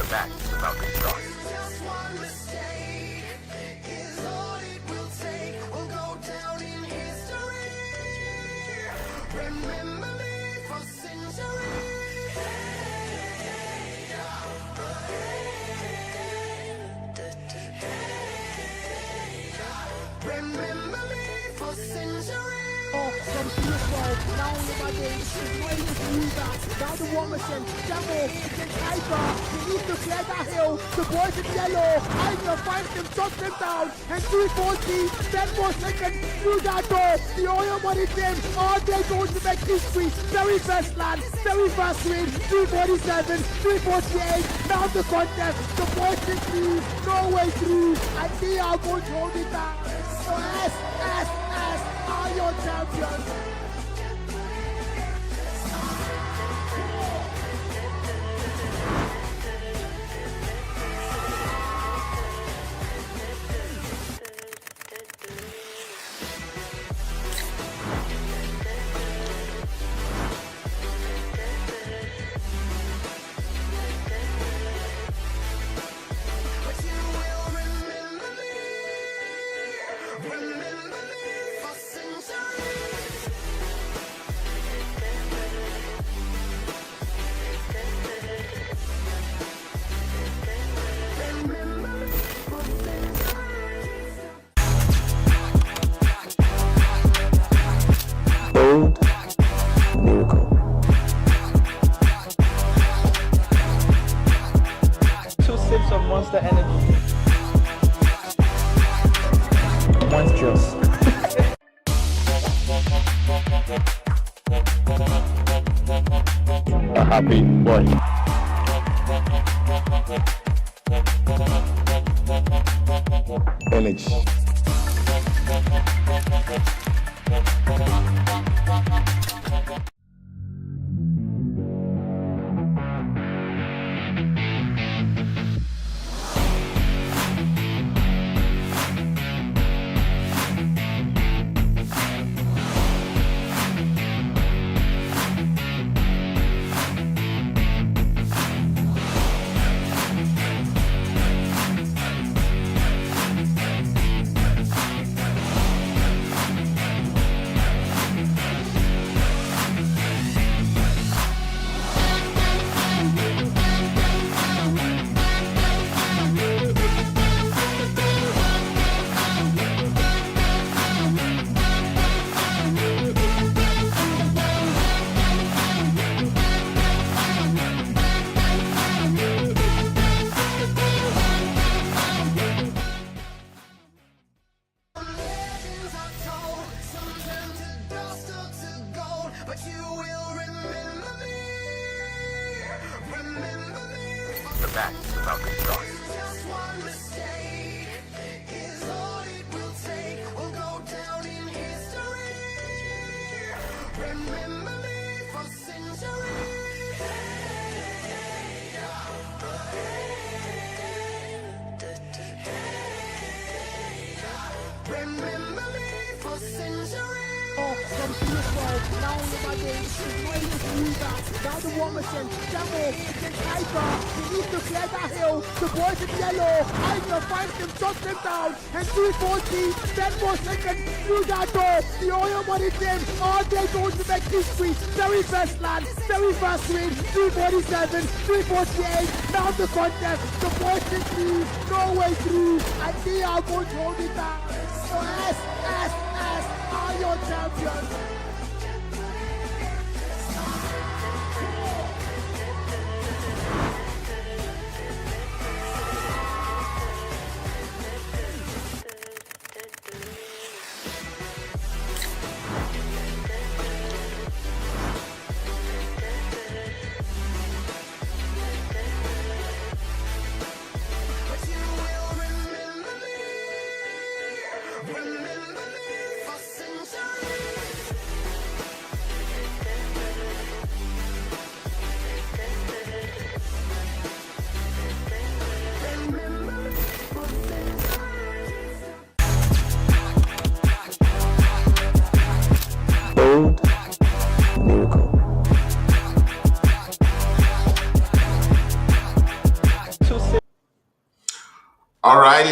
back about to start. Just one mistake is all it will take. We'll go down in history. Remember me for centuries. Remember me for centuries. From Superweekend, now on the Monday, greatest loser, down to Warmison, Jamel, against Hyper, he needs to clear that hill, the boys in yellow, Hyper finds him, shuts him down, and 340, 10 more seconds, through that door, the oil money team, all day going to make history, very first land, very first win, 347, 348, now the contest, the boys in lead, no way through, and they are going to hold it down, so S, are your champions. But you will remember me. Remember me for centuries. Remember me for centuries. Bold, lyrical. Two sips of Monster Energy. Monstrous. A happy boy. Energy. Legends are told, some turn to dust or to gold, but you will remember me. Remember me. The match is about to start. Just one mistake is all it will take. We'll go down in history. Remember me for centuries. Remember me for centuries. From Superweekend, now on the Monday, greatest loser, down to Warmison, Jamel, against Hyper, he needs to clear that hill, the boys in yellow, Hyper finds him, shuts him down, and 340, 10 more seconds, through that door, the oil money team, all day going to make history, very first land, very first win, 347, 348, now the contest, the boys in lead, no way through, and they are going to hold it down, so S, are your champions. But you will remember me. Remember me for centuries.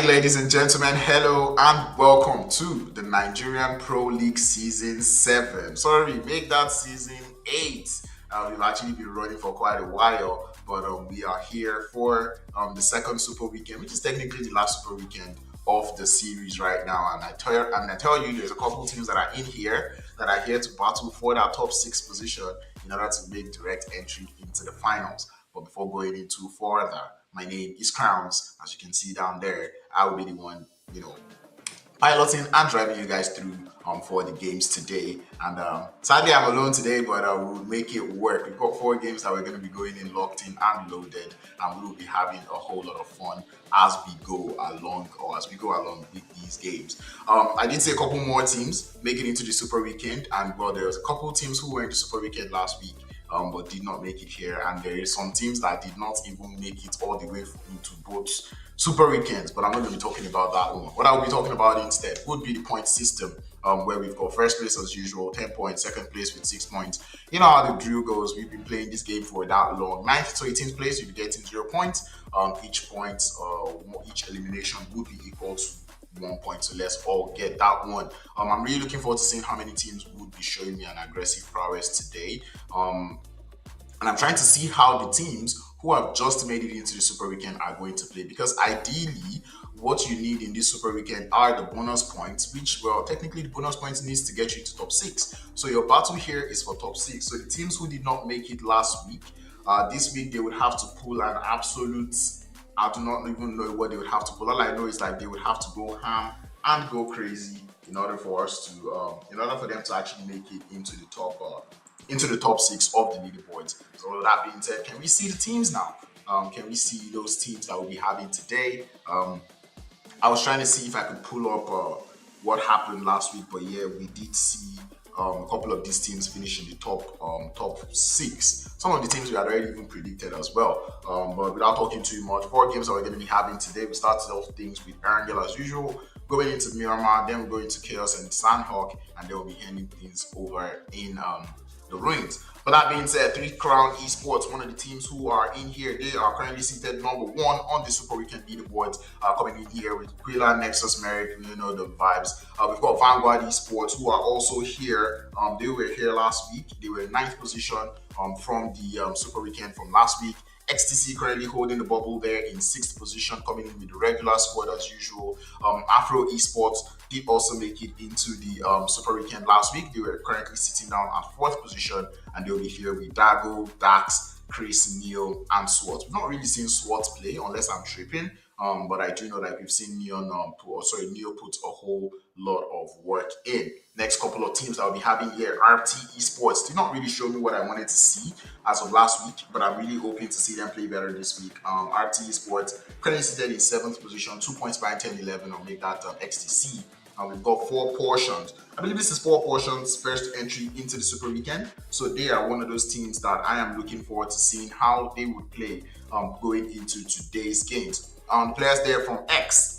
ladies and gentlemen, hello and welcome to the Nigerian Pro League Season 7. Sorry, make that Season 8. We've actually been running for quite a while, but we are here for the second Super Weekend, which is technically the last Super Weekend of the series right now. And I tell you, there's a couple of teams that are in here that are here to battle for that top 6 position in order to make direct entry into the finals. But before going into further, my name is Crowns. As you can see down there, I will be the one, piloting and driving you guys through for the games today. And sadly, I'm alone today, but we'll make it work. We've got 4 games that we're going to be going in locked in and loaded, and we'll be having a whole lot of fun as we go along with these games. I did see a couple more teams making it into the Super Weekend, and well, there was a couple teams who were in the Super Weekend last week. But did not make it here, and there is some teams that did not even make it all the way into both Super Weekends, but I'm not going to be talking about that one. What I'll be talking about instead would be the point system, where we've got first place as usual, 10 points, second place with 6 points. You know how the drill goes. We've been playing this game for that long. 9th to 18th place, you'll be getting 0 points. Each elimination would be equal to 1 point, so let's all get that one. I'm really looking forward to seeing how many teams would be showing me an aggressive prowess today. And I'm trying to see how the teams who have just made it into the Super Weekend are going to play, because ideally what you need in this Super Weekend are the bonus points, which, well, technically the bonus points needs to get you to top 6. So your battle here is for top 6. So the teams who did not make it last week, this week they would have to pull an absolute, I do not even know what they would have to pull. All I know is like they would have to go ham and go crazy in order for us to, in order for them to actually make it into the top 6 of the leaderboards. So with that being said, can we see the teams now? Can we see those teams that we'll be having today? I was trying to see if I could pull up what happened last week, but yeah, we did see a couple of these teams finish in the top 6. Some of the teams we had already even predicted as well. But without talking too much, 4 games that we're going to be having today. We started off things with Erangel as usual, going into Miramar, then we're going to Chaos and Sandhawk, and then we'll be handing things over in the Ruins. But that being said, 3 Crown Esports, one of the teams who are in here, they are currently seated number 1 on the Super Weekend leaderboards, coming in here with Quilla, Nexus, Merrick, you know the vibes. We've got Vanguard Esports, who are also here. They were here last week. They were in 9th position from the Super Weekend from last week. XTC currently holding the bubble there in 6th position, coming in with the regular squad as usual. Afro Esports did also make it into the Super Weekend last week. They were currently sitting down at 4th position, and they'll be here with Dago, Dax, Chris, Neil, and SWAT. We've not really seen SWAT play unless I'm tripping. But I do know that we've seen Neil put a whole lot of work in. Next couple of teams that I'll be having here, RT Esports. Did not really show me what I wanted to see as of last week, but I'm really hoping to see them play better this week. RT Esports currently seated in 7th position, 2 points behind 10-11. I'll make that XTC. We've got 4 portions. I believe this is 4 portions first entry into the Super Weekend. So they are one of those teams that I am looking forward to seeing how they would play going into today's games. Players there from X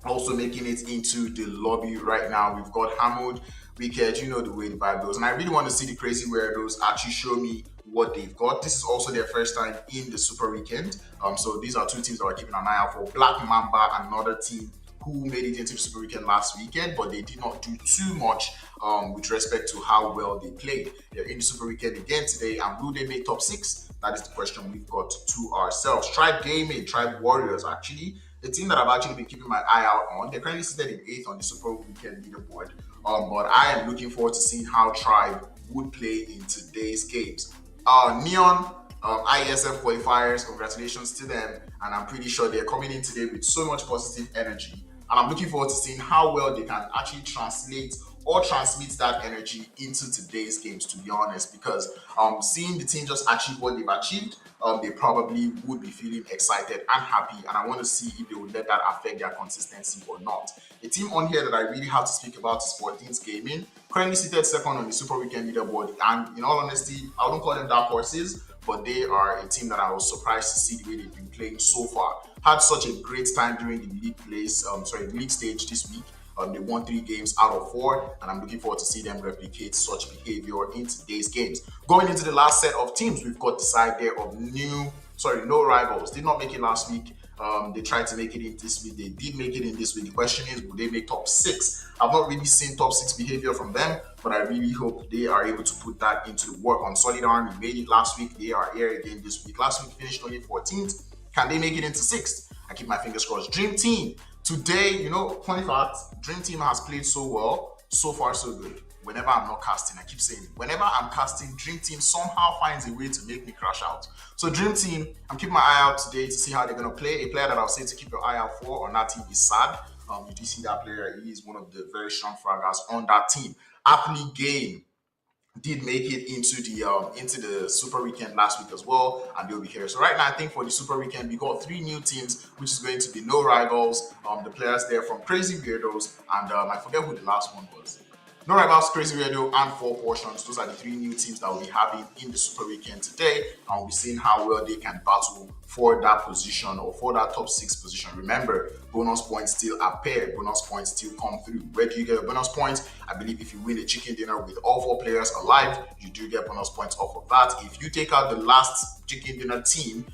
also making it into the lobby right now. We've got Hamoud, Wicked, you know the way the vibe goes. And I really want to see the crazy weirdos actually show me what they've got. This is also their first time in the Super Weekend. So these are 2 teams that we're keeping an eye out for. Black Mamba, another team who made it into the Super Weekend last weekend, but they did not do too much with respect to how well they played. They're in the Super Weekend again today, and will they make top 6? That is the question we've got to ourselves. Tribe Gaming, Tribe Warriors, actually, the team that I've actually been keeping my eye out on. They're currently seated in 8th on the Super Weekend leaderboard, but I am looking forward to seeing how Tribe would play in today's games. Neon, ISF qualifiers, congratulations to them, and I'm pretty sure they're coming in today with so much positive energy. And I'm looking forward to seeing how well they can actually translate or transmit that energy into today's games, to be honest, because seeing the team just achieve what they've achieved, they probably would be feeling excited and happy, and I want to see if they would let that affect their consistency or not. A team on here that I really have to speak about is 14th Gaming, currently seated 2nd on the Super Weekend leaderboard, and in all honesty, I wouldn't call them dark horses, but they are a team that I was surprised to see the way they've been playing so far. Had such a great time during the league stage this week. They won 3 games out of 4, and I'm looking forward to see them replicate such behavior in today's games. Going into the last set of teams, we've got the side there of no rivals. Did not make it last week. They tried to make it in this week. They did make it in this week. The question is, will they make top 6? I've not really seen top 6 behavior from them, but I really hope they are able to put that into the work. On Solid Army made it last week. They are here again this week. Last week finished only 14th. Can they make it into 6th? I keep my fingers crossed. Dream Team. Today, funny fact, Dream Team has played so well. So far, so good. Whenever I'm not casting, I keep saying it. Whenever I'm casting, Dream Team somehow finds a way to make me crash out. So Dream Team, I'm keeping my eye out today to see how they're going to play. A player that I'll say to keep your eye out for on that team is Sad. You do see that player. He is one of the very strong fraggers on that team. Athlete Game did make it into the Super Weekend last week as well, and they'll be here. So right now, I think for the Super Weekend, we got 3 new teams, which is going to be No Rivals, the players there from Crazy Weirdos, and I forget who the last one was. No Rivals, Crazy Weirdo, and 4 Portions. Those are the 3 new teams that we'll be having in the Super Weekend today, and we'll be seeing how well they can battle for that position or for that top 6 position. Remember, bonus points still appear. Bonus points still come through. Where do you get bonus points? I believe if you win a chicken dinner with all 4 players alive, you do get bonus points off of that. If you take out the last chicken dinner team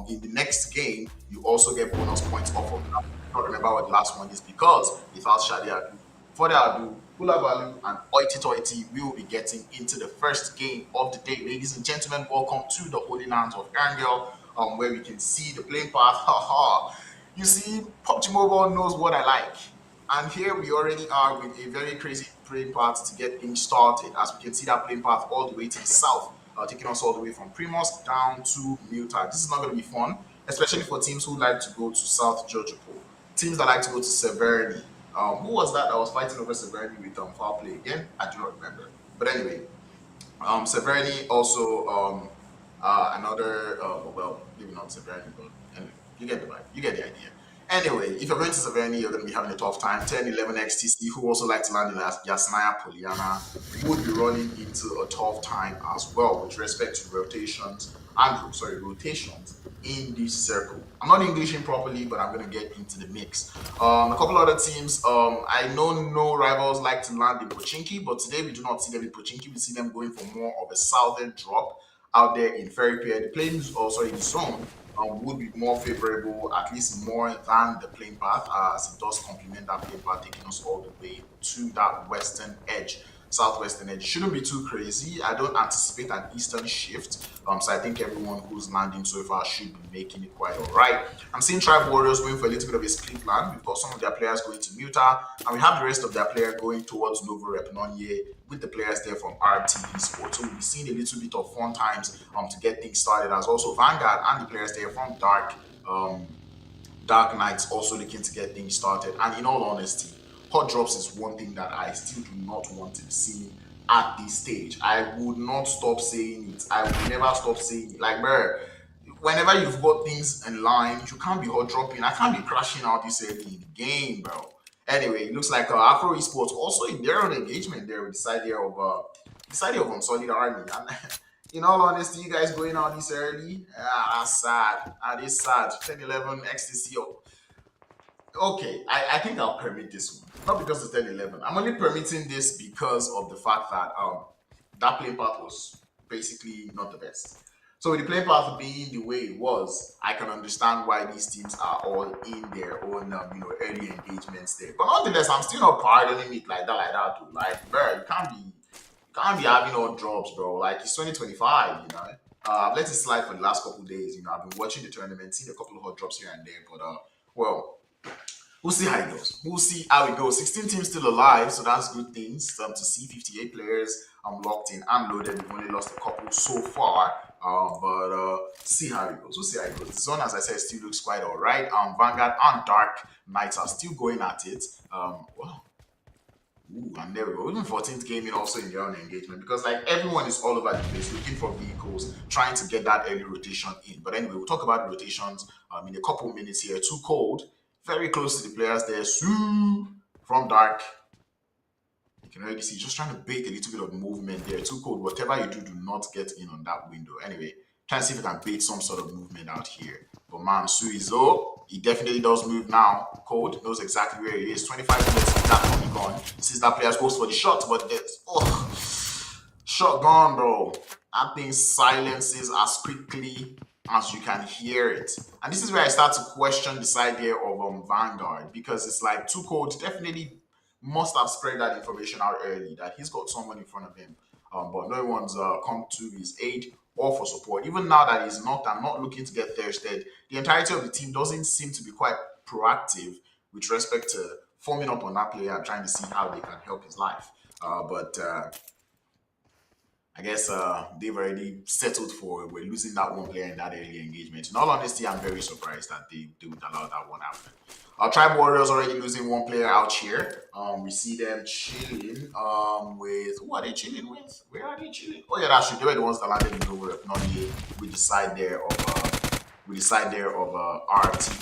in the next game, you also get bonus points off of that. I don't remember what the last one is because without Shadia, further ado, Hula Value and Oiti Toiti we will be getting into the first game of the day. Ladies and gentlemen, welcome to the Holy Lands of Erngel, where we can see the playing path. You see, PUBG Mobile knows what I like. And here we already are with a very crazy playing path to get things started. As we can see that playing path all the way to the south, taking us all the way from Primus down to Muta. This is not going to be fun, especially for teams who like to go to South Georgia. Teams that like to go to Severny. Who was that was fighting over Severny with foul play again? I do not remember. But anyway, Severny also another well, maybe not Severny, but anyway, you get the vibe, you get the idea. Anyway, if you're going to Severny, you're going to be having a tough time. 10-11 XTC, who also like to land in Yasnaya Poliana, would be running into a tough time as well with respect to rotations in this circle. I'm not Englishing properly, but I'm going to get into the mix. A couple other teams, I know No Rivals like to land in Pochinki, but today we do not see them in Pochinki. We see them going for more of a southern drop out there in Ferry Pier. The plains, the zone, would be more favorable, at least more than the plane path, as it does complement that plane path, taking us all the way to that western edge. Southwestern edge shouldn't be too crazy. I don't anticipate an eastern shift, so I think everyone who's landing so far should be making it quite all right. I'm seeing Tribe Warriors going for a little bit of a split land. We've got some of their players going to Muta, and we have the rest of their player going towards Novo Repnonye with the players there from RTV Sports. So we'll be seeing a little bit of fun times to get things started, as also Vanguard and the players there from Dark Knights also looking to get things started. And in all honesty, hot drops is one thing that I still do not want to see at this stage. I would not stop saying it. I will never stop saying it. Like, bro, whenever you've got things in line, you can't be hot dropping. I can't be crashing out this early in the game, bro. Anyway, it looks like Afro Esports also in their own engagement there with the idea of Solid Army. And in all honesty, you guys going out this early, that's sad. That is sad. 10-11 XTC. Okay, I think I'll permit this one. Not because it's 10-11. I'm only permitting this because of the fact that that play path was basically not the best. So with the play path being the way it was, I can understand why these teams are all in their own early engagements there. But nonetheless, I'm still not pardoning it like that too. Like, bro, you can't be having all drops, bro. Like, it's 2025, I've let it slide for the last couple of days. I've been watching the tournament, seen a couple of hot drops here and there, but well, we'll see how it goes. We'll see how it goes. 16 teams still alive, so that's good things. To see 58 players locked in and loaded. We've only lost a couple so far, but see how it goes. We'll see how it goes. The zone, as I said, still looks quite all right. Vanguard and Dark Knights are still going at it. Wow. Ooh, and there we go. Even 14th gaming also in their own engagement, because like everyone is all over the place looking for vehicles, trying to get that early rotation in. But anyway, we'll talk about the rotations in a couple minutes here. Too Cold, very close to the players there. Sue from Dark. You can already see just trying to bait a little bit of movement there. Too Cold, whatever you do not get in on that window. Anyway, try to see if we can bait some sort of movement out here. But man, Sue is he definitely does move now. Cold knows exactly where he is. 25 minutes of that money gone. Since that player goes for the shot, but shot gone, bro. That thing silences as quickly as you can hear it. And this is where I start to question this idea of Vanguard, because it's like Two Codes definitely must have spread that information out early that he's got someone in front of him, but no one's come to his aid or for support. Even now that he's knocked and not looking to get thirsted, the entirety of the team doesn't seem to be quite proactive with respect to forming up on that player and trying to see how they can help his life. But I guess they've already settled for we're losing that one player in that early engagement. In all honesty, I'm very surprised that they would allow that one happen. Our Tribe Warriors already losing one player out here. We see them chilling with who are they chilling with? Where are they chilling? Oh yeah, that's true. They were the ones that landed in the over not yet with the side there of RT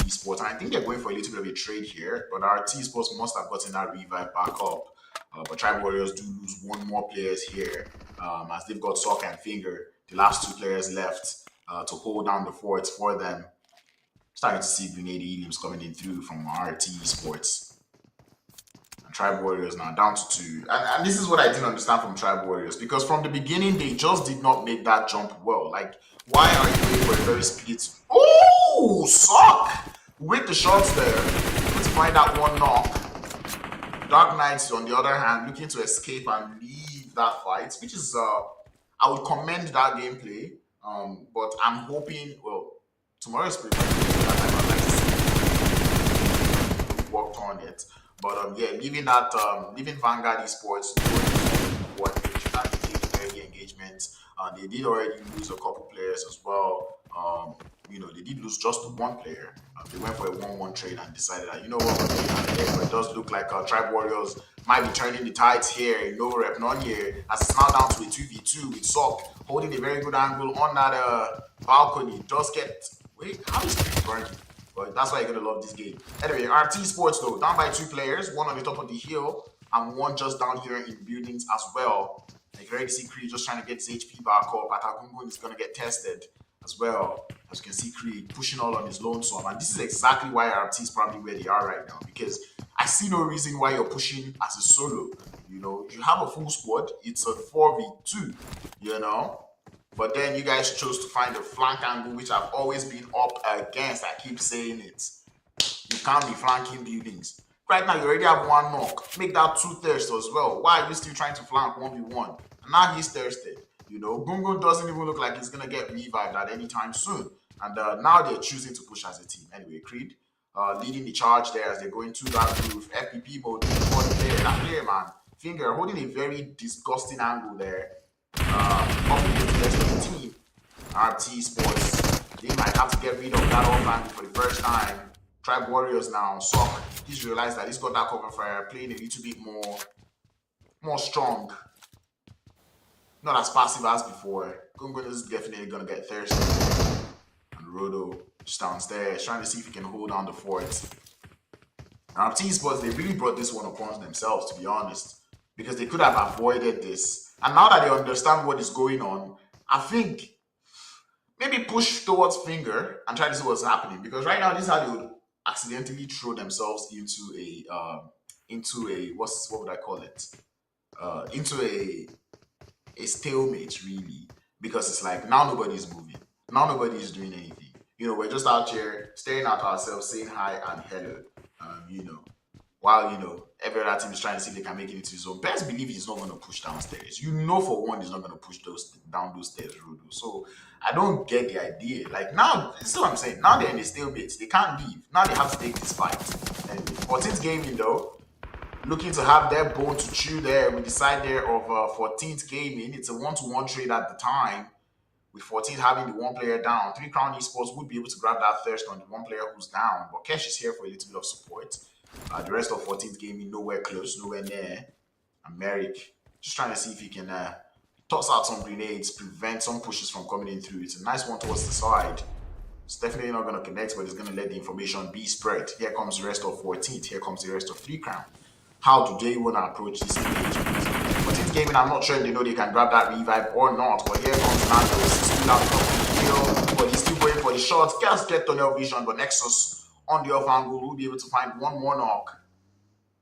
Esports. And I think they're going for a little bit of a trade here, but RT Esports must have gotten that revive back up. But Tribe Warriors do lose one more players here, as they've got Sock and Finger, the last two players left to hold down the forts for them. Starting to see Grenade Heliums coming in through from RT Sports. And Tribe Warriors now down to 2. And this is what I didn't understand from Tribe Warriors, because from the beginning, they just did not make that jump well. Like, why are you waiting for a very split? Oh, Sock! With the shots there. Let's find that one knock. Dark Knights, on the other hand, looking to escape and leave that fight, which is, I would commend that gameplay. But I'm hoping, well, tomorrow is pretty much worked on it. But yeah, leaving Vanguard Esports, what they should have taken early engagement. They did already lose a couple players as well. They did lose just one player. They went for a 1-1 trade and decided that, you know what, but it does look like Tribe Warriors might be turning the tides here. No rep, none here. As it's now down to a 2v2 with Sock holding a very good angle on that balcony. Does get, wait, how is it burning? But that's why you're going to love this game. Anyway, RT Sports though, down by 2 players, one on the top of the hill and one just down here in buildings as well. You can already see Creed just trying to get his HP back up. Atagungun is going to get tested as well. As you can see, Creed pushing all on his lonesome. And this is exactly why RT is probably where they are right now. Because I see no reason why you're pushing as a solo. You have a full squad. It's a 4v2, But then you guys chose to find a flank angle, which I've always been up against. I keep saying it. You can't be flanking buildings. Right now, you already have one knock. Make that 2 thirst as well. Why are you still trying to flank 1v1? And now he's thirsted. Gungun doesn't even look like he's going to get revived at any time soon. And now they're choosing to push as a team. Anyway, Creed leading the charge there as they're going to that roof. FPP mode for the player. That player, man. Finger holding a very disgusting angle there. Up against the rest of the team. RT Sports. They might have to get rid of that off angle for the first time. Tribe Warriors now. Sock. He's realized that he's got that cover fire. Playing a little bit more strong. Not as passive as before. Gungun is definitely going to get thirsty. And Rodo just downstairs, trying to see if he can hold down the fort. And RT Sports, they really brought this one upon themselves, to be honest. Because they could have avoided this. And now that they understand what is going on, I think maybe push towards Finger and try to see what's happening. Because right now, this is how they would accidentally throw themselves into a what would I call it? Into a stalemate, really, because it's like now nobody's moving, now nobody's doing anything. We're just out here staring at ourselves, saying hi and hello. While every other team is trying to see if they can make it into his own. Best believe he's not going to push downstairs. For one, he's not going to push down those stairs, Rodo. So I don't get the idea. Like now, this is what I'm saying. Now they're in a stalemate. They can't leave. Now they have to take this fight. Anyway, 14th gaming though. Looking to have their bone to chew there with the side there of 14th Gaming. It's a 1-to-1 trade at the time, with 14th having the one player down. 3 Crown Esports would be able to grab that thirst on the one player who's down, but Kesh is here for a little bit of support. The rest of 14th Gaming nowhere close, nowhere near. And Merrick just trying to see if he can toss out some grenades, prevent some pushes from coming in through. It's a nice one towards the side. It's definitely not going to connect, but it's going to let the information be spread. Here comes the rest of 14th. Here comes the rest of 3 Crown. How do they want to approach this engagement? But in gaming, I'm not sure if they know they can grab that revive or not. But here comes Nando. He's still out the hill, but he's still going for the shots. Just get tunnel vision, but Nexus on the off angle will be able to find one more knock.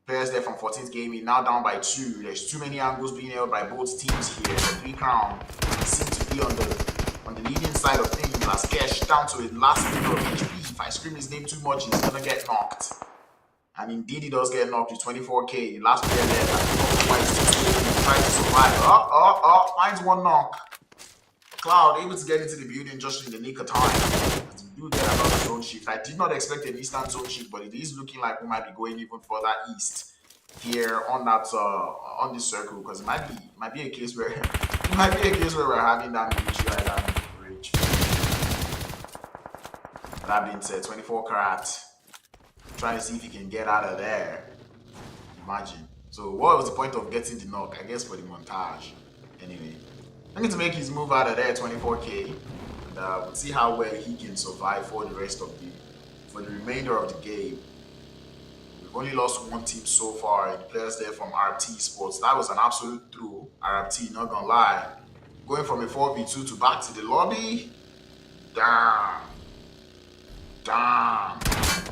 Players there from 14th Gaming now down by 2. There's too many angles being held by both teams here. The 3 Crown seem to be on the on the leading side of things as Kesh down to his last minute of HP. If I scream his name too much, he's gonna get knocked. And indeed he does get knocked with 24k. The last player left, trying to survive. Finds one knock. Cloud able to get into the building just in the nick of time. As we do get another zone shift. I did not expect an eastern zone shift, but it is looking like we might be going even further east here on that on this circle, because it might be a case where we're having that military island bridge. That being said, 24 karat trying to see if he can get out of there. Imagine. So what was the point of getting the knock? I guess for the montage. Anyway, I need to make his move out of there, 24k, and we'll see how well he can survive for the remainder of the game. We've only lost one team so far, and the players there from RT Sports. That was an absolute throw. RT, not gonna lie. Going from a 4v2 to back to the lobby. Damn.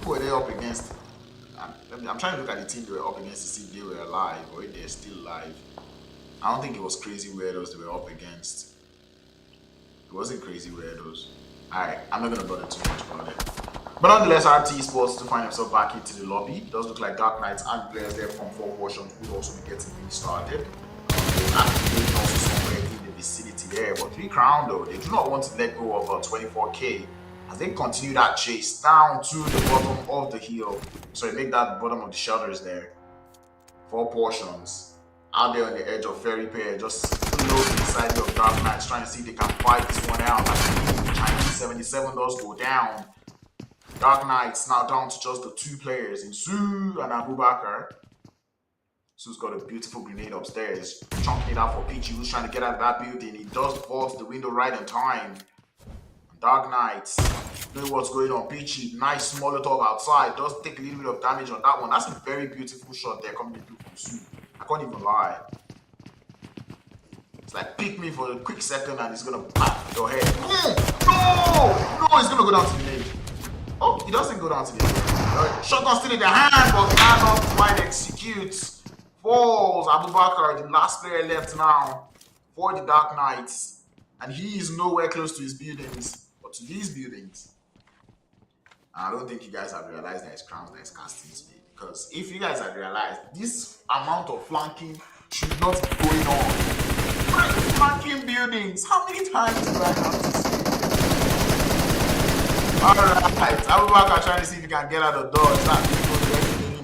Who are they up against? I'm trying to look at the team they were up against to see if they were alive or if they're still alive. I don't think it was crazy weirdos they were up against. It wasn't crazy weirdos. Alright, I'm not gonna bother too much about it. But nonetheless, RT Sports to find himself back into the lobby. It does look like Dark Knights and players there from 4 portions would also be getting restarted. Activating also somewhere in the vicinity there. But 3 crown though, they do not want to let go of 24k as they continue that chase down to the bottom of the hill. Sorry, make that bottom of the shelters there. 4 portions. Out there on the edge of Ferry Pair, just below the side of Dark Knights, trying to see if they can fight this one out. Chinese 77 does go down. Dark Knights now down to just the 2 players in Su and Abubakar. Su's got a beautiful grenade upstairs, chunking it out for Peachy, who's trying to get out of that building. He does vault the window right in time. Dark Knights, knowing what's going on. Peachy, nice Molotov outside, does take a little bit of damage on that one. That's a very beautiful shot there coming through from Su. I can't even lie. It's like pick me for a quick second and he's gonna pop your head. No, he's gonna go down to the nade. Oh, he doesn't go down to the nade. Shotgun still in the hand, but cannot quite execute. Falls. Abubakar, the last player left now for the Dark Knights, and he is nowhere close to his buildings, but to these buildings. I don't think you guys have realized that it's crowns that is casting today. Because if you guys have realized, this amount of flanking should not be going on. Flanking buildings, how many times do I have to say it? Alright, Abubakar trying to see if he can get out of the door. It's not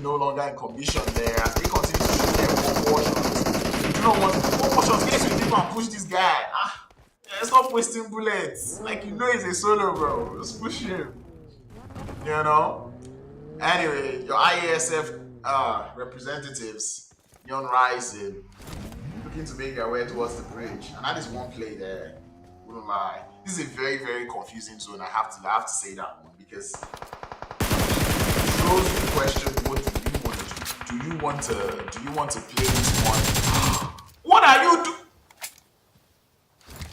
no longer in commission there. As they continue to shoot their 4 portions. You don't want 4 portions. Guess you didn't push this guy. Stop wasting bullets. Like, you know he's a solo, bro. Just push him. You know? Anyway, your IASF representatives, Young Rising, looking to make their way towards the bridge. And that is one play there. Wouldn't lie. This is a very, very confusing zone. I have to say that one because it shows the question: what do you want to do? Do you want to play this one? What are you doing?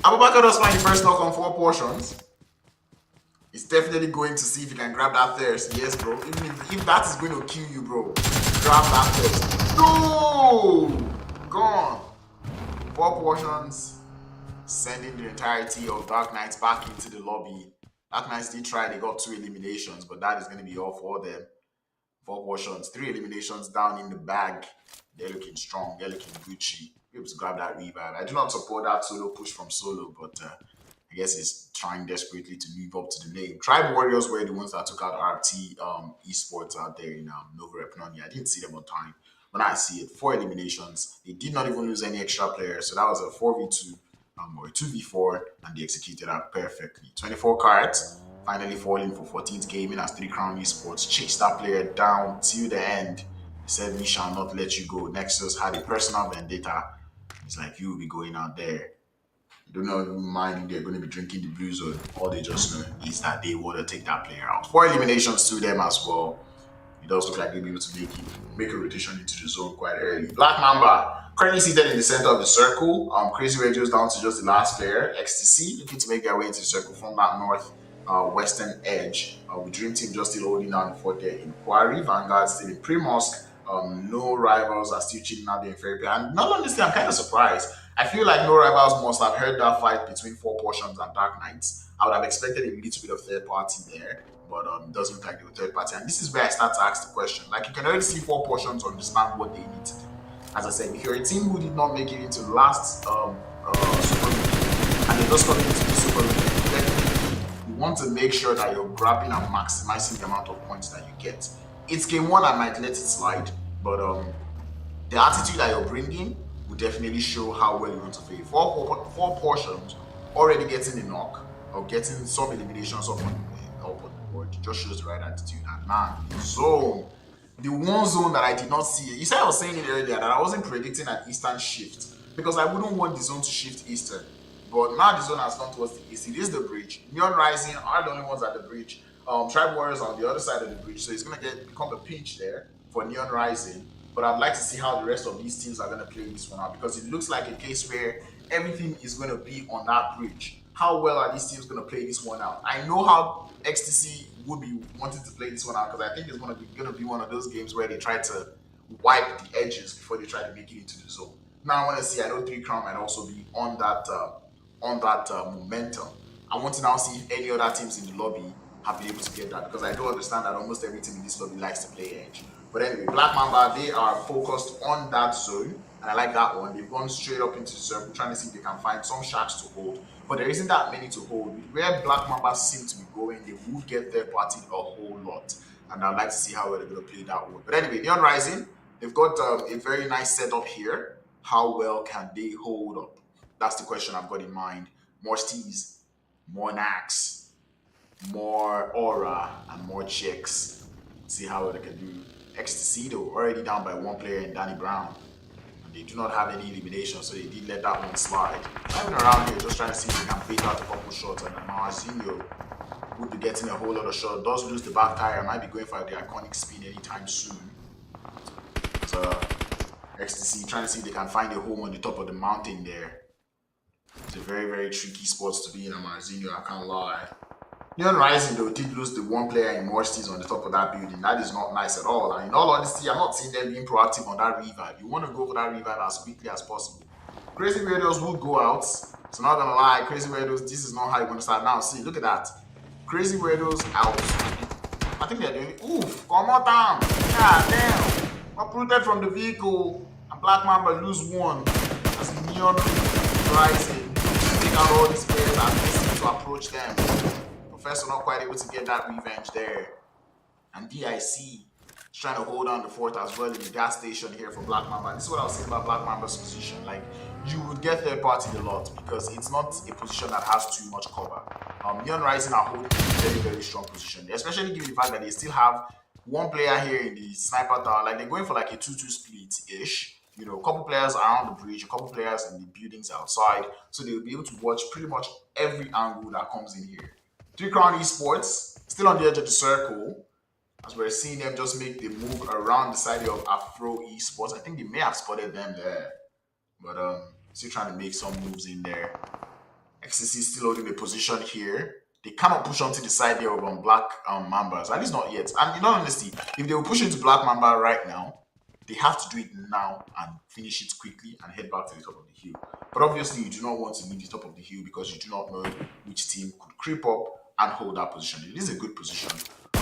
Abubakar does find the first knock on 4 portions. He's definitely going to see if he can grab that thirst. Yes, bro. Even if that is going to kill you, bro. Grab that thirst. No! Gone. 4 portions. Sending the entirety of Dark Knights back into the lobby. Dark Knights did try. They got 2 eliminations, but that is going to be all for them. 4 portions. 3 eliminations down in the bag. They're looking strong. They're looking Gucci. Be able to grab that revive. I do not support that solo push from Solo, but I guess he's trying desperately to live up to the name. Tribe Warriors were the ones that took out RT esports out there in Nova Repnonia. I didn't see them on time. When I see it, 4 eliminations. They did not even lose any extra players. So that was a 4v2 or a 2v4, and they executed that perfectly. 24 cards, finally falling for 14th gaming as 3 Crown Esports chased that player down till the end. He said, "We shall not let you go." Nexus had a personal vendetta. It's like, you will be going out there. You don't even mind if they're going to be drinking the blue zone. All they just know is that they want to take that player out. 4 eliminations to them as well. It does look like they'll be able to make a rotation into the zone quite early. Black Mamba, currently seated in the center of the circle. Crazy Radio's down to just the last player. XTC looking to make their way into the circle from that north western edge. With Dream Team just still holding down for their inquiry. Vanguard still in Primosk. No rivals are still chilling out there in Fairplay. And not honestly, I'm kind of surprised. I feel like no rivals must have heard that fight between Four Portions and Dark Knights. I would have expected a little bit of third party there, but it doesn't look like they were third party. And this is where I start to ask the question. Like, you can already see Four Portions understand what they need to do. As I said, if you're a team who did not make it into the last Super League, and you're just coming into the Super League, you want to make sure that you're grabbing and maximizing the amount of points that you get. It's game one, I might let it slide, but the attitude that you're bringing will definitely show how well you want to play. Four Portions already getting a knock or getting some eliminations up on the board just shows the right attitude. And man, zone. The one zone that I did not see, you said I was saying it earlier that I wasn't predicting an eastern shift because I wouldn't want the zone to shift eastern. But now the zone has gone towards the east. It is the bridge. Neon Rising are the only ones at the bridge. Tribe Warriors on the other side of the bridge, so it's gonna become a pinch there for Neon Rising. But I'd like to see how the rest of these teams are gonna play this one out because it looks like a case where everything is gonna be on that bridge. How well are these teams gonna play this one out? I know how XTC would be wanting to play this one out because I think it's gonna be one of those games where they try to wipe the edges before they try to make it into the zone. Now I want to see. I know 3 Crown might also be on that momentum. I want to now see if any other teams in the lobby have been able to get that because I do understand that almost every team in this lobby likes to play edge. But anyway, Black Mamba, they are focused on that zone, and I like that one. They've gone straight up into the circle, trying to see if they can find some sharks to hold. But there isn't that many to hold. Where Black Mamba seem to be going, they would get third party a whole lot. And I'd like to see how well they're going to play that one. But anyway, Neon Rising, they've got a very nice setup here. How well can they hold up? That's the question I've got in mind. More Steez, more Nax, more Aura, and more chicks. See how well they can do. XTC though, already down by 1 player in Danny Brown. And they do not have any elimination, so they did let that one slide. Driving around here, just trying to see if they can bait out a couple shots. And Marzinho would be getting a whole lot of shots. Does lose the back tire, might be going for the iconic spin anytime soon. So XTC trying to see if they can find a home on the top of the mountain there. It's a very, very tricky spot to be in, Marzinho, I can't lie. Neon Rising though did lose the 1 player in Morstees on the top of that building. That is not nice at all. And in all honesty, I'm not seeing them being proactive on that revive. You want to go for that revive as quickly as possible. Crazy Weirdos would go out. So not gonna lie, Crazy Weirdos, this is not how you want to start. Now see, look at that. Crazy Weirdos out. I think they're doing oof, come on down. God damn. Uprooted from the vehicle. And Black Mamba lose 1. As Neon Rising. Take out all these players that are missing to approach them. Professor not quite able to get that revenge there. And DIC is trying to hold on the fort as well in the gas station here for Black Mamba. This is what I was saying about Black Mamba's position. Like, you would get third party a lot because it's not a position that has too much cover. Neon Rising are holding a very, very strong position, especially given the fact that they still have 1 player here in the sniper tower. Like, they're going for like a 2-2 split-ish. You know, a couple players around the bridge, a couple players in the buildings outside. So they'll be able to watch pretty much every angle that comes in here. 3 Crown Esports, still on the edge of the circle, as we're seeing them just make the move around the side of Afro Esports. I think they may have spotted them there, but still trying to make some moves in there. XCC still holding the position here. They cannot push onto the side there of Black Mambas, at least not yet. And in all honesty, if they will push into Black Mamba right now, they have to do it now and finish it quickly and head back to the top of the hill. But obviously, you do not want to leave the top of the hill because you do not know which team could creep up and hold that position. It is a good position.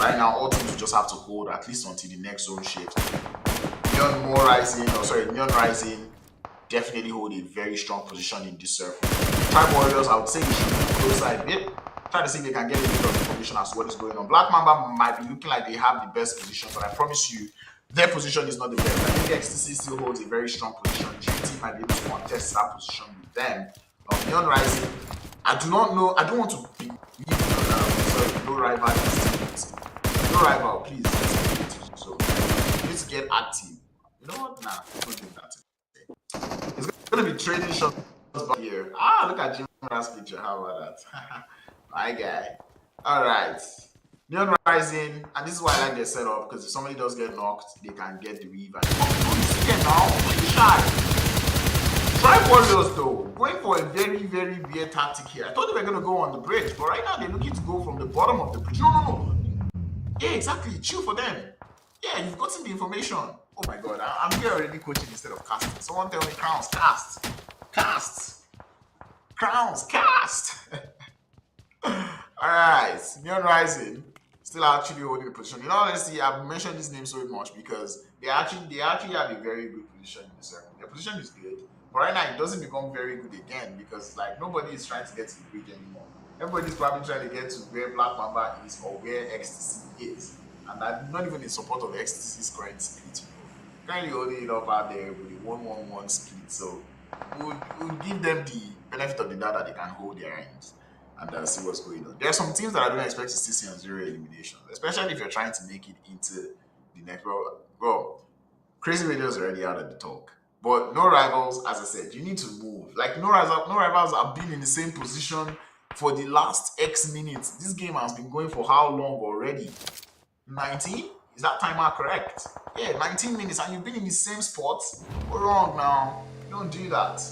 Right now, all teams just have to hold at least until the next zone shift. Neon Rising definitely hold a very strong position in this circle. Tribe Warriors, I would say you should move closer a bit. Try to see if they can get a bit of information as to what is going on. Black Mamba might be looking like they have the best position, but I promise you, their position is not the best. I think XTC still holds a very strong position. GT might be able to contest that position with them. Neon Rising, I do not know. I don't want to be no rival. No rival, please. So you need to get active. You know what? Nah, don't do that. It's gonna be trading shots here. Ah, look at Jim Ra's picture. How about that? My guy. All right. Neon Rising, and this is why I like their setup, because if somebody does get knocked, they can get the revive. Oh, again now, shy. Tribe Warriors though, going for a very, very weird tactic here. I thought they were gonna go on the bridge, but right now they're looking to go from the bottom of the bridge. No. Yeah, exactly. Chill for them. Yeah, you've gotten the information. Oh my god, I'm here already coaching instead of casting. Someone tell me Crowns, cast. Cast. Crowns, cast. Alright, Neon Rising still actually holding the position. In all honesty, I've mentioned this name so much because they actually have a very good position in the circle. Their position is good, but right now it doesn't become very good again because like nobody is trying to get to the bridge anymore. Everybody's probably trying to get to where Black Mamba is or where Ecstasy is. And I'm not even in support of Ecstasy's current split. Currently holding it up out there with a 1-1-1 split. So we'll give them the benefit of the doubt that they can hold their ends and see what's going on. There are some teams that I don't expect to still see on 0 elimination, especially if you're trying to make it into the next. Bro, Crazy Radio is already out of the talk. But no rivals, as I said, you need to move. Like no rivals have been in the same position for the last X minutes. This game has been going for how long already? 19? Is that timer correct? Yeah, 19 minutes and you've been in the same spot. What's wrong now? You don't do that.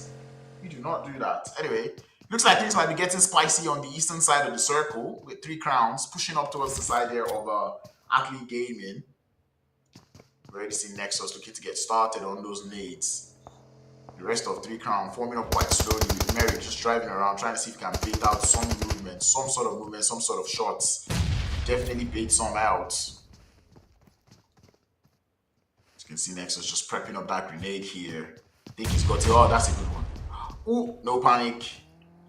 You do not do that. Anyway, looks like things might be getting spicy on the eastern side of the circle with 3 crowns pushing up towards the side there of Athlete Gaming. We already see Nexus looking to get started on those nades. The rest of 3 crown forming up quite slowly with Merrick just driving around trying to see if he can bait out some movement, some sort of shots. Definitely bait some out. As you can see Nexus just prepping up that grenade here. I think he's got it. Oh, that's a good one. Ooh, no panic.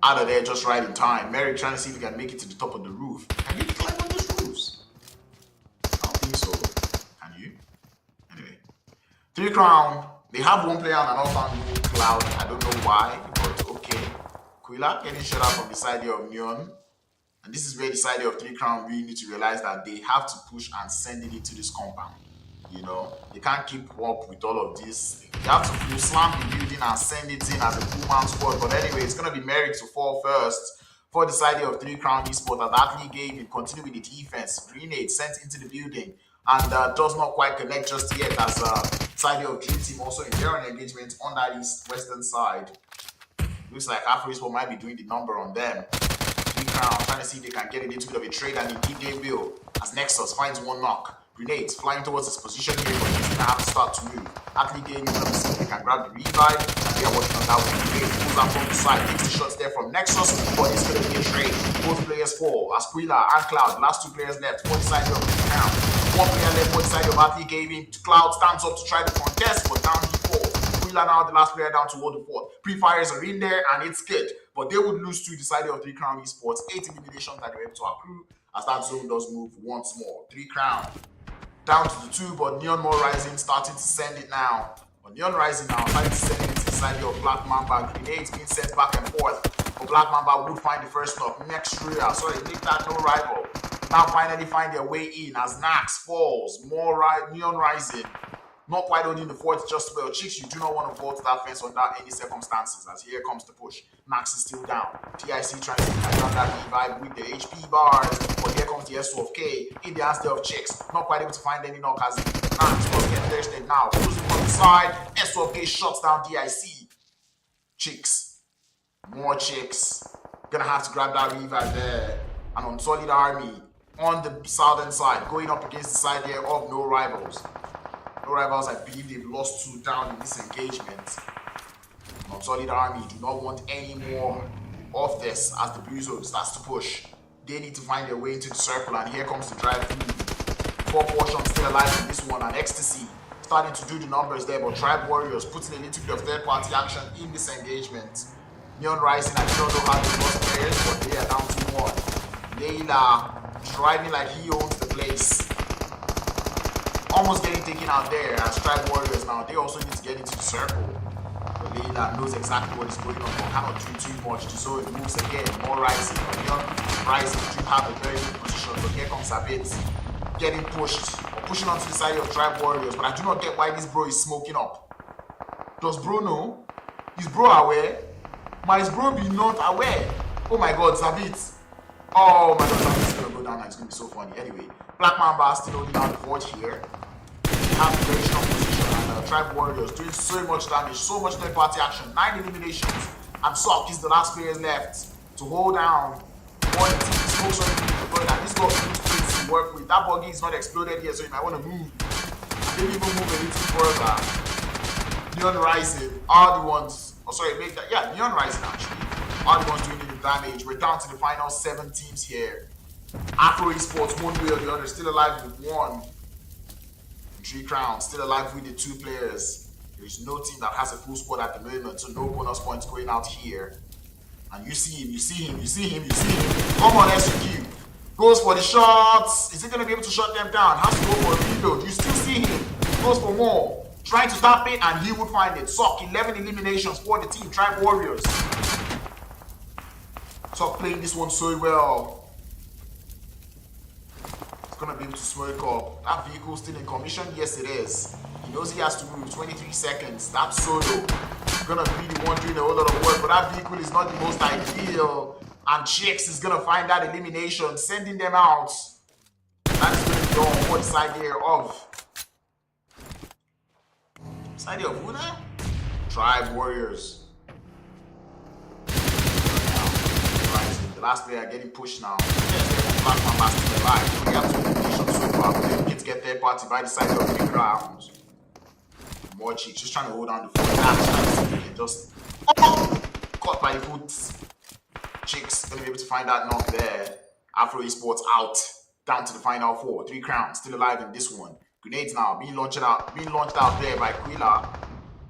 Out of there just right in time. Merrick trying to see if he can make it to the top of the roof. Can you climb on those roofs? I don't think so. Can you? Anyway. 3 crown. They have one player on an off-hand cloud. I don't know why, but okay. Quilla getting shut out from the side here of Neon. And this is where the side of 3 crown really need to realize that they have to push and send it into this compound. You know, they can't keep up with all of this. They have to slam the building and send it in as a 2-man squad. But anyway, it's going to be Merrick to fall first for the side of 3 crown esports. As Athlete game, it continue with the defense. Grenade sent into the building and does not quite connect just yet as side of Dream Team also in their own engagement on that western side. Looks like Afro Esport might be doing the number on them. 3 crown trying to see if they can get it into a bit of a trade, and indeed they will. As Nexus finds one knock. Grenades flying towards his position here, but he's gonna have to start to move. Athlete game, gonna see if they can grab the revive, and they are working on that one. Grenade pulls out from the side, takes the shots there from Nexus, but it's gonna be a trade. Both players fall. As Quilla and Cloud, last 2 players left, one side of the town. 1 player left, one side of Athlete gaming. Cloud stands up to try to contest, but down he falls. Quilla now the last player down toward the fourth. Pre-fires are in there, and it's good, but they would lose to the side of 3 crown esports. 8 eliminations that they were able to accrue, as that zone does move once more. 3 crown. Down to the 2, but Neon More Rising starting to send it now. But Neon Rising now starting to send it inside your Black Mamba. Grenades being sent back and forth. But Black Mamba would find the first knock. Next Ria, sorry, leave that no rival. Now finally find their way in as Nax falls. Neon Rising. Not quite holding the fort just well. Chicks, you do not want to fall to that fence under any circumstances, as here comes the push. Max is still down. TIC trying to catch on that revive with the HP bars, but here comes the SO of K in the answer of Chicks. Not quite able to find any knock as Max was getting thirsted now. Closing on the side. SO of K shuts down DIC. Chicks. More Chicks. Gonna have to grab that revive there. And on Solid Army on the southern side, going up against the side there of No Rivals. No Rivals, I believe they've lost 2 down in this engagement. On Solid Army, do not want any more of this as the Blue Zone starts to push. They need to find their way into the circle, and here comes the drive through. 4 portions still alive in this one, and Ecstasy starting to do the numbers there, but Tribe Warriors putting a little bit of third-party action in this engagement. Neon Rising, I don't know how they lost players, but they are down to 1. Layla driving like he owns the place. Almost getting taken out there as Tribe Warriors now. They also need to get into the circle. But Layla knows exactly what is going on, but cannot do too much. So it moves again. More Rising. Neon Rising do have a very good position, but here comes Sabit getting pushed. Or pushing onto the side of Tribe Warriors. But I do not get why this bro is smoking up. Does bro know? Is bro aware? Might bro be not aware? Oh my god, Sabit. Oh my god, Sabit's gonna go down and it's gonna be so funny. Anyway, Black Mamba still holding down the fort here. Have a very strong position, and Tribe Warriors doing so much damage, so much third party action. 9 eliminations, and Sock is the last player left to hold down. One team smokes on the and this got to work with. That buggy is not exploded yet, so you might want to move. Maybe even move a little further. Neon Rising are the ones Oh, sorry, make that. Yeah, Neon Rising actually. Are the ones doing the damage. We're down to the final 7 teams here. Afro Esports, one way or the other, still alive with 1. 3 crowns, still alive with the 2 players. There's no team that has a full squad at the moment, so no bonus points going out here. And you see him, you see him, you see him, you see him. Come on, SQ. Goes for the shots. Is he going to be able to shut them down? Has to go for a reload. You still see him. Goes for more. Trying to stop it, and he would find it. Sock, 11 eliminations for the team. Tribe Warriors. Sock playing this one so well. He's going to be able to smoke up. That vehicle still in commission? Yes, it is. He knows he has to move. 23 seconds. That's solo. Gonna be the one doing a whole lot of work, but that vehicle is not the most ideal. And Chicks is gonna find that elimination, sending them out. That's gonna be on what side here of? Side here of who now? Tribe Warriors. The last player getting pushed now. Black Mamba still alive. We have 2 eliminations so far, but then kids get third party by the side of 3 crowns. More Chicks just trying to hold on the phone. Just caught by the foot. Chicks gonna be able to find that knock there. Afro Esports out. Down to the final 4. 3 crowns still alive in this one. Grenades now being launched out there by Quila.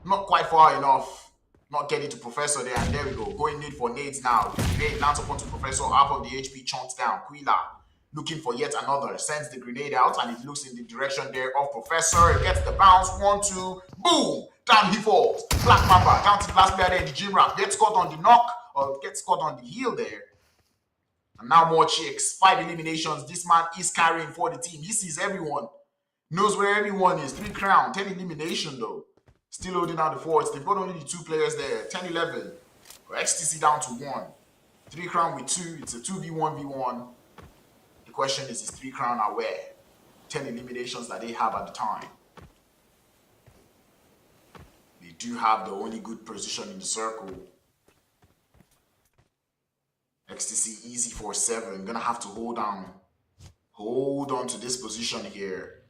Not quite far enough. Not getting to Professor there, and there we go. Going need for nades now. Grenade lands upon to Professor. Half of the HP chunks down. Quila looking for yet another. Sends the grenade out, and it looks in the direction there of Professor. It gets the bounce. 1, 2, boom! Down he falls. Black Mamba down to the last player there in the gym wrap. Gets caught on the knock, or gets caught on the heel there. And now more Chicks. 5 eliminations. This man is carrying for the team. He sees everyone. Knows where everyone is. 3 crown. 10 elimination though. Still holding down the forts. They've got only the 2 players there. 10, 11. XTC down to 1. 3 crown with 2. It's a 2v1v1. The question is 3 crown are where? 10 eliminations that they have at the time. They do have the only good position in the circle. XTC easy for 7. Gonna have to hold on to this position here.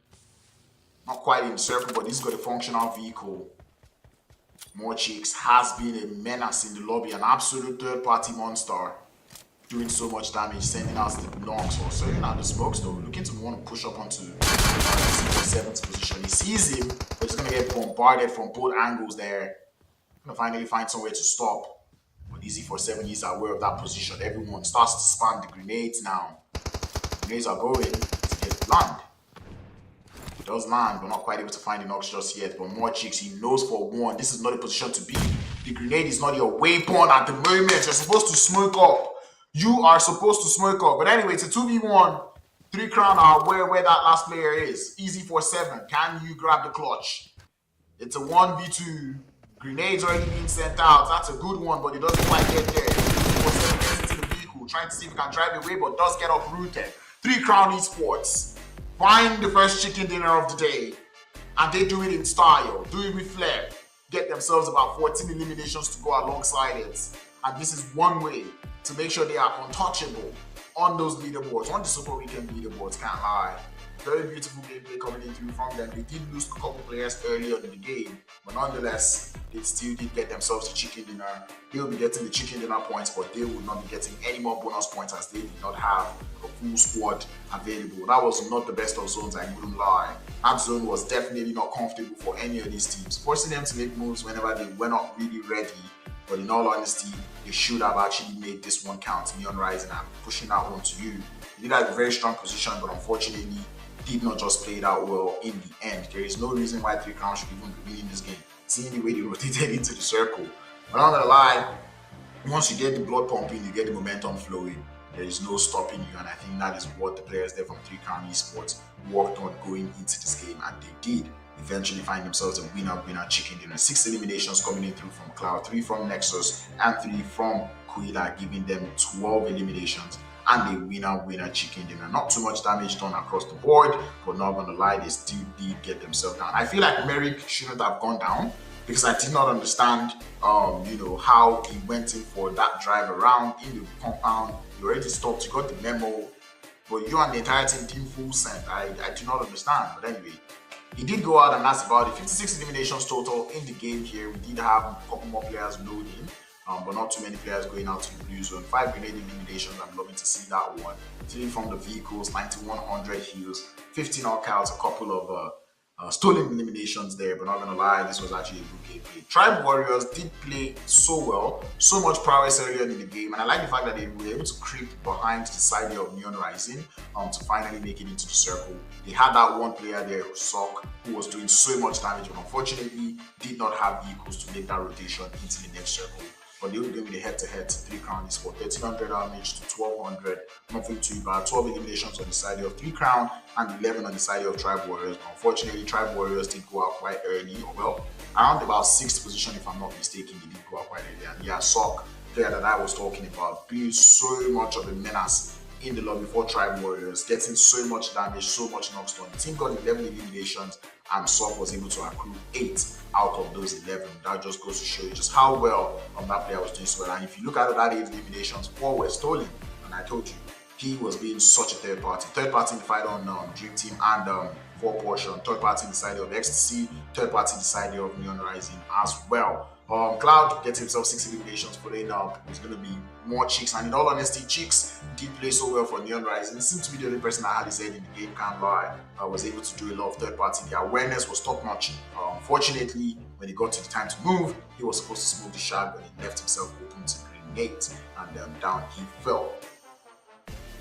Not quite in the circle, but this has got a functional vehicle. More Chicks has been a menace in the lobby, an absolute third-party monster. Doing so much damage, sending out the longs or serving out the smokes though. Looking to want to push up onto C7's position. He sees him, but he's gonna get bombarded from both angles there. Gonna finally find somewhere to stop. But Easy for 7 is aware of that position. Everyone starts to spam the grenades now. Grenades are going to get land. It does land, but not quite able to find the knocks just yet. But more Chicks, he knows for one, this is not a position to be. The grenade is not your weapon at the moment. You're supposed to smoke up. You are supposed to smoke up. But anyway, it's a 2v1. 3 crown are where that last player is. Easy for 7. Can you grab the clutch? It's a 1v2. Grenades already being sent out. That's a good one, but it doesn't quite get there. Easy for 7 gets into the vehicle, trying to see if he can drive away, but does get uprooted. 3 crown esports. Find the first chicken dinner of the day. And they do it in style. Do it with flair. Get themselves about 14 eliminations to go alongside it. And this is one way to make sure they are untouchable on those leaderboards, on the Super Weekend leaderboards, can't lie. Very beautiful gameplay coming in through from them. They did lose a couple players earlier in the game, but nonetheless, they still did get themselves the chicken dinner. They'll be getting the chicken dinner points, but they will not be getting any more bonus points as they did not have a full squad available. That was not the best of zones, I wouldn't lie. That zone was definitely not comfortable for any of these teams, forcing them to make moves whenever they were not really ready. But in all honesty, they should have actually made this one count. Neon Rising and pushing that one to you. They did have a very strong position, but unfortunately, did not just play it out well in the end. There is no reason why 3 crowns should even be winning this game, seeing the way they rotated into the circle. But I'm not gonna lie, once you get the blood pumping, you get the momentum flowing. There is no stopping you, and I think that is what the players there from 3 Crown Esports worked on going into this game, and they did eventually find themselves a winner chicken dinner. 6 eliminations coming in through from Cloud, 3 from Nexus, and 3 from Quila, giving them 12 eliminations and a winner chicken dinner. Not too much damage done across the board, but not gonna lie, they still did get themselves down. I feel like Merrick shouldn't have gone down because I did not understand how he went in for that drive around in the compound. You already stopped, you got the memo, but you and the entire team full sent. I do not understand. But anyway, He did go out, and that's about it. 56 eliminations total in the game here. We did have a couple more players loading, but not too many players going out to the blue zone. 5 grenade eliminations, I'm loving to see that one. 3 from the vehicles, 9100 heals, 15 knockouts, a couple of stolen eliminations there, but not gonna lie, this was actually a good gameplay. Tribe Warriors did play so well, so much prowess earlier in the game, and I like the fact that they were able to creep behind the side of Neon Rising to finally make it into the circle. They had that one player there, Sock, who was doing so much damage, but unfortunately did not have vehicles to make that rotation into the next circle. But they were doing the head-to-head 3 crown for 1300 damage to 1200, nothing too bad. 12 eliminations on the side of 3 crown and 11 on the side of Tribe Warriors. But unfortunately, Tribe Warriors did go out quite early, or well, around about 6th position if I'm not mistaken, they did go out quite early. And yeah, Sock, player that I was talking about, being so much of a menace in the lobby for Tribe Warriors, getting so much damage, so much knockstone. The team got 11 eliminations and Sock was able to accrue 8 out of those 11. That just goes to show you just how well that player was doing so well. And if you look at that 8 eliminations, 4 were stolen. And I told you, he was being such a third party. Third party in the fight on Dream Team and 4 portion. Third party in the side of Ecstasy. Third party in the side of Neon Rising as well. Cloud gets himself 6 eliminations following up. There's going to be more Cheeks, and in all honesty, Cheeks did play so well for Neon Rising. Seemed to be the only person that had his head in the game, can't lie. Was able to do a lot of third party. The awareness was top notch. Unfortunately, when he got to the time to move, he was supposed to smoke the shot, but he left himself open to grenade, and down he fell.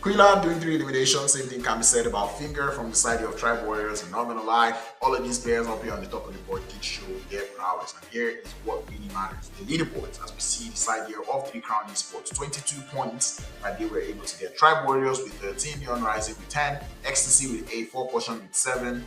Quilla doing 3 eliminations, same thing can be said about Finger from the side of Tribe Warriors. And not gonna lie, all of these players up here on the top of the board did show their prowess. And here is what really matters. The leaderboards, as we see the side here of 3 Crown Esports, 22 points that they were able to get. Tribe Warriors with 13, Neon Rising with 10, Ecstasy with 8, 4 Portion with 7. And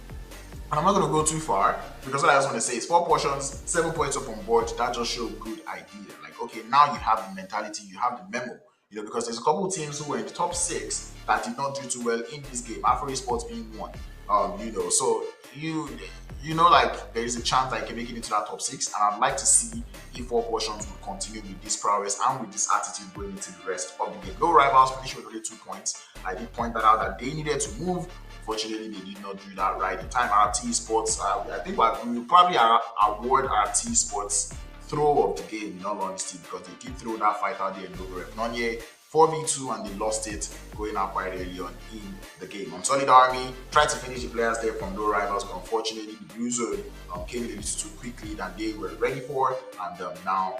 I'm not gonna go too far because what I just want to say is 4 portions, 7 points up on board. That just shows good idea. Like, okay, now you have the mentality, you have the memo. You know, because there's a couple of teams who were in the top 6 that did not do too well in this game. Afro Esports being one. You know, so you know, like there is a chance that you can make it into that top 6, and I'd like to see if 4 portions will continue with this prowess and with this attitude going into the rest of the game. No rivals finished with only 2 points. I did point that out that they needed to move. Fortunately, they did not do that right in time. RT Sports, I think we will probably award RT Sports throw of the game in all honesty, because they did throw that fight out there in low rep. Nonye 4v2 and they lost it going out quite early on in the game. Solid Army tried to finish the players there from no rivals, but unfortunately the blue zone came in a little too quickly than they were ready for, and now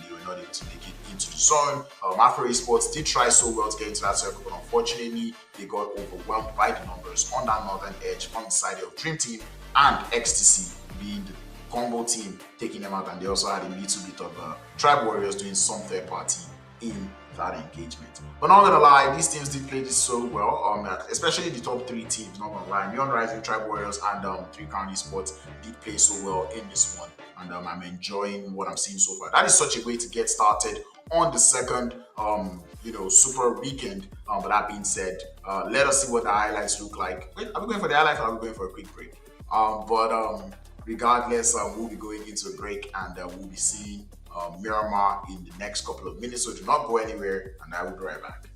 they were not able to make it into the zone. Afro Esports did try so well to get into that circle, but unfortunately they got overwhelmed by the numbers on that northern edge on the side of Dream Team and Ecstasy being the combo team taking them out, and they also had a little bit of Tribe Warriors doing some third party in that engagement. But not gonna lie, these teams did play this so well, especially the top 3 teams, not gonna lie. Neon Rising, Tribe Warriors, and 3 Crown Esports did play so well in this one, and I'm enjoying what I'm seeing so far. That is such a way to get started on the second Super Weekend. But that being said, let us see what the highlights look like. Wait, are we going for the highlights or are we going for a quick break? Regardless, we'll be going into a break, and we'll be seeing Miramar in the next couple of minutes, so do not go anywhere, and I will be right back.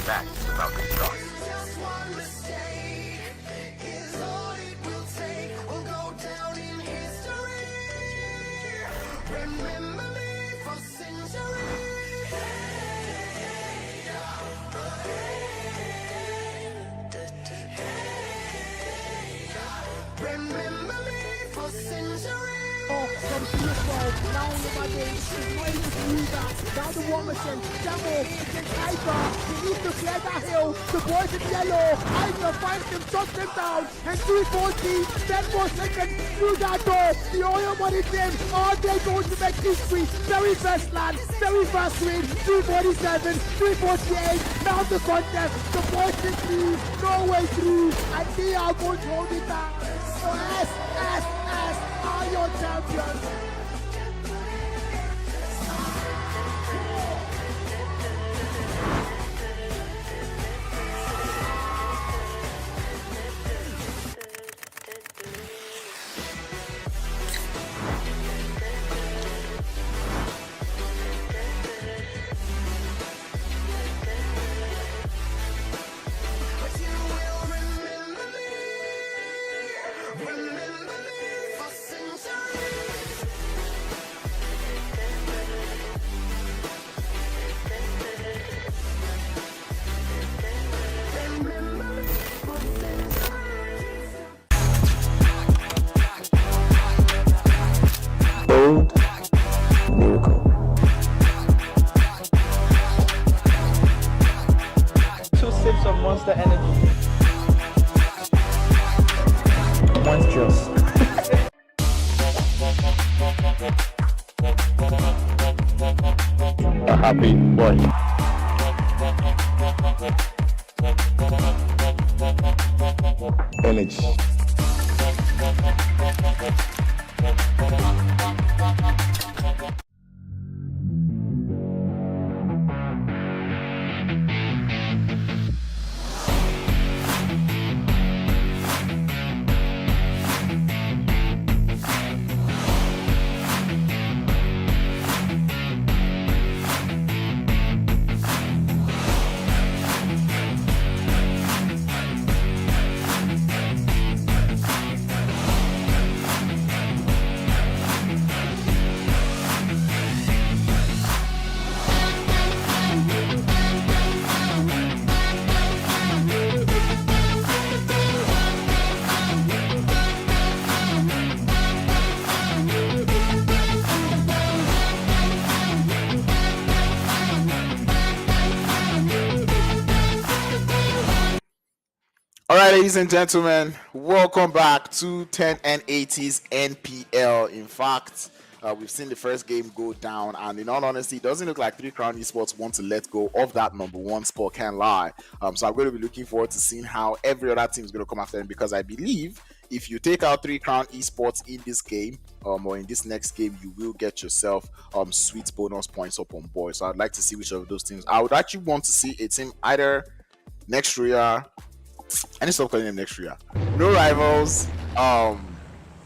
the match is about to start. Just one mistake is all it will take. We'll go down in history. Remember me for centuries. Remember me for centuries. From PS12, now on my game, is not able to do that. Now the War Machine, Demo against Hyper, he needs to clear that hill. The boys in yellow, Hyper finds him, shuts him down, and 340, 10 more seconds through that door. The oil money's in, all day going to make history. Very first land, very first win, 347, 348, now the contest. The boys in lead, no way through, and they are going to hold it down. So S are your champions. But you will remember me. Remember me for centuries. Remember me for centuries. Bold miracle. Two sips of Monster Energy. Monstrous. A happy boy. Energy. All right, ladies and gentlemen, welcome back to 10 and 80s NPL. In fact, we've seen the first game go down, and in all honesty, it doesn't look like 3 Crown Esports want to let go of that number 1 spot, can't lie. So I'm going to be looking forward to seeing how every other team is going to come after them, because I believe if you take out 3 Crown Esports in this game, or in this next game, you will get yourself sweet bonus points up on board. So I'd like to see which of those teams. I would actually want to see a team either Nextria. I need to stop calling them Nextria. No Rivals,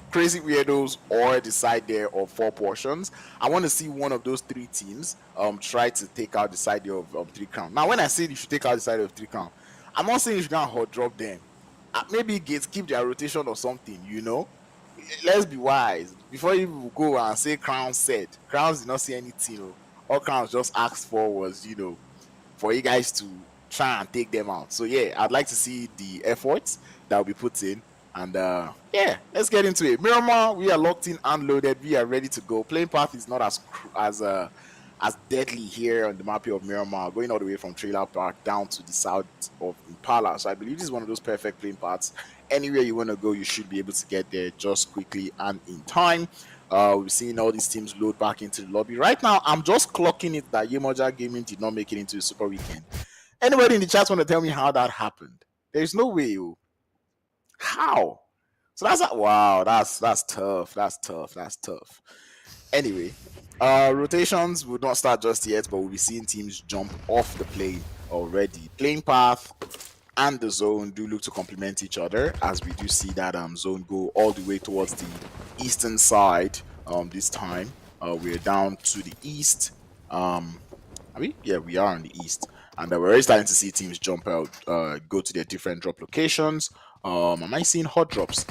Crazy Weirdos, or the side there of 4 portions. I want to see one of those 3 teams try to take out the side there of 3 Crown. Now, when I say you should take out the side of 3 Crown, I'm not saying you should go and hot drop them. Maybe keep their rotation or something, you know. Let's be wise. Before you go and say Crown said, Crowns did not say anything. All Crowns just asked for was, you know, for you guys to try and take them out. So yeah, I'd like to see the efforts that will be put in, and yeah, let's get into it. Miramar, we are locked in and loaded. We are ready to go. Playing path is not as deadly here on the map of Miramar, going all the way from Trailer Park down to the south of Impala. So I believe this is one of those perfect playing paths. Anywhere you want to go, you should be able to get there just quickly and in time. We've seen all these teams load back into the lobby. Right now, I'm just clocking it that Yemoja Gaming did not make it into the Super Weekend. Anybody in the chat want to tell me how that happened? There's no way. How? So that's wow. That's tough. That's tough. Anyway, rotations will not start just yet, but we'll be seeing teams jump off the plane already. Playing path and the zone do look to complement each other, as we do see that zone go all the way towards the eastern side. This time we're down to the east. Yeah, we are on the east. And we're already starting to see teams jump out, go to their different drop locations. Am I seeing hot drops?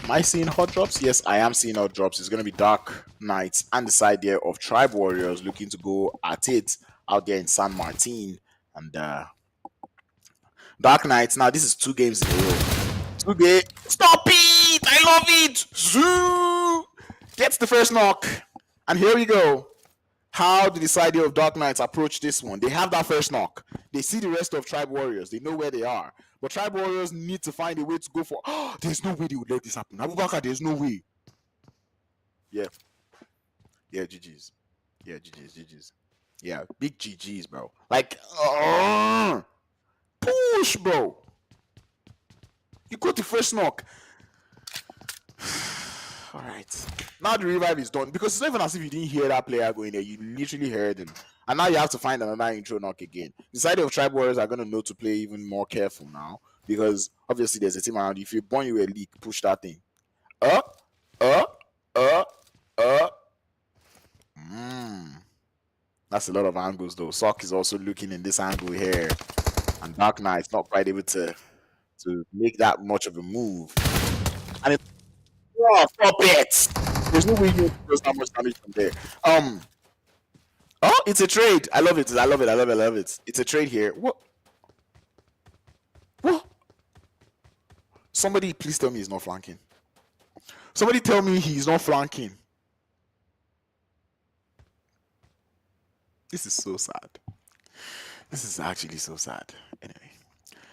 Am I seeing hot drops? Yes, I am seeing hot drops. It's going to be Dark Knights and the side there of Tribe Warriors looking to go at it out there in San Martin. And Dark Knights, now this is 2 games in a row. 2 games. Stop it! I love it! Zoo! Gets the first knock. And here we go. How do the side of Dark Knights approach this one? They have that first knock. They see the rest of Tribe Warriors. They know where they are. But Tribe Warriors need to find a way to go for. Oh, there's no way they would let this happen. Abubakar, there's no way. Yeah. Yeah, GG's. Yeah, GG's. Yeah, big GG's, bro. Like, push, bro. You got the first knock. All right. Now the revive is done because it's not even as if you didn't hear that player going there. You literally heard him. And now you have to find another intro knock again. The side of Tribe Warriors are going to know to play even more careful now because obviously there's a team around you. If you born you a leak, push that thing. That's a lot of angles though. Sock is also looking in this angle here. And Dark Knight's not quite able to make that much of a move. And it's stop it! There's no way you do that much damage from there. Oh, it's a trade. I love it. I love it. It's a trade here. What? Somebody please tell me he's not flanking. Somebody tell me he's not flanking. This is so sad. This is actually so sad. Anyway.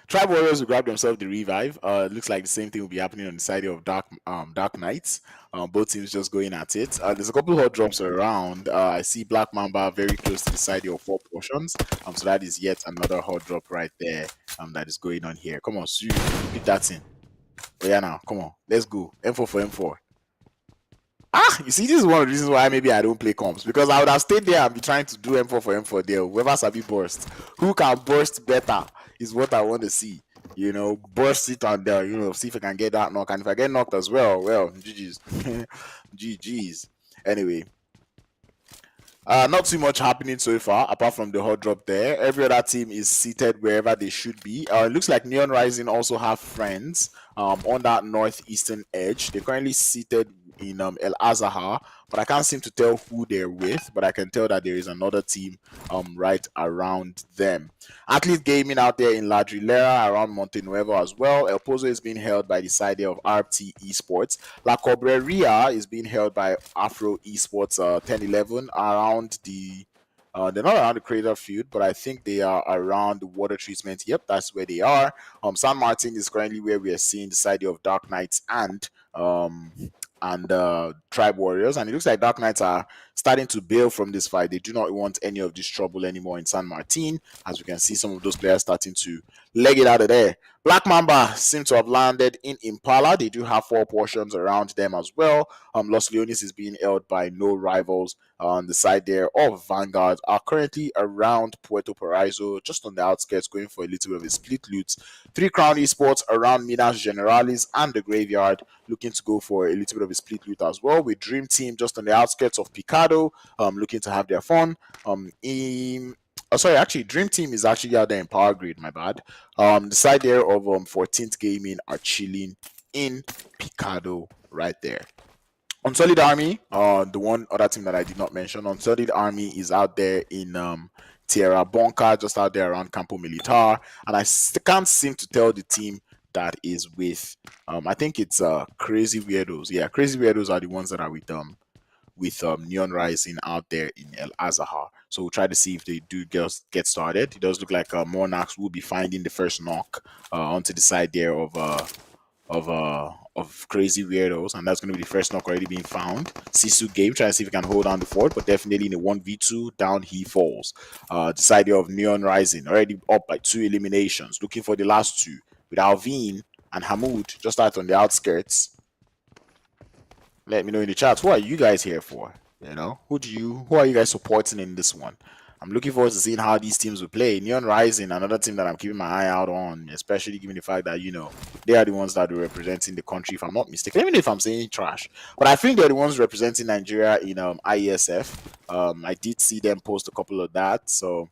Tribe Warriors will grab themselves the revive. Looks like the same thing will be happening on the side of Dark Knights. Both teams just going at it. There's a couple of hot drops around. I see Black Mamba very close to the side of 4 portions. So that is yet another hot drop right there. That is going on here. Come on, Sue, pick that in. Oh yeah, now come on, let's go. M4 for M4. You see, this is one of the reasons why maybe I don't play comps because I would have stayed there and be trying to do M4 for M4 there. Whoever Sabi burst, who can burst better is what I want to see. Burst it on there. See if I can get that knock, and if I get knocked as well, GG's, GG's. Anyway, not too much happening so far apart from the hot drop there. Every other team is seated wherever they should be. It looks like Neon Rising also have friends on that northeastern edge. They're currently seated in El Azahar, but I can't seem to tell who they're with, but I can tell that there is another team right around them. Athlete Gaming out there in La Drilera around Monte Nuevo as well. El Pozo is being held by the side of RT Esports. La Cobreria is being held by Afro Esports 1011 around the they're not around the crater field, but I think they are around the water treatment. Yep, that's where they are. San Martin is currently where we are seeing the side of Dark Knights and Tribe Warriors, and it looks like Dark Knights are starting to bail from this fight. They do not want any of this trouble anymore in San Martin, as we can see some of those players starting to leg it out of there. Black Mamba seem to have landed in Impala. They do have 4 portions around them as well. Los Leones is being held by No Rivals on the side there of Vanguard, are currently around Puerto Paraiso, just on the outskirts, going for a little bit of a split loot. 3 Crown Esports around Minas Generalis and the Graveyard, looking to go for a little bit of a split loot as well, with Dream Team just on the outskirts of Picado, looking to have their fun. Dream Team is actually out there in Power Grid, my bad. The side there of 14th Gaming are chilling in Picado right there. Unsolid Army, the one other team that I did not mention, Unsolid Army is out there in Tierra Bonca, just out there around Campo Militar, and I can't seem to tell the team that is with, I think it's Crazy Weirdos. Yeah, Crazy Weirdos are the ones that are with Neon Rising out there in El Azahar. So we'll try to see if they do get started. It does look like Monarchs will be finding the first knock onto the side there of Crazy Weirdos, and that's going to be the first knock already being found. Sisu Game trying to see if he can hold on the fort, but definitely in a 1v2 down he falls. The side there of Neon Rising already up by 2 eliminations, looking for the last 2 with Alvin and Hamoud just out on the outskirts. Let me know in the chat, who are you guys here for? Who are you guys supporting in this one? I'm looking forward to seeing how these teams will play. Neon Rising, another team that I'm keeping my eye out on, especially given the fact that, they are the ones that are representing the country, if I'm not mistaken. Even if I'm saying trash. But I think they're the ones representing Nigeria in IESF. I did see them post a couple of that. So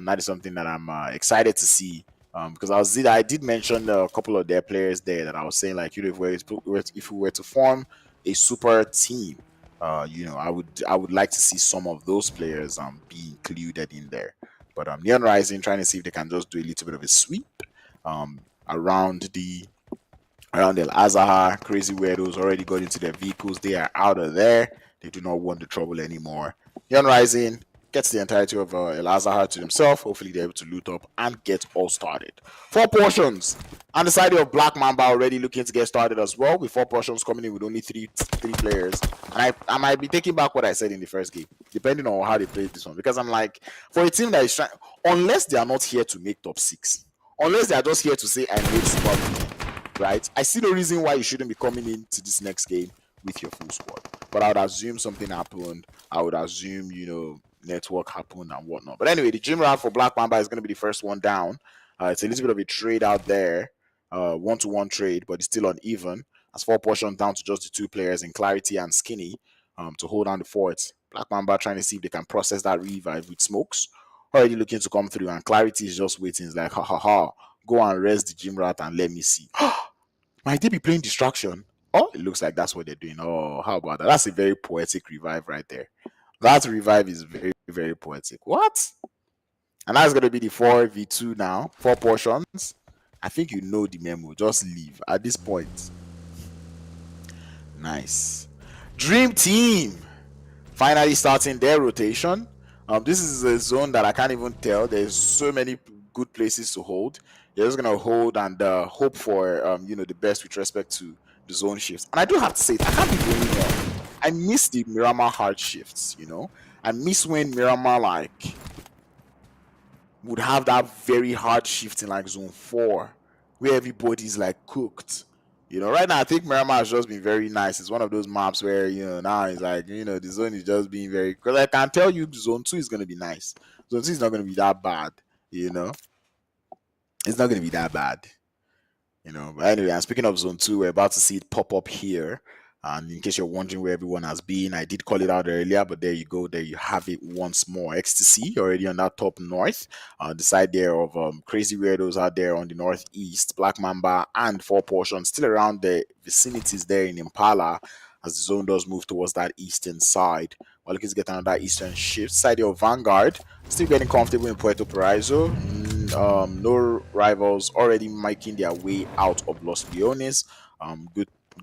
That is something that I'm excited to see. Because I did mention a couple of their players there that I was saying, like, if we were to form a super team, I would like to see some of those players be included in there. But Neon Rising trying to see if they can just do a little bit of a sweep around El Azahar. Crazy Weirdos already got into their vehicles. They are out of there. They do not want the trouble anymore. Neon Rising gets the entirety of El Azahar to themselves. Hopefully they're able to loot up and get all started. 4 portions. On the side of Black Mamba already looking to get started as well, with 4 portions coming in with only three players. And I might be taking back what I said in the first game, depending on how they played this one. Because I'm like, for a team that is trying, unless they are not here to make top 6, unless they are just here to say I made Superweekend, right? I see no reason why you shouldn't be coming into this next game with your full squad. But I would assume something happened. I would assume, network happened and whatnot. But anyway, the gym rat for Black Mamba is going to be the first one down. It's a little bit of a trade out there, 1-to-1 trade, but it's still uneven. As 4 portions down to just the 2 players in Clarity and Skinny to hold down the forts. Black Mamba trying to see if they can process that revive with smokes. Already looking to come through, and Clarity is just waiting. It's like, ha, go and rest the gym rat and let me see. Might they be playing distraction? Oh, it looks like that's what they're doing. Oh, how about that? That's a very poetic revive right there. That revive is very, very poetic. What? And that's going to be the 4v2 now. 4 portions. I think you know the memo. Just leave at this point. Nice. Dream Team finally starting their rotation. This is a zone that I can't even tell. There's so many good places to hold. You're just going to hold and hope for, the best with respect to the zone shifts. And I do have to say, I can't be doing well. I miss the Miramar hard shifts, I miss when Miramar would have that very hard shift in zone 4 where everybody's cooked. Right now I think Miramar has just been very nice. It's one of those maps where now it's the zone is just being very, because I can tell you zone 2 is going to be nice. Zone 2 is not going to be that bad. It's not going to be that bad. But anyway, and speaking of zone 2, we're about to see it pop up here. And in case you're wondering where everyone has been, I did call it out earlier, but there you go. There you have it once more. Ecstasy already on that top north. The side there of Crazy Weirdos out there on the northeast. Black Mamba and 4 portions still around the vicinities there in Impala as the zone does move towards that eastern side. We're looking to get another eastern shift. Side there of Vanguard still getting comfortable in Puerto Paraiso. No rivals already making their way out of Los Leones.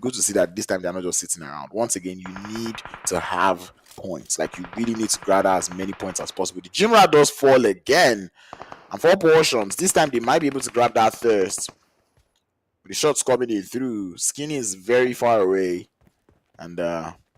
Good to see that this time they're not just sitting around. Once again, you need to have points. You really need to gather as many points as possible. The gym rat does fall again. And 4 portions. This time they might be able to grab that thirst. With the shots coming in through. Skinny is very far away. And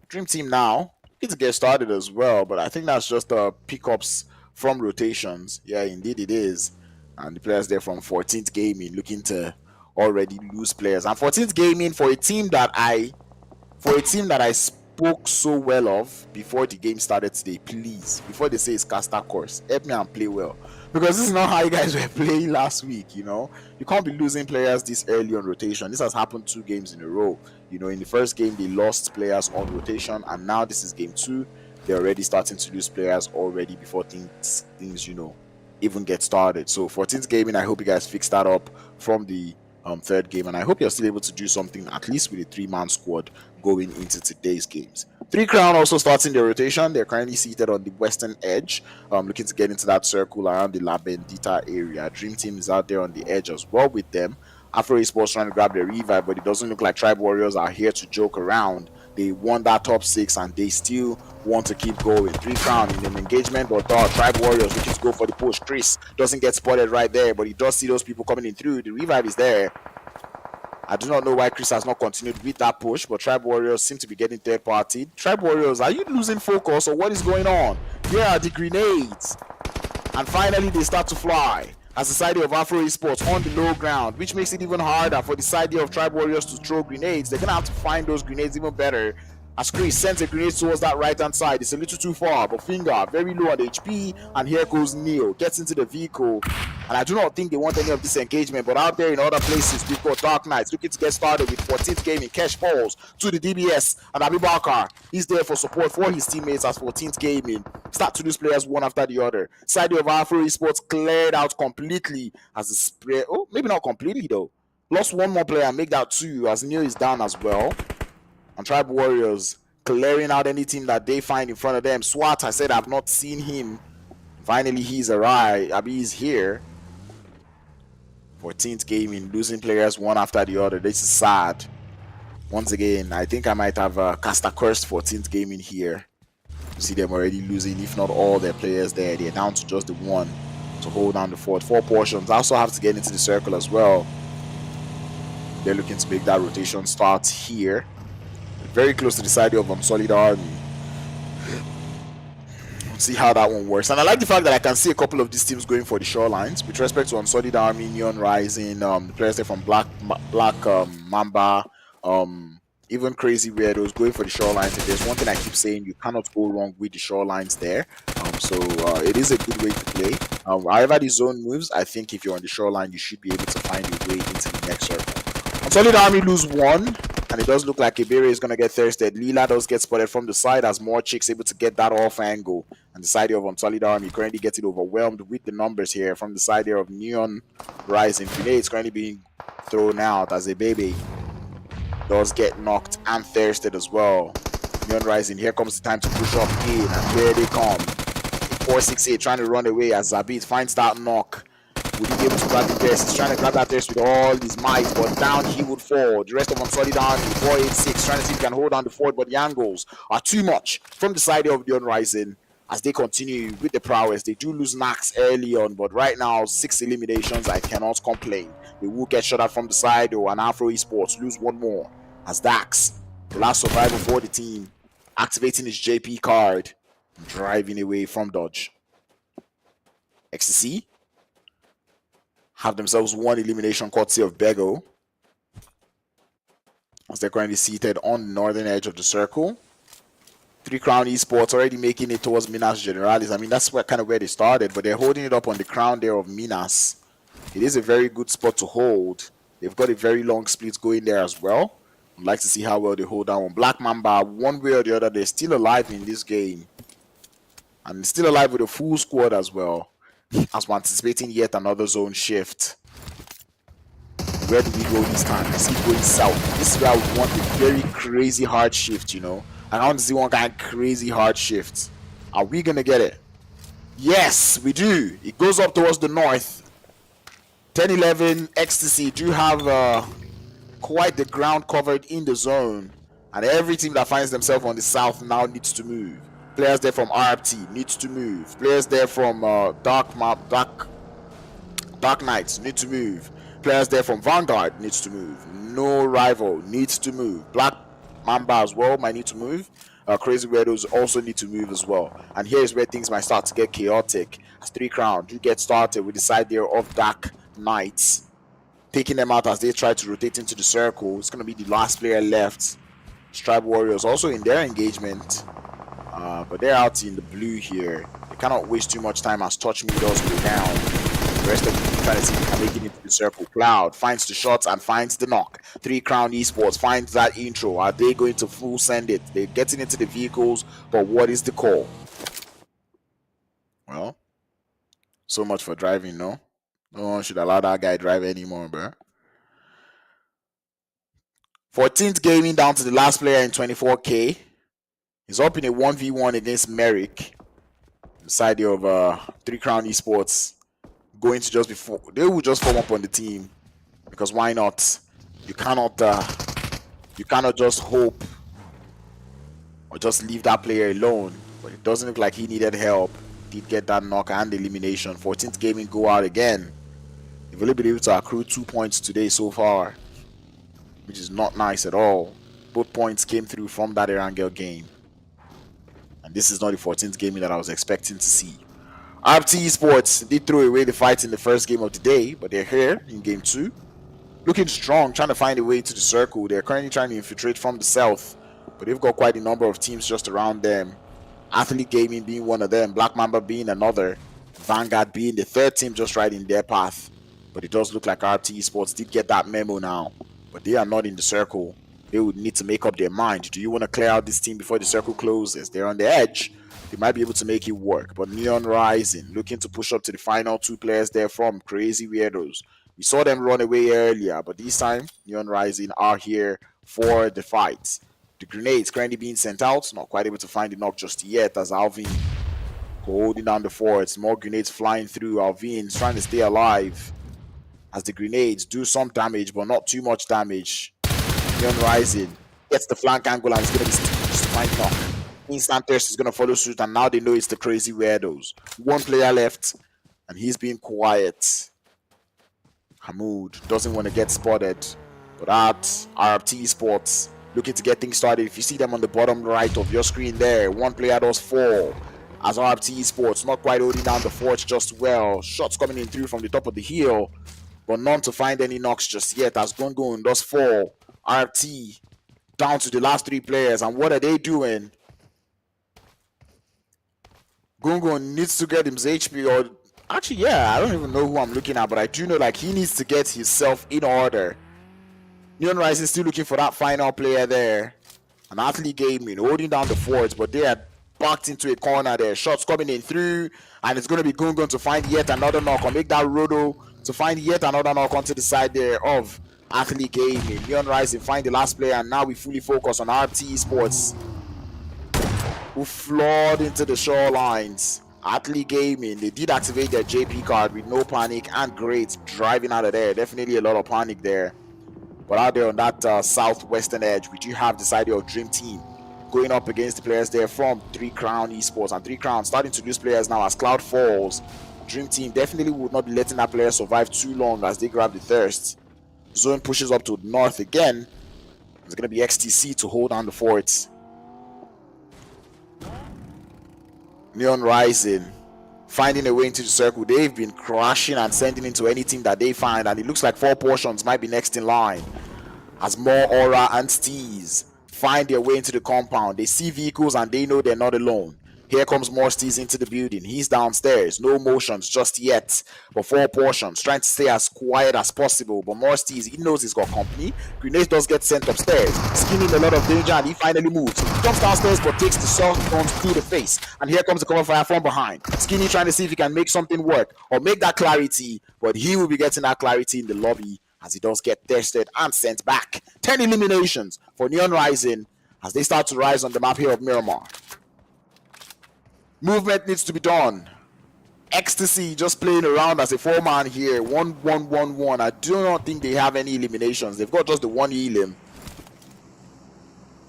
Dream Team now need to get started as well. But I think that's just pickups from rotations. Yeah, indeed it is. And the players there from 14th Gaming looking to already lose players. And 14th Gaming, for a team that I spoke so well of before the game started today, please, before they say it's caster course, help me and play well, because this is not how you guys were playing last week. You can't be losing players this early on rotation. This has happened 2 games in a row. In the first game they lost players on rotation, and now this is game 2. They're already starting to lose players already before things even get started. So 14th Gaming, I hope you guys fix that up from the 3rd game, and I hope you're still able to do something at least with a 3-man squad going into today's games. 3 Crown also starting their rotation. They're currently seated on the western edge, looking to get into that circle around the La Bendita area. Dream Team is out there on the edge as well with them. Afro Esports trying to grab their revive, but it doesn't look like Tribe Warriors are here to joke around. They won that top 6 and they still want to keep going. 3 Crown in an engagement, but Tribe Warriors looking to go for the push. Chris doesn't get spotted right there, but he does see those people coming in through. The revive is there. I do not know why Chris has not continued with that push, but Tribe Warriors seem to be getting third party. Tribe Warriors, are you losing focus or what is going on? Here are the grenades. And finally they start to fly. As the side of Afro Esports on the low ground, which makes it even harder for the side of Tribe Warriors to throw grenades. They're going to have to find those grenades even better As Chris sends a grenade towards that right-hand side. It's a little too far, but Finger very low on HP, and here goes Neil. Gets into the vehicle, and I do not think they want any of this engagement, but out there in other places, we've got Dark Knights looking to get started with 14th Gaming. Kesh falls to the DBS, and Abibakar, he's there for support for his teammates as 14th Gaming start to lose players one after the other. Side of Afro Esports cleared out completely as the spray. Oh, maybe not completely though. Lost one more player and make that 2 as Neil is down as well. And Tribe Warriors clearing out any team that they find in front of them. Swat, I said I've not seen him. Finally, he's arrived. He's here. 14th Gaming losing players one after the other. This is sad. Once again, I think I might have cast a cursed 14th Gaming here. You see them already losing, if not all their players there. They're down to just the one to hold down the fort. 4 portions. I also have to get into the circle as well. They're looking to make that rotation start here. Very close to the side of Solid Army. Let's see how that one works. And I like the fact that I can see a couple of these teams going for the shorelines. With respect to Unsolid Army, Neon Rising, the players there from Black Mamba, even Crazy Weirdos going for the shorelines. And there's one thing I keep saying, you cannot go wrong with the shorelines there. So it is a good way to play. However the zone moves, I think if you're on the shoreline, you should be able to find your way into the next circle. Unsolid Army lose 1. And it does look like Iberi is going to get thirsted. Lila does get spotted from the side as more chicks able to get that off angle. And the side of Unsolid Army currently getting overwhelmed with the numbers here from the side there of Neon Rising. Finay is currently being thrown out as a baby. Does get knocked and thirsted as well. Neon Rising, here comes the time to push up in. And here they come. 468 trying to run away as Zabit finds that knock. Would he be able to grab the thirst? He's trying to grab that thirst with all his might, but down he would fall. The rest of them solid Army, 486, trying to see if he can hold on the fort, but the angles are too much from the side of the Rising as they continue with the prowess. They do lose knacks early on, but right now, 6 eliminations, I cannot complain. They will get shut out from the side, though, and Afro Esports lose 1 more as Dax, the last survivor for the team, activating his JP card, driving away from Dodge. XTC have themselves 1 elimination courtesy of Bego as they're currently seated on the northern edge of the circle. 3 Crown Esports already making it towards Minas Generalis. I mean, that's kind of where they started, but they're holding it up on the crown there of Minas. It is a very good spot to hold. They've got a very long split going there as well. I'd like to see how well they hold down on Black Mamba. One way or the other, they're still alive in this game. And still alive with a full squad as well, as we're anticipating yet another zone shift. Where do we go this time? I see it going south. This is where I would want a very crazy hard shift, you know. I want to see one kind of crazy hard shift. Are we going to get it? Yes, we do. It goes up towards the north. 10-11 Ecstasy do have quite the ground covered in the zone. And every team that finds themselves on the south now needs to move. Players there from RFT needs to move. Players there from Dark Knights need to move. Players there from Vanguard needs to move. No Rival needs to move. Black Mamba as well might need to move. Crazy Weirdos also need to move as well. And here's where things might start to get chaotic. As 3 Crown do get started with the side there of Dark Knights, taking them out as they try to rotate into the circle. It's going to be the last player left. Tribe Warriors also in their engagement. But they're out in the blue here. They cannot waste too much time as Touch Me does go down. The rest of the team trying to see if they can make it into the circle. Cloud finds the shots and finds the knock. 3 Crown Esports finds that intro. Are they going to full send it? They're getting into the vehicles, but what is the call? Well, so much for driving, no? No one should allow that guy drive anymore, bro. 14th Gaming down to the last player in 24K. He's up in a 1v1 against Merrick. The side of 3 Crown Esports going to just before they will just form up on the team, because why not? You cannot just hope or just leave that player alone. But it doesn't look like he needed help. Did get that knock and elimination. 14th Gaming go out again. They've only been able to accrue 2 points today so far, which is not nice at all. Both points came through from that Erangel game. And this is not the 14th Gaming that I was expecting to see. RT Esports did throw away the fight in the first game of the day, but they're here in game 2. Looking strong, trying to find a way to the circle. They're currently trying to infiltrate from the south. but they've got quite a number of teams just around them. Athlete Gaming being one of them, Black Mamba being another, Vanguard being the third team just right in their path. But it does look like RT Esports did get that memo now, but they are not in the circle. They would need to make up their mind. Do you want to clear out this team before the circle closes? They're on the edge. They might be able to make it work, but Neon Rising looking to push up to the final 2 players there from Crazy Weirdos. We saw them run away earlier, but this time Neon Rising are here for the fight. The grenades currently being sent out, not quite able to find the knock just yet as Alvin holding down the forts. More grenades flying through. Alvin's trying to stay alive as the grenades do some damage, but not too much damage. Neon Rising gets the flank angle and it's going to be just to find knock. Instant Thirst is going to follow suit, and now they know it's the Crazy Weirdos. 1 player left, and he's being quiet. Hamoud doesn't want to get spotted, but at RT Esports looking to get things started. If you see them on the bottom right of your screen there, 1 player does fall as RT Esports not quite holding down the fort just well. Shots coming in through from the top of the hill, but none to find any knocks just yet as Gungun does fall. RT down to the last 3 players, and what are they doing? Gungun needs to get his HP, or actually, yeah, I don't even know who I'm looking at, but I do know like he needs to get himself in order. Neon Rising is still looking for that final player there. And Athlete Gaming holding down the forts, but they are backed into a corner there. Shots coming in through, and it's going to be Gungun to find yet another knock, or make that Rodo to find yet another knock onto the side there of Athlete Gaming. Neon Rising find the last player, and now we fully focus on RT Esports, who flawed into the shorelines. Athlete Gaming, they did activate their JP card with no panic and great driving out of there. Definitely a lot of panic there. But out there on that southwestern edge, we do have this idea of Dream Team going up against the players there from 3 Crown Esports. And 3 Crown starting to lose players now as Cloud falls. Dream Team definitely would not be letting that player survive too long as they grab the thirst. Zone pushes up to the north again. It's going to be XTC to hold down the forts. Neon Rising finding a way into the circle. They've been crashing and sending into any team that they find, and it looks like 4 portions might be next in line as more Aura and Steez find their way into the compound. They see vehicles and they know they're not alone. Here comes more Steez into the building. He's downstairs. No motions just yet. But 4 portions trying to stay as quiet as possible. But more Steez, he knows he's got company. Grenade does get sent upstairs. Skinning a lot of danger, and he finally moves. Jumps downstairs but takes the soft guns through the face. And here comes the cover fire from behind. Skinny trying to see if he can make something work or make that clarity. But he will be getting that clarity in the lobby as he does get tested and sent back. 10 eliminations for Neon Rising as they start to rise on the map here of Miramar. Movement needs to be done. Ecstasy just playing around as a 4-man here. 1-1-1-1. I do not think they have any eliminations. They've got just the 1 elim.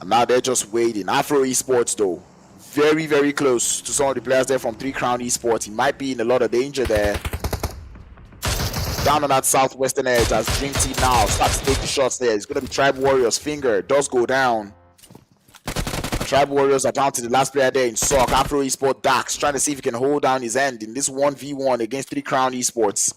And now they're just waiting. Afro Esports though, very, very close to some of the players there from 3 Crown Esports. He might be in a lot of danger there. Down on that southwestern edge as Dream Team now starts to take the shots there. It's going to be Tribe Warriors. Finger does go down. Tribe Warriors are down to the last player there in Sock. Afro Esports Dax trying to see if he can hold down his end in this 1v1 against 3 Crown Esports,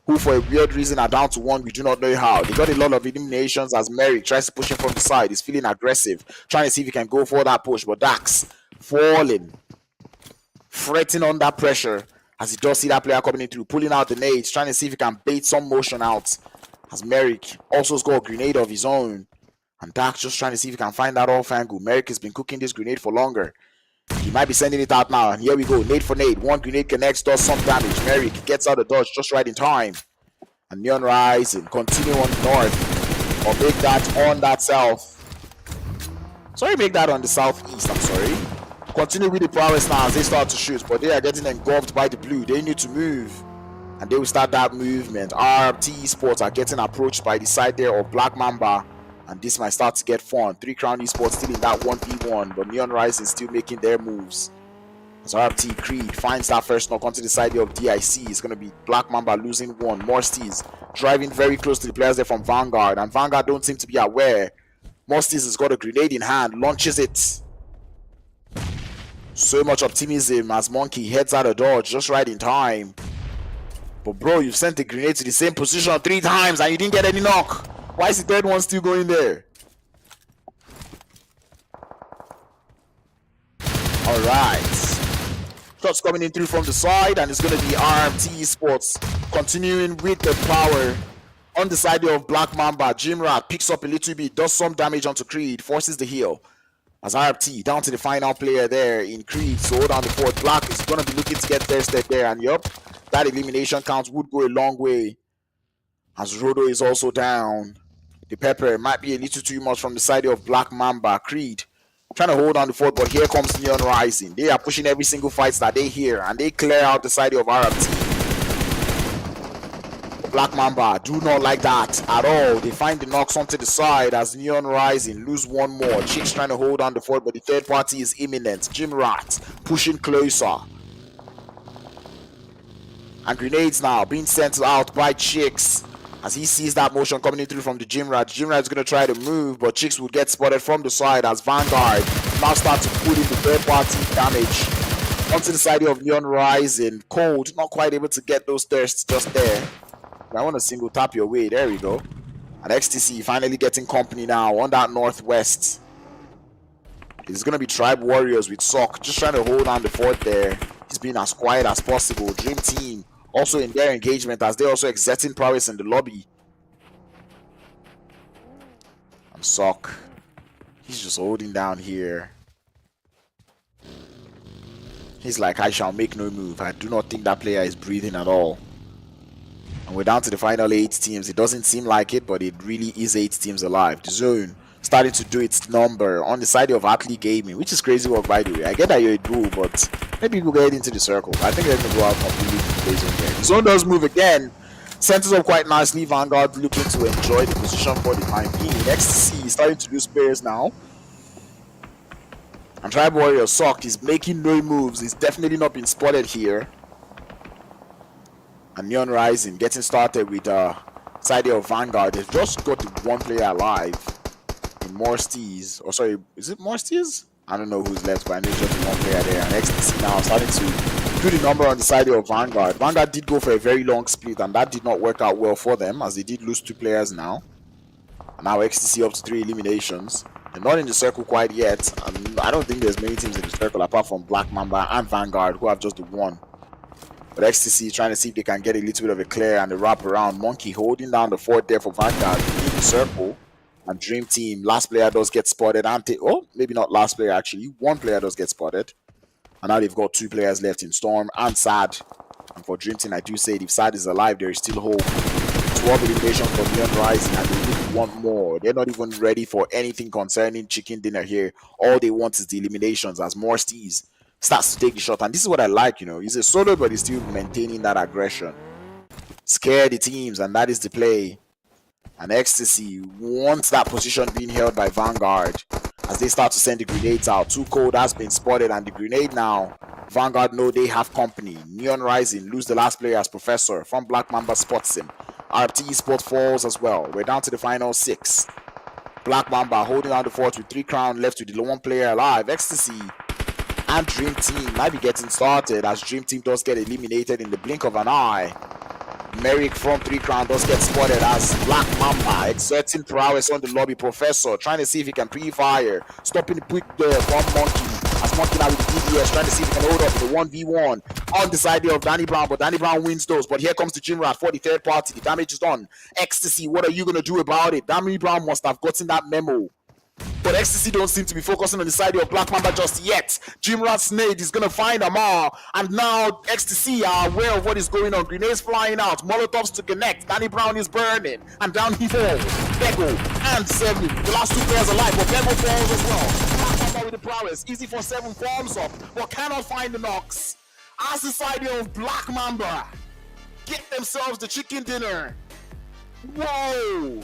who for a weird reason are down to 1. We do not know how. They got a lot of eliminations as Merrick tries to push him from the side. He's feeling aggressive, trying to see if he can go for that push, but Dax falling, fretting on that pressure as he does see that player coming in through, pulling out the nades, trying to see if he can bait some motion out as Merrick also has got a grenade of his own. And Dax just trying to see if he can find that off angle. Merrick has been cooking this grenade for longer. He might be sending it out now. And here we go. Nade for nade. 1 grenade connects, does some damage. Merrick gets out of dodge just right in time. And Neon Rising continue on north. Or make that on that south. Sorry, make that on the southeast. I'm sorry. Continue with the prowess now as they start to shoot. But they are getting engulfed by the blue. They need to move. And they will start that movement. RT Esports are getting approached by the side there of Black Mamba. And this might start to get fun. 3 Crown Esports still in that 1v1, but Neon Rising still making their moves. As RT Creed finds that first knock onto the side of DIC, it's going to be Black Mamba losing 1. Morstees driving very close to the players there from Vanguard, and Vanguard don't seem to be aware. Morstees has got a grenade in hand, launches it. So much optimism as Monkey heads out of dodge just right in time. But bro, you've sent a grenade to the same position 3 times and you didn't get any knock. Why is the third one still going there? All right. Shots coming in through from the side, and it's going to be RMT Sports continuing with the power on the side of Black Mamba. Jimrat picks up a little bit, does some damage onto Creed, forces the heal. As RMT down to the final player there in Creed, so hold on the fort. Black is going to be looking to get their step there, and yup, that elimination count would go a long way. As Rodo is also down. The pepper might be a little too much from the side of Black Mamba. Creed trying to hold on the fort, but here comes Neon Rising. They are pushing every single fight that they hear, and they clear out the side of RMT. Black Mamba do not like that at all. They find the knocks onto the side as Neon Rising lose one more. Chicks trying to hold on the fort, but the third party is imminent. Jim Rat pushing closer. And grenades now being sent out by Chicks. As he sees that motion coming in through from the Jimrat. Jimrat is going to try to move, but Chicks will get spotted from the side as Vanguard now starts to put in the third party damage onto the side of Neon Rising. Cold, not quite able to get those thirsts just there. I want to single tap your way. There we go. And XTC finally getting company now on that northwest. It's going to be Tribe Warriors with Sock, just trying to hold on the fort there. He's being as quiet as possible. Dream Team also in their engagement as they're also exerting prowess in the lobby. And Sock, he's just holding down here. He's like, I shall make no move. I do not think that player is breathing at all. And we're down to the final 8 teams. It doesn't seem like it, but it really is 8 teams alive. The zone starting to do its number on the side of Athlete Gaming, which is crazy work, by the way. I get that you're a duel, but maybe we'll get into the circle. I think they're going to go out completely to play zone here. The zone does move again. Centers up quite nicely. Vanguard looking to enjoy the position for the time being. XTC is starting to lose players now. And Tribe Warrior Sock is making no moves. He's definitely not been spotted here. And Neon Rising getting started with side of Vanguard. They've just got the one player alive in Morstees. Or sorry, is it Morstees? I don't know who's left, but I know it's just one player there. And XTC now starting to do the number on the side of Vanguard. Vanguard did go for a very long split, and that did not work out well for them, as they did lose 2 players now. And now XTC up to 3 eliminations. They're not in the circle quite yet. And I don't think there's many teams in the circle apart from Black Mamba and Vanguard, who have just the one. But XTC trying to see if they can get a little bit of a clear and a wrap around. Monkey holding down the fort there for Vanguard in the circle. And Dream Team, last player does get spotted. Oh, maybe not last player actually. One player does get spotted. And now they've got 2 players left in Storm and Sad. And for Dream Team, I do say if Sad is alive, there is still hope. 12 eliminations for Neon Rising, and they really want more. They're not even ready for anything concerning chicken dinner here. All they want is the eliminations as Morstees starts to take the shot. And this is what I like, you know. He's a solo, but he's still maintaining that aggression. Scare the teams, and that is the play. And XTC wants that position being held by Vanguard as they start to send the grenades out. Too Cold has been spotted, and the grenade now. Vanguard know they have company. Neon Rising lose the last player as Professor from Black Mamba spots him. RT Sport falls as well. We're down to the final 6. Black Mamba holding on the fort with 3 crown left with the one player alive. XTC and Dream Team might be getting started as Dream Team does get eliminated in the blink of an eye. Merrick from 3 crown does get spotted as Black Mamba exerting prowess on the lobby. Professor trying to see if he can pre-fire, stopping the quick there from Monkey as Monkey now with the DBS trying to see if he can hold up the 1v1 on the side of Danny Brown, but Danny Brown wins those. But here comes the Gym Rat for the third party. The damage is done. XTC, what are you going to do about it? Danny Brown must have gotten that memo. But XTC don't seem to be focusing on the side of Black Mamba just yet. Jim Rat's nade is going to find Amar. And now XTC are aware of what is going on. Grenades flying out. Molotovs to connect. Danny Brown is burning. And down he falls. Bego and 7. The last 2 players alive. But Bego falls as well. Black Mamba with the prowess. Easy for 7 forms up. But cannot find the knocks. As the side of Black Mamba get themselves the chicken dinner. Whoa.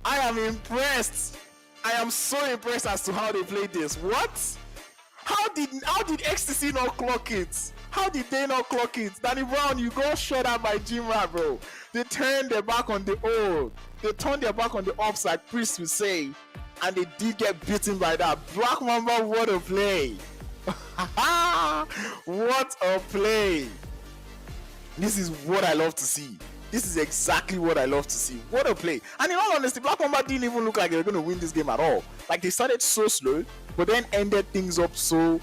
I am impressed. I am so impressed as to how they played this. What? How did XTC not clock it? How did they not clock it? Danny Brown, you got shut out by Jim Rat, bro. They turned their back on the old. They turned their back on the offside, Priest would say. And they did get beaten by that. Black Mamba, what a play. What a play. This is what I love to see. This is exactly what I love to see. What a play. And in all honesty, Black Mamba didn't even look like they were going to win this game at all. Like, they started so slow, but then ended things up so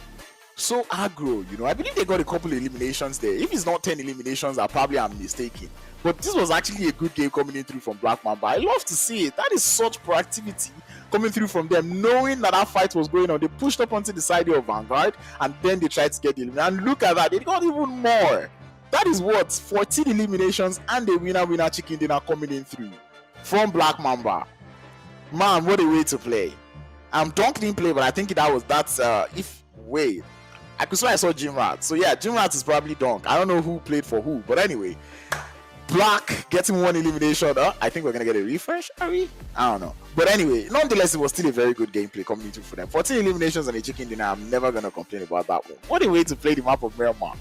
aggro, you know. I believe they got a couple of eliminations there. If it's not 10 eliminations, I probably am mistaken. But this was actually a good game coming in through from Black Mamba. I love to see it. That is such proactivity coming through from them, knowing that fight was going on. They pushed up onto the side of Vanguard, and then they tried to get the elimination. And look at that, they got even more. That is what 14 eliminations and the winner chicken dinner coming in through from Black Mamba. Man, what a way to play. Donk didn't play, but I think that's I could swear I saw Jim Rat. So yeah, Jim Rat is probably Donk. I don't know who played for who, but anyway, Black getting one elimination. I think we're gonna get a refresh. Are we? I don't know. But anyway, nonetheless, it was still a very good gameplay coming into for them. 14 eliminations and a chicken dinner. I'm never gonna complain about that one. What a way to play the map of Miramar.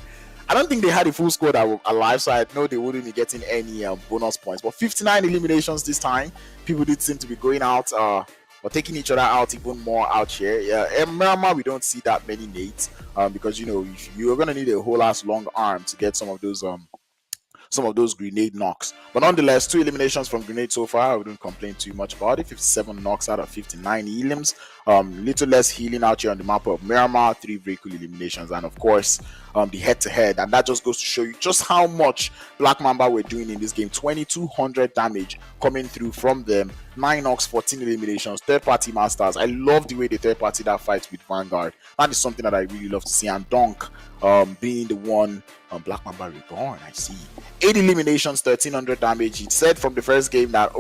I don't think they had a full squad that were alive, so I know they wouldn't be getting any bonus points. But 59 eliminations this time. People did seem to be going out or taking each other out even more out here. Yeah, in Miramar, we don't see that many nades because, you know, you're going to need a whole ass long arm to get some of those grenade knocks. But nonetheless, 2 eliminations from grenade so far. I wouldn't complain too much about it. 57 knocks out of 59 elims. Little less healing out here on the map of Miramar. 3 vehicle eliminations, and of course the head-to-head. And that just goes to show you just how much Black Mamba were doing in this game. 2200 damage coming through from them. 9 knocks, 14 eliminations. Third-party masters. I love the way the third party that fights with Vanguard. That is something that I really love to see. And Donk being the one. Black Mamba reborn. I see. 8 eliminations, 1300 damage. He said from the first game that,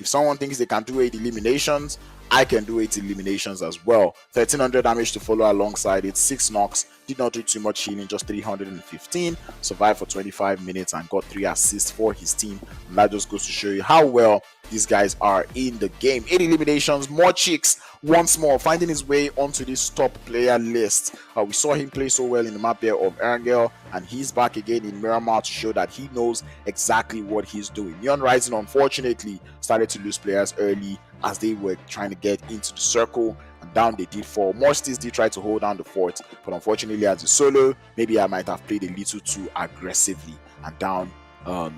if someone thinks they can do 8 eliminations, I can do 8 eliminations as well. 1300 damage to follow alongside it. 6 knocks. Did not do too much healing, just 315. Survived for 25 minutes and got 3 assists for his team. And that just goes to show you how well these guys are in the game. 8 eliminations, more chicks once more, finding his way onto this top player list. We saw him play so well in the map there of Erangel, and he's back again in Miramar to show that he knows exactly what he's doing. Neon Rising, unfortunately, started to lose players early as they were trying to get into the circle, and down they did fall. Morstys did try to hold down the fort, but unfortunately as a solo, maybe I might have played a little too aggressively, and down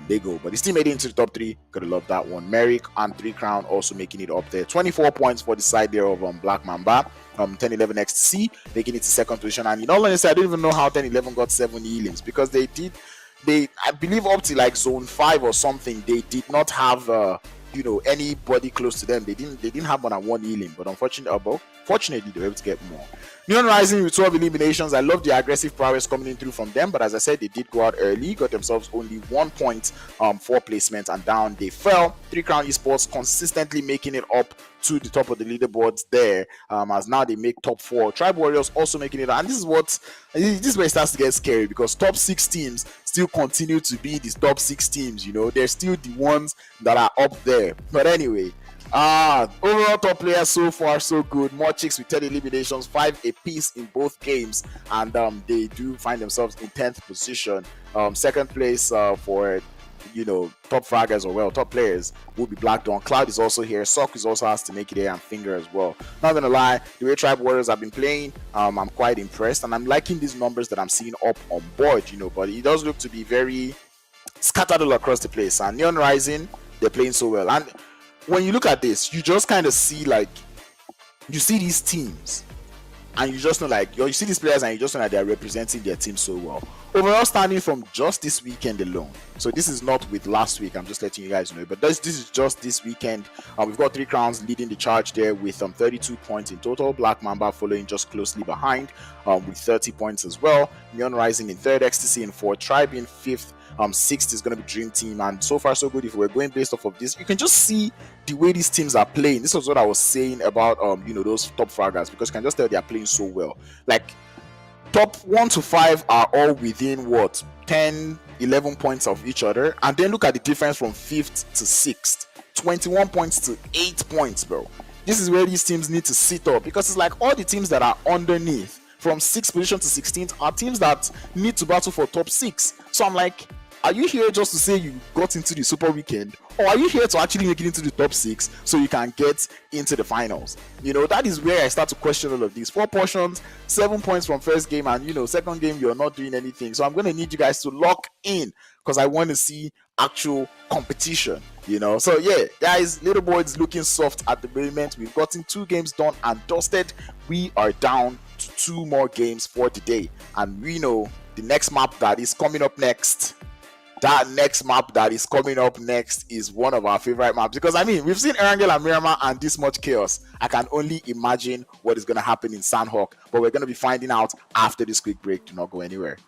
they go. But he still made it into the top 3. Gotta love that one. Merrick and 3 Crown also making it up there. 24 points for the side there of Black Mamba. 10-11 XTC making it to second position. And in all honesty, I don't even know how 10-11 got 7 elims, because they I believe up to like zone 5 or something, they did not have anybody close to them. They didn't have more than 1 healing, but fortunately they were able to get more. Neon Rising with 12 eliminations. I love the aggressive prowess coming in through from them, but as I said, they did go out early, got themselves only 1 point for placement, and down they fell. 3 Crown Esports consistently making it up to the top of the leaderboards there, as now they make top 4. Tribe Warriors also making it, and this is where it starts to get scary, because top 6 teams still continue to be these top 6 teams. You know, they're still the ones that are up there. But anyway, overall top players so far so good. More chicks with 10 eliminations, 5 apiece in both games, and they do find themselves in 10th position. Second place for top fraggers, or top players, will be Black Dawn. Cloud is also here. Sock is also has to make it here, and Finger as well. Not gonna lie, the way Tribe Warriors have been playing, I'm quite impressed, and I'm liking these numbers that I'm seeing up on board, but it does look to be very scattered all across the place. And Neon Rising, they're playing so well. And when you look at this, you just kind of see, you see these teams, and you just know, you see these players, and you just know that they're representing their team so well. Overall, standing from just this weekend alone, so this is not with last week, I'm just letting you guys know, but this is just this weekend. We've got 3 Crowns leading the charge there with 32 points in total. Black Mamba following just closely behind with 30 points as well. Neon Rising in 3rd, XTC in 4th, Tribe in 5th. 6th is going to be Dream Team, and so far so good. If we're going based off of this, you can just see the way these teams are playing. This was what I was saying about those top fraggers, because you can just tell they are playing so well. Like, top 1 to 5 are all within 10, 11 points of each other, and then look at the difference from 5th to 6th, 21 points to 8 points, bro. This is where these teams need to sit up, because it's like all the teams that are underneath from 6th position to 16th are teams that need to battle for top 6. So I'm like, Are you here just to say you got into the Super Weekend, or are you here to actually make it into the top 6 so you can get into the finals? That is where I start to question all of these. 4 portions, 7 points from first game, and second game you're not doing anything. So I'm going to need you guys to lock in because I want to see actual competition. So yeah, guys, leaderboard's looking soft at the moment. We've gotten 2 games done and dusted. We are down to 2 more games for today, and we know the next map that is coming up next. That next map that is coming up next is one of our favorite maps, because we've seen Erangel and Miramar and this much chaos. I can only imagine what is going to happen in Sandhawk, but we're going to be finding out after this quick break. Do not go anywhere.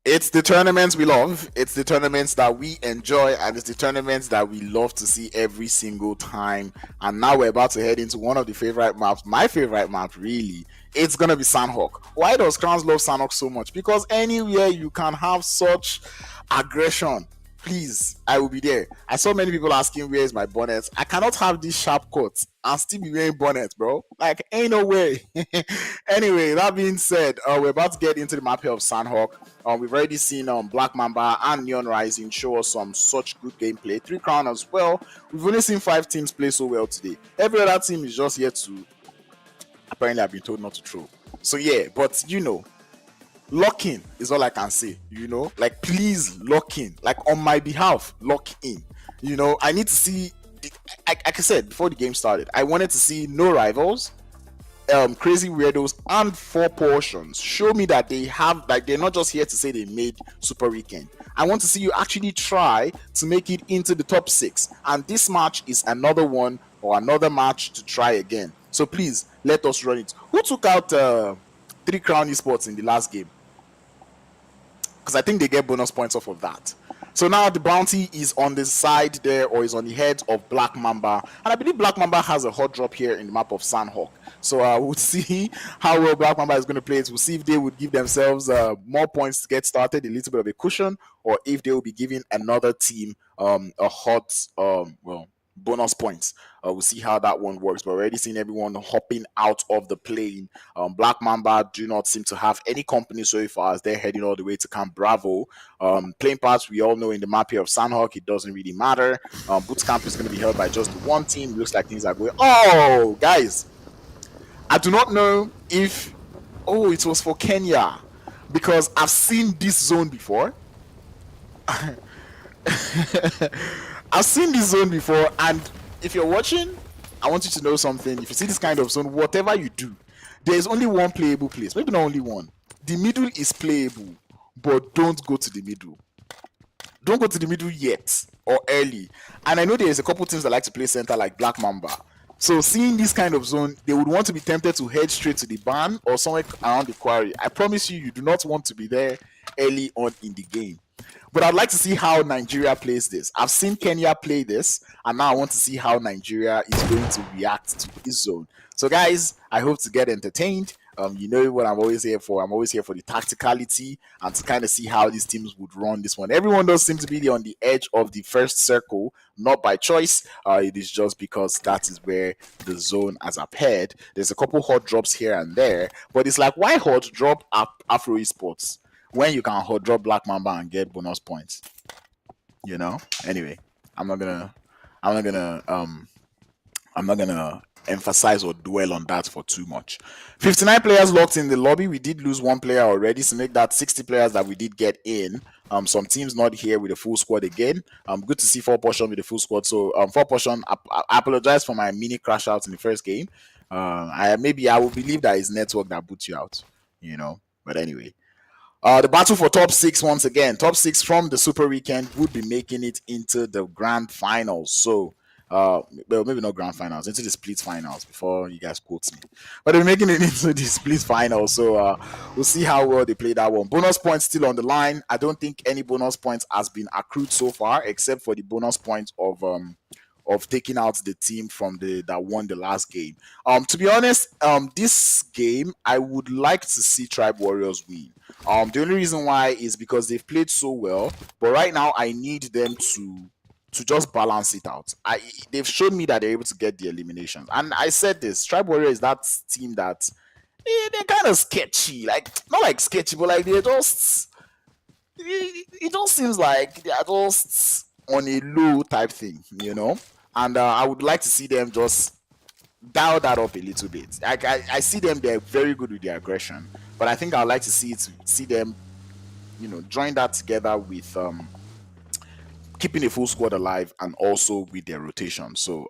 It's the tournaments we love, it's the tournaments that we enjoy, and it's the tournaments that we love to see every single time. And now we're about to head into one of the favorite maps, my favorite map really. It's gonna be Sandhawk. Why does Crowns love Sandhawk so much? Because anywhere you can have such aggression, please, I will be there. I saw many people asking where is my bonnet. I cannot have these sharp cuts and still be wearing bonnet, bro. Like, ain't no way. Anyway, that being said, we're about to get into the map here of Sandhawk. We've already seen Black Mamba and Neon Rising show us some such good gameplay. 3 Crown as well. We've only seen 5 teams play so well today. Every other team is just here to, apparently I've been told not to throw. So yeah, but lock in is all I can say, like, please lock in, like, on my behalf, lock in. I need to see, like I said before the game started, I wanted to see no rivals, crazy weirdos and four portions show me that they have, like, they're not just here to say they made Super Weekend. I want to see you actually try to make it into the top six, and this match is another one or another match to try again. So please let us run it. Who took out Three Crown Esports in the last game? Because I think they get bonus points off of that. So now the bounty is on the side there, or is on the head of Black Mamba, and I believe Black Mamba has a hot drop here in the map of Sandhawk. So we'll see how well Black Mamba is going to play it. We'll see if they would give themselves more points to get started, a little bit of a cushion, or if they will be giving another team a hot bonus points. We'll see how that one works. We're already seeing everyone hopping out of the plane. Black Mamba do not seem to have any company so far as they're heading all the way to Camp Bravo. Playing parts, we all know in the map here of Sandhawk, it doesn't really matter. Boots Camp is going to be held by just one team. Looks like things are going. Oh, guys, I do not know if. Oh, it was for Kenya, because I've seen this zone before. I've seen this zone before, and if you're watching, I want you to know something. If you see this kind of zone, whatever you do, there is only one playable place. Maybe not only one. The middle is playable, but don't go to the middle. Don't go to the middle yet or early. And I know there's a couple teams that like to play center, like Black Mamba. So seeing this kind of zone, they would want to be tempted to head straight to the barn or somewhere around the quarry. I promise you, you do not want to be there early on in the game. But I'd like to see how Nigeria plays this. I've seen Kenya play this, and now I want to see how Nigeria is going to react to this zone. So, guys, I hope to get entertained. You know what I'm always here for. I'm always here for the tacticality and to kind of see how these teams would run this one. Everyone does seem to be on the edge of the first circle, not by choice. It is just because that is where the zone has appeared. There's a couple hot drops here and there, but it's like, why hot drop Afro Esports when you can hot drop Black Mamba and get bonus points? You know. Anyway, I'm not gonna emphasize or dwell on that for too much. 59 players locked in the lobby. We did lose one player already, so make that 60 players that we did get in. Some teams not here with a full squad again. Good to see 4Portion with a full squad. So 4Portion, I apologize for my mini crash out in the first game. I will believe that it's network that boots you out, you know. But anyway. The battle for top six once again. Top six from the Super Weekend would be making it into the grand finals. So, well, maybe not grand finals, into the split finals before you guys quote me. But they're making it into the split finals. So, we'll see how well they play that one. Bonus points still on the line. I don't think any bonus points has been accrued so far, except for the bonus points of taking out the team from that won the last game. To be honest, this game I would like to see Tribe Warriors win. The only reason why is because they've played so well, but right now I need them to just balance it out. They've shown me that they're able to get the eliminations, and I said this: Tribe Warrior is that team that they're kind of sketchy, like not like sketchy, but like they're just. It just seems like they are just on a low type thing, you know. And I would like to see them just dial that up a little bit. I see them; they're very good with their aggression, but I think I'd like to see them, you know, join that together with keeping a full squad alive and also with their rotation. So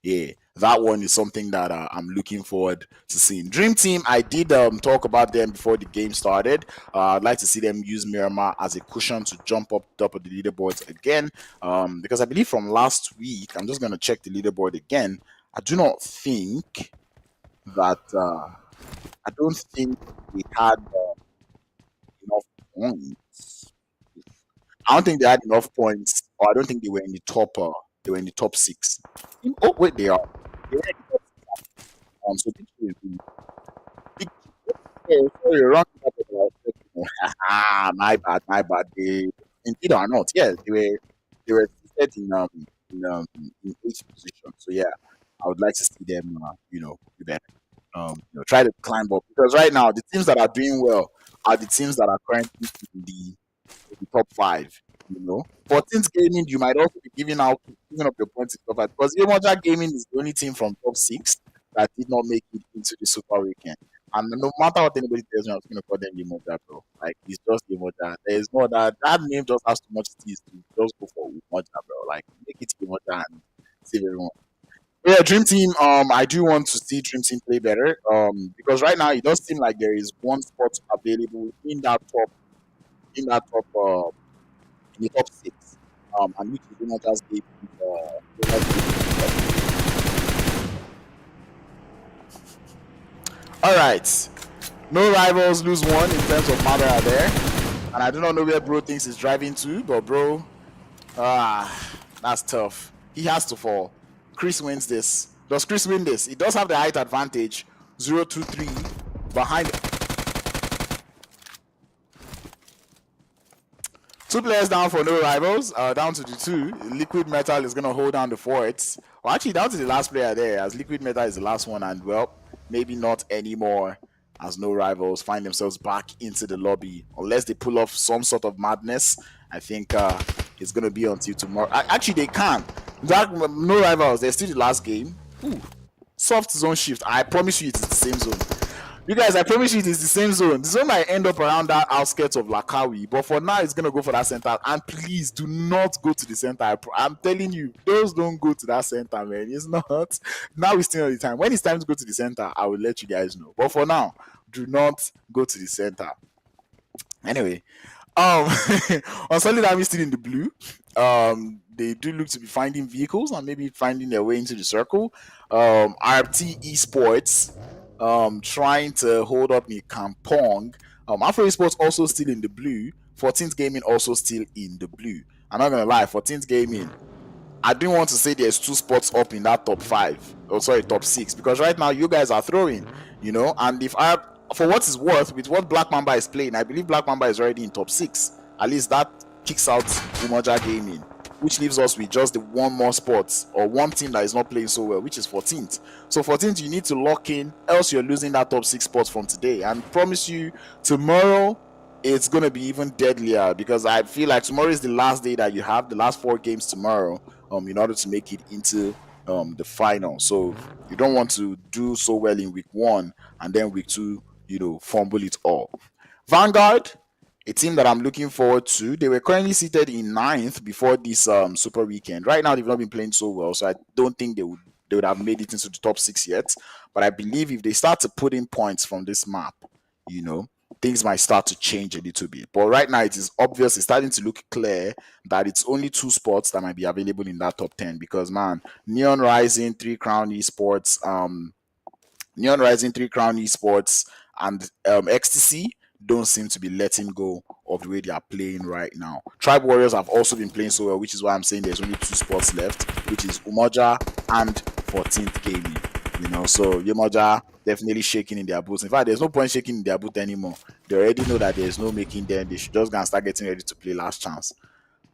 yeah, that one is something that I'm looking forward to seeing. Dream Team, I did talk about them before the game started. I'd like to see them use Miramar as a cushion to jump up top of the leaderboards again, because I believe from last week, I'm just going to check the leaderboard again. I do not think that I don't think they had enough points. I don't think they had enough points, or I don't think they were in the top. They were in the top six. Oh wait, they are. They were in the top six. So big, sorry, wrong. My bad. They indeed are not. Yeah, they were seated in eighth position. So yeah, I would like to see them, do better. Try to climb up, because right now the teams that are doing well are the teams that are currently in the top five. You know, 14th Gaming, you might also be giving up your points in top five, because Yemoja Gaming is the only team from top six that did not make it into the Super Weekend. And no matter what anybody tells me, I'm going to call them Yemoja, bro. Like, it's just Yemoja. There is no that name just has too much teeth to just go for Yemoja, bro. Like, make it Yemoja and save everyone. Yeah, Dream Team. I do want to see Dream Team play better. Because right now it does seem like there is one spot available in that top, in the top six. And which is not just gave All right, no rivals lose one in terms of Madara there, and I do not know where bro thinks he's driving to, but bro, that's tough. He has to fall. Chris wins this. Does Chris win this? He does have the height advantage. 0-2-3 behind. Two players down for no rivals. Down to the two. Liquid Metal is going to hold down the forts. Well, actually, down to the last player there, as Liquid Metal is the last one, and well, maybe not anymore, as no rivals find themselves back into the lobby. Unless they pull off some sort of madness, I think it's going to be until tomorrow. Actually, they can. No rivals. They're still the last game. Ooh. Soft zone shift. I promise you, it's the same zone. You guys, I promise you, it is the same zone. The zone might end up around that outskirts of Lakawi, but for now, it's gonna go for that center. And please do not go to the center. I'm telling you, those don't go to that center, man. It's not. Now is still the time. When it's time to go to the center, I will let you guys know. But for now, do not go to the center. Anyway, on Solid Army still in the blue. They do look to be finding vehicles and maybe finding their way into the circle. RT Esports trying to hold up in Kampong. Afro Esports also still in the blue. 14th Gaming also still in the blue. I'm not gonna lie, 14th Gaming, I didn't want to say there's two spots up in that top 5. Oh, sorry, top 6, because right now you guys are throwing, and if I, for what it's worth, with what Black Mamba is playing, I believe Black Mamba is already in top 6. At least that kicks out Umoja Gaming, which leaves us with just the one more spot, or one team that is not playing so well, which is 14th. So 14th, you need to lock in, else you're losing that top 6 spot from today. And promise you, tomorrow it's going to be even deadlier, because I feel like tomorrow is the last day that you have, the last 4 games tomorrow, in order to make it into the final. So you don't want to do so well in week 1 and then week 2, fumble it all. Vanguard, a team that I'm looking forward to. They were currently seated in 9th before this super weekend. Right now, they've not been playing so well, so I don't think they would have made it into the top 6 yet. But I believe if they start to put in points from this map, things might start to change a little bit. But right now, it is obvious, it's starting to look clear that it's only 2 spots that might be available in that top 10. Because, man, Neon Rising, 3 Crown Esports, and Ecstasy don't seem to be letting go of the way they are playing right now. Tribe Warriors have also been playing so well, which is why I'm saying there's only 2 spots left, which is Umoja and 14th Gaming. So Umoja definitely shaking in their boots. In fact, there's no point shaking in their boot anymore. They already know that there's no making them. They should just go and start getting ready to play last chance.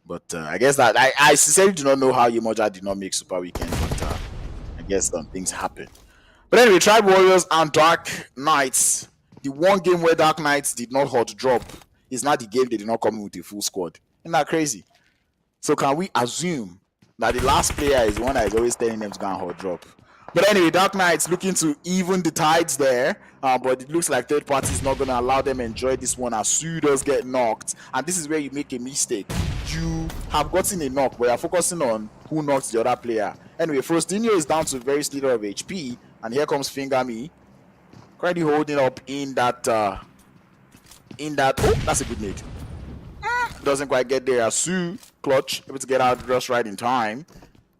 But I guess that I sincerely do not know how Umoja did not make Super Weekend, but I guess some things happen. But anyway, Tribe Warriors and Dark Knights. The one game where Dark Knights did not hot drop is not the game they did not come in with a full squad. Isn't that crazy? So can we assume that the last player is the one that is always telling them to go and hot drop? But anyway, Dark Knights looking to even the tides there, but it looks like third party is not going to allow them enjoy this one as Su does get knocked. And this is where you make a mistake. You have gotten a knock, but you're focusing on who knocks the other player. Anyway, Frostinho is down to very little of HP, and here comes Finger Me. Currently holding up in that, oh, that's a good nade. Doesn't quite get there. Su, clutch, able to get out just right in time.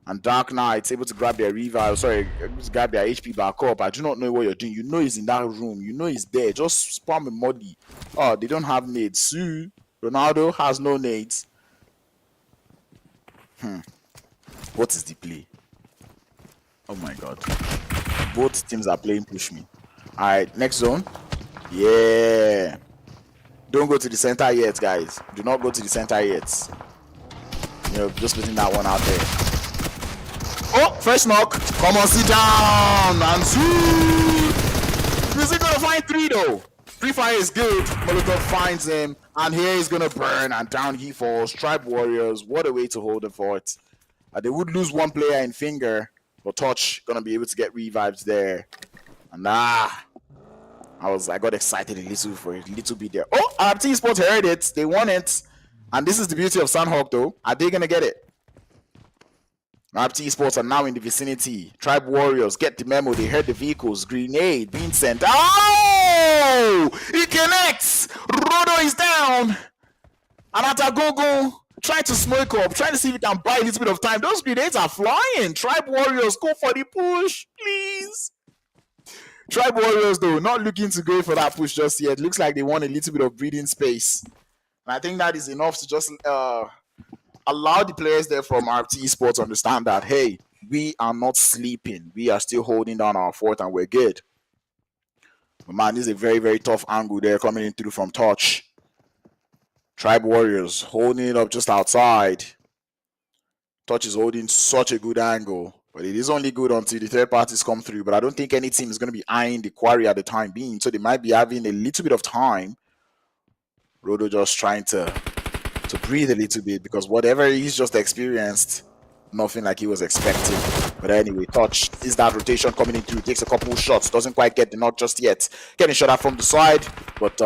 And Dark Knights able to grab their revive, able to grab their HP back up. I do not know what you're doing. You know he's in that room. You know he's there. Just spam a molly. Oh, they don't have nades. Su, Ronaldo has no nades. What is the play? Oh my god. Both teams are playing push me. Alright, next zone. Yeah. Don't go to the center yet, guys. Do not go to the center yet. Just putting that one out there. Oh, first knock. Come on, sit down. And two. Is he gonna find 3 though? Free fire is good. Molotov finds him. And here he's gonna burn. And down he falls. Tribe Warriors. What a way to hold the fort. They would lose one player in Finger. But Touch gonna be able to get revived there. And I got excited a little bit there. Oh, RT Sports heard it. They won it. And this is the beauty of Sandhawk though. Are they gonna get it? RT Sports are now in the vicinity. Tribe Warriors get the memo. They heard the vehicles. Grenade being sent. Oh! He connects! Rodo is down. And Atagogo trying to smoke up, trying to see if he can buy a little bit of time. Those grenades are flying. Tribe Warriors, go for the push, please. Tribe Warriors, though, not looking to go for that push just yet. Looks like they want a little bit of breathing space. And I think that is enough to just allow the players there from RT Sports to understand that, hey, we are not sleeping. We are still holding down our fort and we're good. But man, this is a very, very tough angle there coming in through from touch. Tribe Warriors holding it up just outside. Touch is holding such a good angle. But it is only good until the third parties come through. But I don't think any team is going to be eyeing the quarry at the time being. So they might be having a little bit of time. Rodo just trying to breathe a little bit. Because whatever he's just experienced, nothing like he was expecting. But anyway, touch is that rotation coming in through. Takes a couple of shots. Doesn't quite get the knock just yet. Getting shot out from the side. But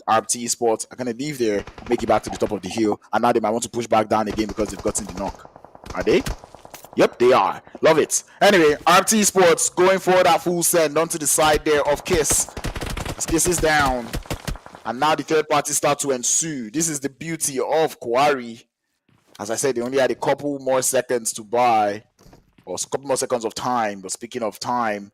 RT Sports are going to leave there, make it back to the top of the hill, and now they might want to push back down again because they've gotten the knock. Are they? Yep, they are. Love it. Anyway, RT Sports going for that full send onto the side there of Kiss. Kiss is down, and now the third party start to ensue. This is the beauty of Quarry. As I said, they only had a couple more seconds to buy, or a couple more seconds of time. But speaking of time,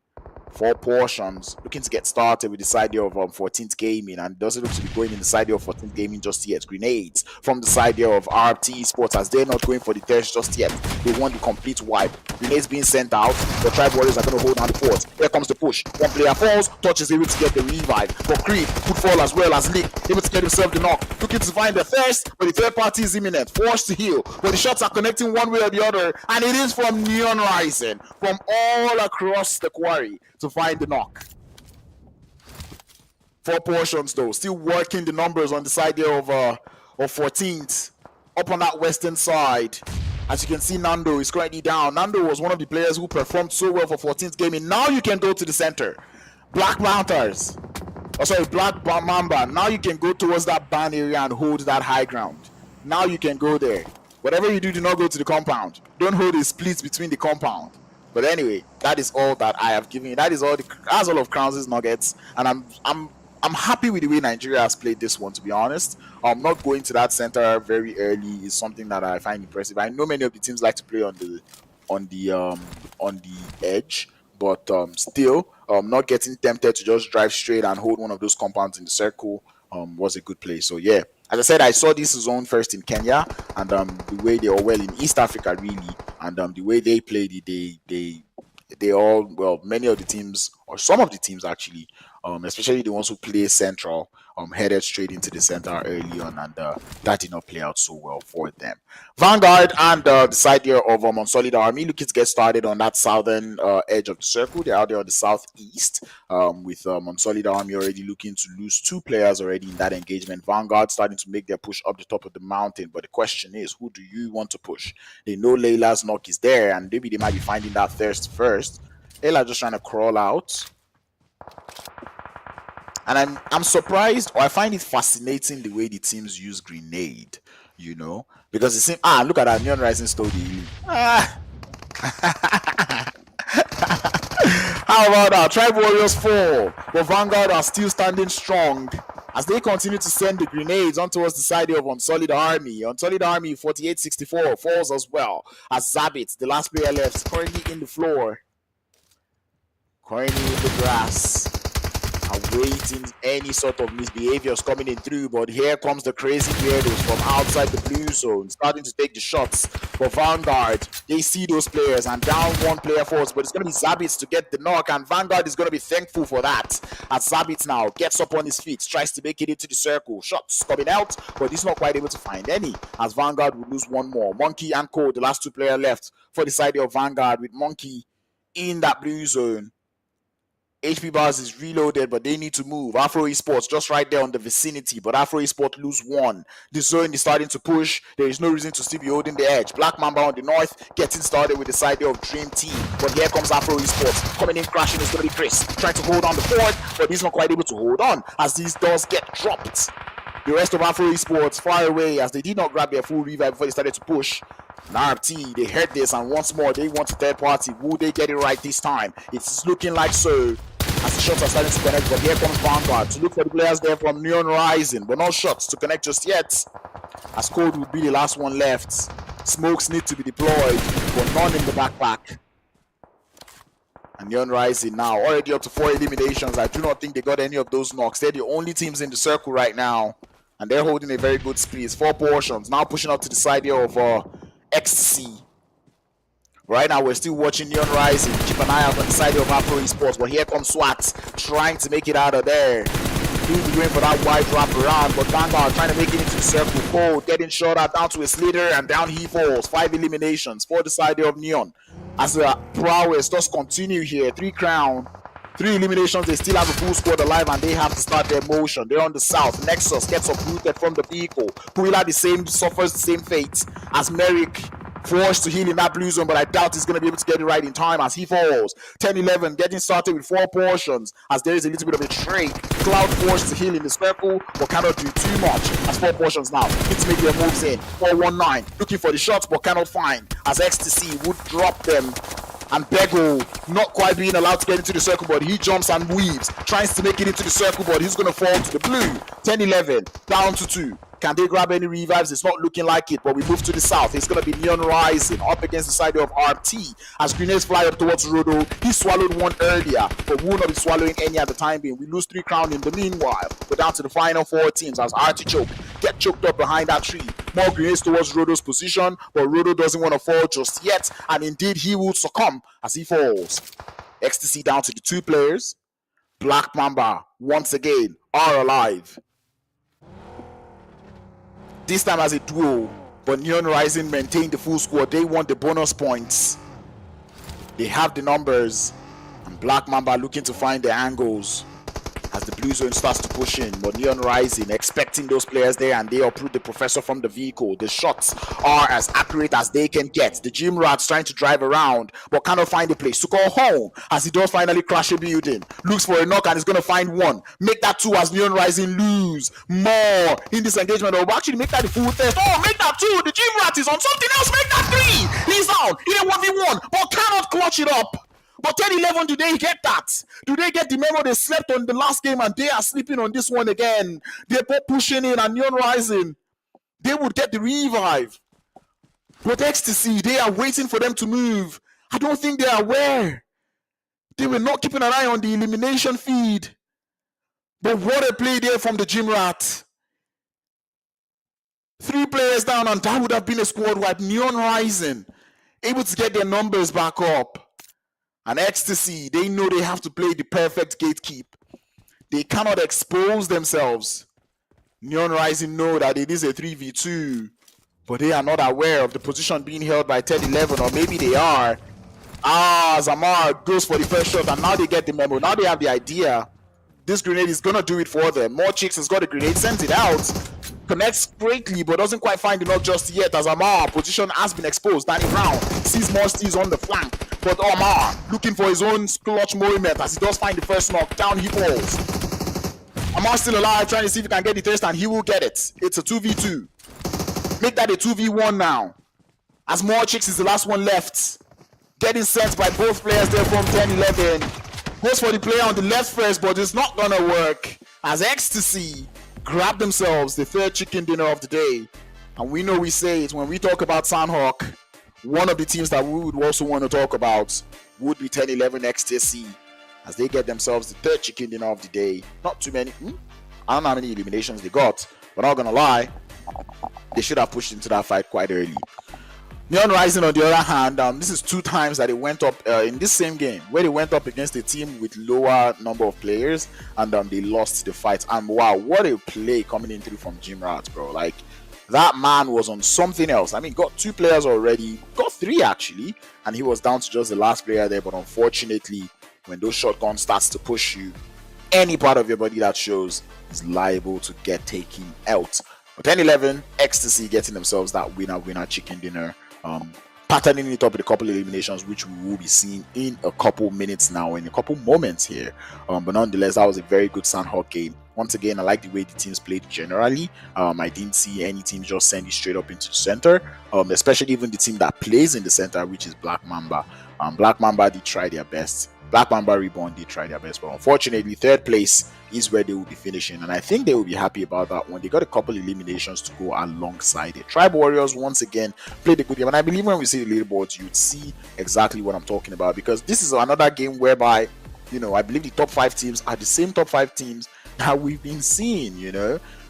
4 portions, looking to get started with the side here of 14th Gaming, and doesn't look to be going in the side here of 14th Gaming just yet. Grenades from the side here of RT Sports, as they're not going for the thirst just yet. They want the complete wipe. Grenades being sent out. The Tribe Warriors are going to hold down the fort. Here comes the push. One player falls. Touch is able to get the revive. But Creed could fall as well as Lick, able to get himself the knock. Looking to find the thirst, but the third party is imminent. Forced to heal, but the shots are connecting one way or the other, and it is from Neon Rising, from all across the quarry, to find the knock. 4 portions though, still working the numbers on the side there of 14th, up on that western side. As you can see, Nando is currently down. Nando was one of the players who performed so well for 14th Gaming. Now you can go to the center. Black Panthers, Black Mamba. Now you can go towards that ban area and hold that high ground. Now you can go there. Whatever you do not go to the compound. Don't hold a split between the compound. But anyway, that is all that I have given you. That's all of Crowns' Nuggets, and I'm happy with the way Nigeria has played this one. To be honest, not going to that center very early is something that I find impressive. I know many of the teams like to play on the edge, but still, not getting tempted to just drive straight and hold one of those compounds in the circle was a good play. So yeah. As I said, I saw this zone first in Kenya, and the way they are well in East Africa, really, and the way they played it, they all, well, many of the teams, or some of the teams actually, especially the ones who play central, headed straight into the center early on, and that did not play out so well for them. Vanguard and the side here of Unsolid Army looking to get started on that southern edge of the circle. They're out there on the southeast, with Unsolid Army already looking to lose 2 players already in that engagement. Vanguard starting to make their push up the top of the mountain, but the question is, who do you want to push? They know Layla's knock is there, and maybe they might be finding that thirst first. Layla just trying to crawl out. And I'm surprised, or I find it fascinating the way the teams use grenade, you know, because it seems, look at that Neon Rising story. How about that? Tribe Warriors fall, but Vanguard are still standing strong as they continue to send the grenades on towards the side of Unsolid Army. Unsolid Army 48-64 falls as well as Zabit, the last player left, currently in the floor, currently in the grass, awaiting any sort of misbehaviors coming in through. But here comes the crazy weirdos from outside the blue zone, starting to take the shots for Vanguard. They see those players, and down 1 player falls, but it's going to be Zabitz to get the knock, and Vanguard is going to be thankful for that, as Zabitz now gets up on his feet, tries to make it into the circle. Shots coming out, but he's not quite able to find any, as Vanguard will lose 1 more. Monkey and Cole, the last 2 players left for the side of Vanguard, with Monkey in that blue zone. HP Bars is reloaded, but they need to move. Afro Esports just right there on the vicinity, but Afro Esports lose 1. The zone is starting to push. There is no reason to still be holding the edge. Black Mamba on the north getting started with the side there of Dream Team, but here comes Afro Esports coming in, crashing. Is going to be Chris trying to hold on the fort, but he's not quite able to hold on as these doors get dropped. The rest of Afro Esports far away as they did not grab their full revive before they started to push. RT, they heard this, and once more they want a third party. Will they get it right this time? It's looking like so. As the shots are starting to connect, but here comes Vanguard to look for the players there from Neon Rising, but no shots to connect just yet. As Code will be the last one left. Smokes need to be deployed, but none in the backpack. And Neon Rising now already up to 4 eliminations. I do not think they got any of those knocks. They're the only teams in the circle right now, and they're holding a very good speed. 4 portions now pushing up to the side here of Ecstasy. Right now, we're still watching Neon Rising. Keep an eye out on the side of Afro Esports. But here comes SWAT trying to make it out of there. He'll be going for that wide wrap around. But Vanguard trying to make it into the circle. Cole getting shot at down to his leader. And down he falls. 5 eliminations for the side of Neon. As the prowess does continue here. 3 crown. 3 eliminations. They still have a full squad alive. And they have to start their motion. They're on the south. Nexus gets uprooted from the vehicle. Puila suffers the same fate as Merrick. Forced to heal in that blue zone, but I doubt he's going to be able to get it right in time as he falls. 10-11 getting started with 4 portions as there is a little bit of a trade. Cloud forced to heal in the circle, but cannot do too much as 4 portions now. It's make their moves in. 419 looking for the shots, but cannot find as Ecstasy would drop them. And Bego not quite being allowed to get into the circle, but he jumps and weaves. Tries to make it into the circle, but he's going to fall to the blue. 10-11 down to 2. Can they grab any revives? It's not looking like it, but we move to the south. It's going to be Neon Rising up against the side of RT as grenades fly up towards Rodo. He swallowed one earlier, but will not be swallowing any at the time being. We lose 3 crown in the meanwhile. We're down to the final 4 teams as Artichoke get choked up behind that tree. More grenades towards Rodo's position, but Rodo doesn't want to fall just yet, and indeed he will succumb as he falls. Ecstasy down to the 2 players. Black Mamba once again are alive. This time as a duo, but Neon Rising maintained the full squad. They want the bonus points. They have the numbers. And Black Mamba looking to find the angles as the blue zone starts to push in. But Neon Rising expecting those players there, and they uproot the professor from the vehicle. The shots are as accurate as they can get. The gym rat's trying to drive around, but cannot find a place to call home as he does finally crash a building. Looks for a knock and is going to find 1. Make that 2 as Neon Rising lose more in this engagement. Or actually make that the full test. Oh, make that 2. The gym rat is on something else. Make that 3. He's down in a 1v1, but cannot clutch it up. But 10-11, do they get that? Do they get the memo they slept on the last game and they are sleeping on this one again? They're both pushing in and Neon Rising. They would get the revive. But Ecstasy, they are waiting for them to move. I don't think they are aware. They were not keeping an eye on the elimination feed. But what a play there from the gym rat. 3 players down and that would have been a squad wipe. Neon Rising able to get their numbers back up. And Ecstasy, they know they have to play the perfect gatekeep. They cannot expose themselves. Neon Rising know that it is a 3v2, but they are not aware of the position being held by 10-11, or maybe they are. Zamar goes for the first shot, and now they get the memo. Now they have the idea. This grenade is going to do it for them. More Chicks has got a grenade, sends it out. Connects greatly, but doesn't quite find enough just yet as Amar position has been exposed. Danny Brown sees more steals on the flank, but Amar looking for his own clutch moment as he does find the first knock. Down he falls. Amar still alive, trying to see if he can get the test, and he will get it. It's a 2v2. Make that a 2v1 now, as More Chicks is the last one left. Getting sent by both players there from 10-11. Goes for the player on the left first, but it's not gonna work as Ecstasy grab themselves the 3rd chicken dinner of the day. And we know we say it when we talk about Sandhawk. One of the teams that we would also want to talk about would be 10-11 Ecstasy as they get themselves the 3rd chicken dinner of the day. Not too many. I don't know how many eliminations they got, but I'm not gonna lie, they should have pushed into that fight quite early. Neon Rising, on the other hand, this is 2 times that it went up in this same game, where they went up against a team with lower number of players, and they lost the fight. And wow, what a play coming in through from Jim Rat, bro. Like, that man was on something else. I mean, got 2 players already, got 3 actually, and he was down to just the last player there. But unfortunately, when those shotguns starts to push you, any part of your body that shows is liable to get taken out. But 10-11 Ecstasy getting themselves that winner chicken dinner patterning it up with a couple of eliminations, which we will be seeing in a couple minutes now, in a couple moments here. But nonetheless, that was a very good Sandhawk game. Once again, I like the way the teams played generally. I didn't see any team just send it straight up into the center, especially even the team that plays in the center, which is Black Mamba. Black Mamba did try their best. Black Mamba Reborn did try their best, but unfortunately, third place is where they will be finishing, and I think they will be happy about that one. They got a couple eliminations to go alongside it. Tribe Warriors once again played a good game, and I believe when we see the leaderboards, you'd see exactly what I'm talking about, because this is another game whereby, I believe the top 5 teams are the same top 5 teams that we've been seeing,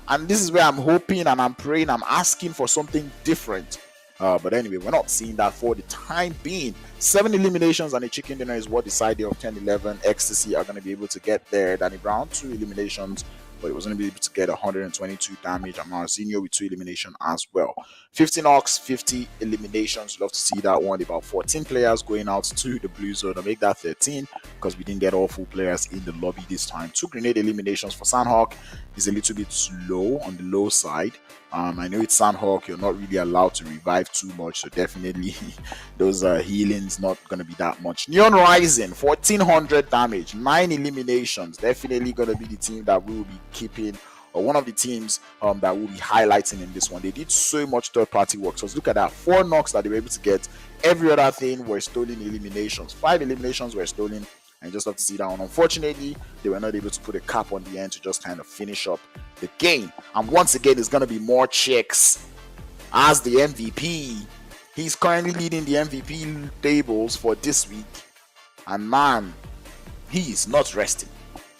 and this is where I'm hoping and I'm praying, I'm asking for something different. But anyway, we're not seeing that for the time being. 7 eliminations and a chicken dinner is what the side of 10-11 Ecstasy are going to be able to get there. Danny Brown, 2 eliminations, but he was going to be able to get 122 damage. And Marcinho with 2 eliminations as well. 15 Ox, 50 eliminations. Love to see that one. About 14 players going out to the blue zone to make that 13, because we didn't get all full players in the lobby this time. 2 grenade eliminations for Sandhawk is a little bit slow on the low side. I know it's Sandhawk, you're not really allowed to revive too much, so definitely those healings not going to be that much. Neon Rising, 1400 damage, 9 eliminations. Definitely going to be the team that we will be keeping, or one of the teams that we'll be highlighting in this one. They did so much third-party work. So look at that, 4 knocks that they were able to get. Every other thing were stolen eliminations. 5 eliminations were stolen. And just love to see that one. Unfortunately, they were not able to put a cap on the end to just kind of finish up the game. And once again, it's going to be more checks as the MVP. He's currently leading the MVP tables for this week. And man, he is not resting.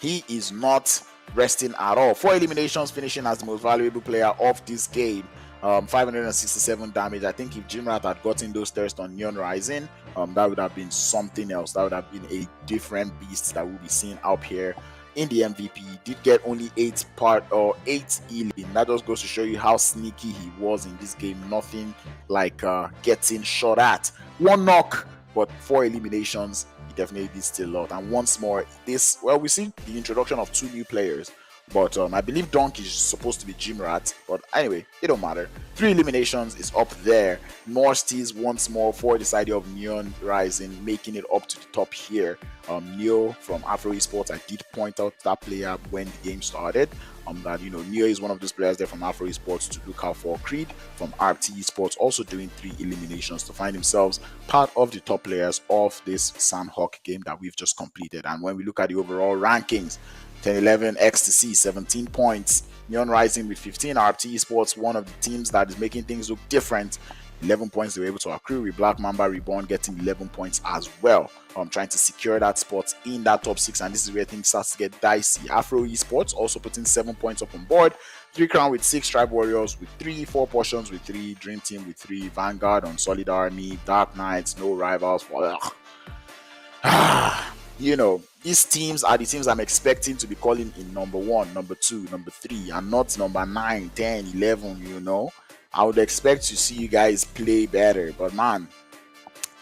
He is not resting at all. 4 eliminations, finishing as the most valuable player of this game. 567 damage. I think if Jimrat had gotten those thirsts on Neon Rising, that would have been something else. That would have been a different beast that we'll be seeing out here in the MVP. He did get only 8 healing. That just goes to show you how sneaky he was in this game. Nothing like getting shot at. 1 knock, but 4 eliminations. He definitely did still a lot. And once more, we see the introduction of 2 new players. But I believe Donk is supposed to be Jimrat. But anyway, it don't matter. 3 eliminations is up there. More steals once more for the side of Neon Rising, making it up to the top here. Neo from Afro Esports, I did point out that player when the game started. That Neo is one of those players there from Afro Esports to look out for. Creed from RT Esports also doing 3 eliminations to find themselves part of the top players of this Sandhawk game that we've just completed. And when we look at the overall rankings, 10-11 Ecstasy 17 points, Neon Rising with 15, RT Esports, one of the teams that is making things look different, 11 points they were able to accrue, with Black Mamba Reborn getting 11 points as well. Trying to secure that spot in that top 6, and this is where things starts to get dicey. Afro Esports also putting 7 points up on board, 3 Crown with 6, Tribe Warriors with 3, 4 Portions with 3, Dream Team with 3, Vanguard on Solid Army, Dark Knights, no rivals for these teams are the teams I'm expecting to be calling in number 1, number 2, number 3, and not number 9, 10, 11, I would expect to see you guys play better, but man,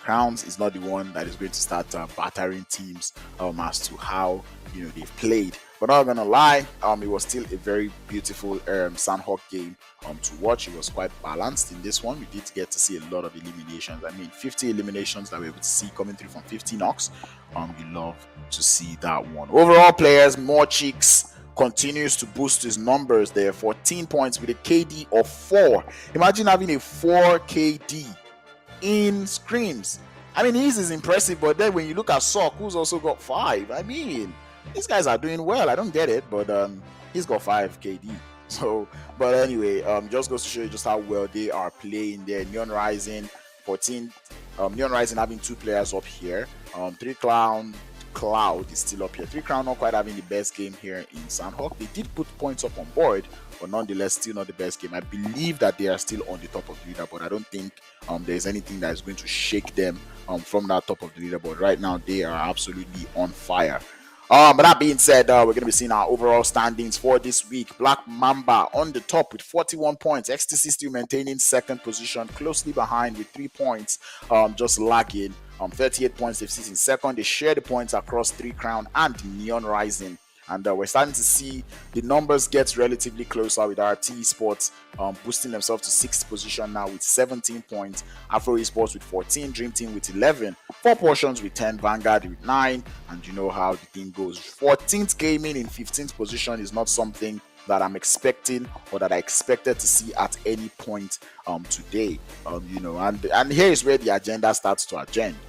Crowns is not the one that is going to start battering teams as to how they've played. But not gonna lie, it was still a very beautiful Sandhawk game to watch. It was quite balanced in this one. We did get to see a lot of eliminations. 50 eliminations that we were able to see coming through from 50 knocks. We love to see that one. Overall players, more cheeks continues to boost his numbers there. 14 points with a KD of 4. Imagine having a 4 KD in scrims. His is impressive, but then when you look at Sok, who's also got 5, these guys are doing well. I don't get it, but he's got 5 KD. So, but anyway, just goes to show you just how well they are playing there. Neon Rising 14. Neon Rising having 2 players up here. 3 Cloud is still up here. 3 Crown not quite having the best game here in Sandhawk. They did put points up on board, but nonetheless still not the best game. I believe that they are still on the top of the leaderboard. I don't think there's anything that is going to shake them from that top of the leaderboard. Right now they are absolutely on fire. But that being said, we're going to be seeing our overall standings for this week. Black Mamba on the top with 41 points. Ecstasy still maintaining second position, closely behind with 3 points, just lagging. 38 points they've seen in second. They share the points across 3 Crown and Neon Rising. And we're starting to see the numbers get relatively closer with RT Sports boosting themselves to 6th position now with 17 points, Afro Esports with 14, Dream Team with 11, 4 Portions with 10, Vanguard with 9, and you know how the thing goes. 14th Gaming in 15th position is not something that I'm expecting or that I expected to see at any point today. And here is where the agenda starts to agenda,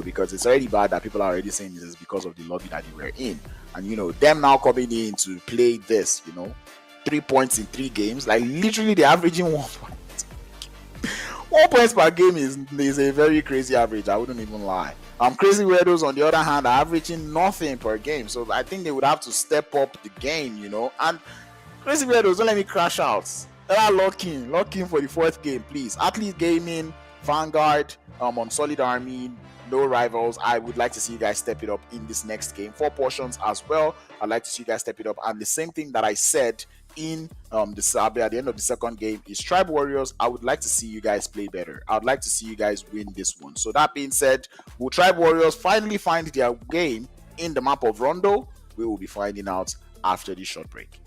because it's already bad that people are already saying this is because of the lobby that they were in. And them now coming in to play this, 3 points in 3 games, like literally they're averaging 1 point. 1 point per game is a very crazy average, I wouldn't even lie. Crazy Weirdos, on the other hand, are averaging nothing per game. So I think they would have to step up the game, and Crazy Weirdos, don't let me crash out. Lock in for the 4th game, please. Athlete Gaming, Vanguard, on Solid Army, no rivals. I would like to see you guys step it up in this next game. 4 Portions as well. I'd like to see you guys step it up. And the same thing that I said in the Sabe at the end of the 2nd game is Tribe Warriors. I would like to see you guys play better. I would like to see you guys win this one. So that being said, will Tribe Warriors finally find their game in the map of Rondo? We will be finding out after this short break.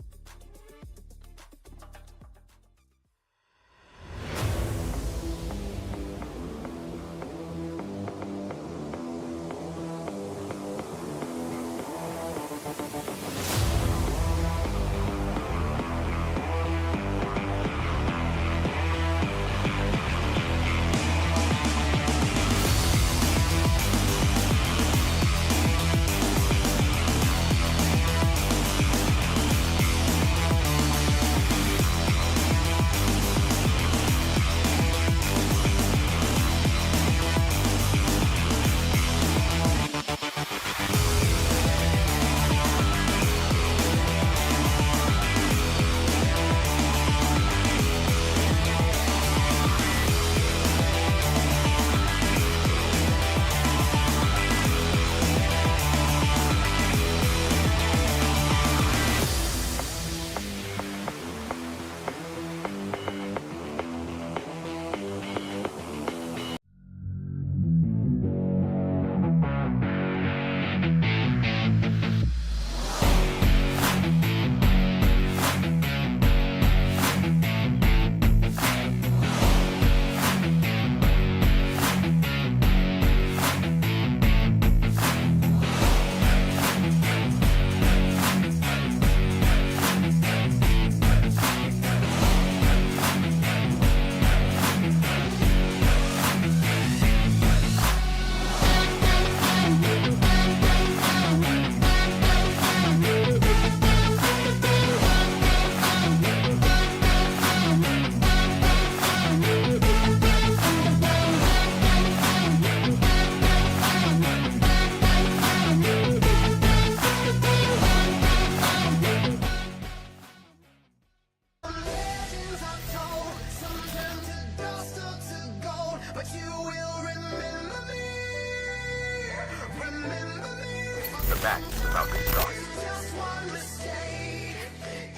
The match is about to start. Just one mistake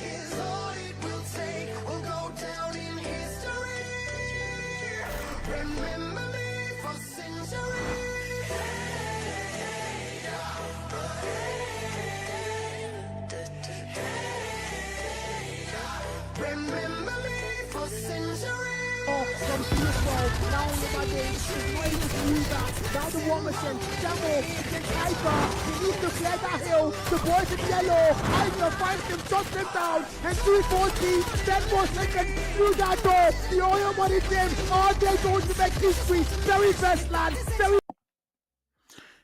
is all it will take. We'll go down in history. Remember me for centuries. Remember me for centuries. From PS12, now in my days, the greatest loser, now the Womerson, Demo, against Hyper, he needs to clear that hill, the boys in yellow, Hyper finds him, shuts him down, and 340, 10 more seconds through that door, the oil money team, are they going to make history? Very best lad, very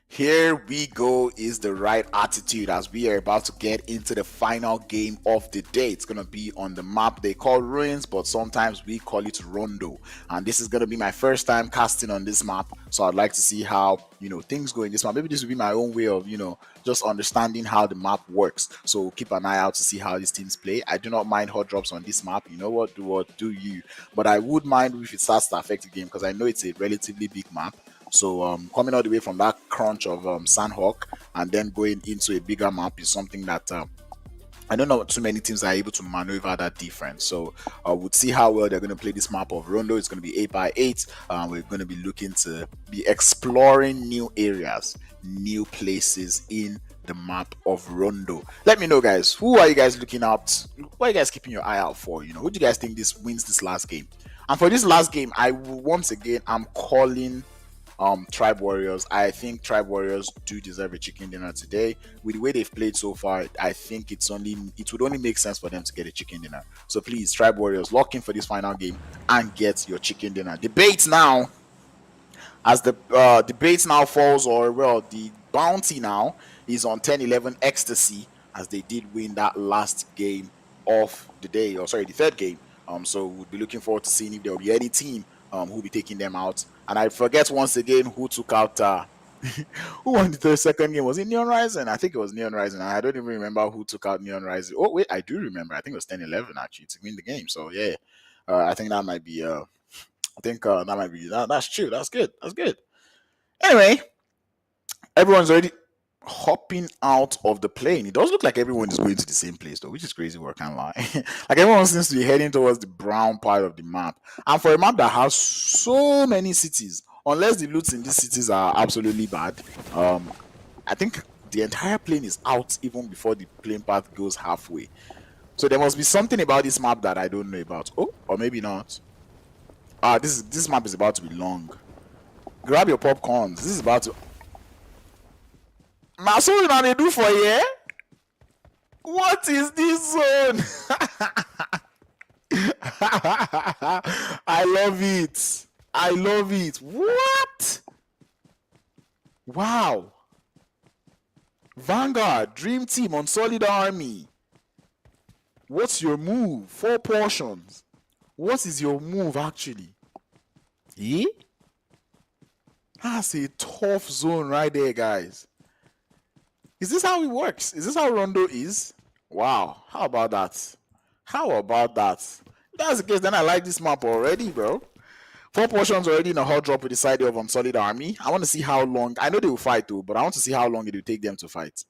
Here we go is the right attitude as we are about to get into the final game of the day. It's going to be on the map they call Ruins, but sometimes we call it Rondo. And this is going to be my first time casting on this map. So I'd like to see how, things go in this map. Maybe this will be my own way of, just understanding how the map works. So keep an eye out to see how these teams play. I do not mind hot drops on this map. You know what, do you? But I would mind if it starts to affect the game because I know it's a relatively big map. So coming all the way from that crunch of Sandhawk and then going into a bigger map is something that I don't know too many teams are able to maneuver that difference. So we'll see how well they're going to play this map of Rondo. It's going to be 8x8. We're going to be looking to be exploring new areas, new places in the map of Rondo. Let me know, guys. Who are you guys looking out? Who are you guys keeping your eye out for? Who do you guys think this wins this last game? And for this last game, I will once again, I'm calling Tribe Warriors. I think Tribe Warriors do deserve a chicken dinner today. With the way they've played so far, I think it would only make sense for them to get a chicken dinner. So please, Tribe Warriors, lock in for this final game and get your chicken dinner. Debate now. As the debate now falls, or well, the bounty now is on 10-11 Ecstasy, as they did win that last game of the day, or sorry, the third game. So we'll be looking forward to seeing if there will be any team who will be taking them out. And I forget once again who took out who won the second game. Was it Neon Rising? I think it was Neon Rising. I don't even remember who took out Neon Rising. Oh wait, I do remember. I think it was 10-11 actually to win the game. So yeah, I think that might be that might be that's true. That's good. That's good. Anyway, everyone's already hopping out of the plane. It does look like everyone is going to the same place though, which is crazy. I can't lie. Like everyone seems to be heading towards the brown part of the map. And for a map that has so many cities, unless the loots in these cities are absolutely bad, I think the entire plane is out even before the plane path goes halfway. So there must be something about this map that I don't know about. Oh, or maybe not. This map is about to be long. Grab your popcorns. This is about to. Now, so you know they do for you? What is this zone? I love it. I love it. What? Wow. Vanguard, Dream Team on Solid Army. What's your move? 4 portions. What is your move actually? Eh? That's a tough zone right there, guys. Is this how it works? Is this how Rondo is? Wow. How about that? How about that? If that's the case, then I like this map already, bro. 4 portions already in a hot drop with the side of Solid Army. I want to see how long. I know they will fight too, but I want to see how long it will take them to fight.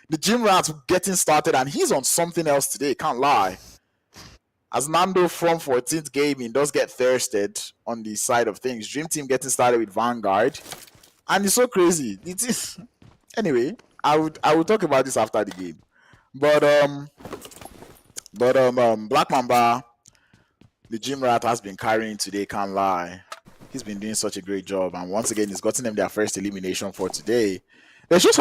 The Gym Rats getting started, and he's on something else today. Can't lie. As Nando from 14th Gaming does get thirsted on the side of things. Dream Team getting started with Vanguard. And it's so crazy. It is. Anyway, I would talk about this after the game. But Black Mamba, the Gym Rat, has been carrying today, can't lie. He's been doing such a great job. And once again, he's gotten them their first elimination for today. There's just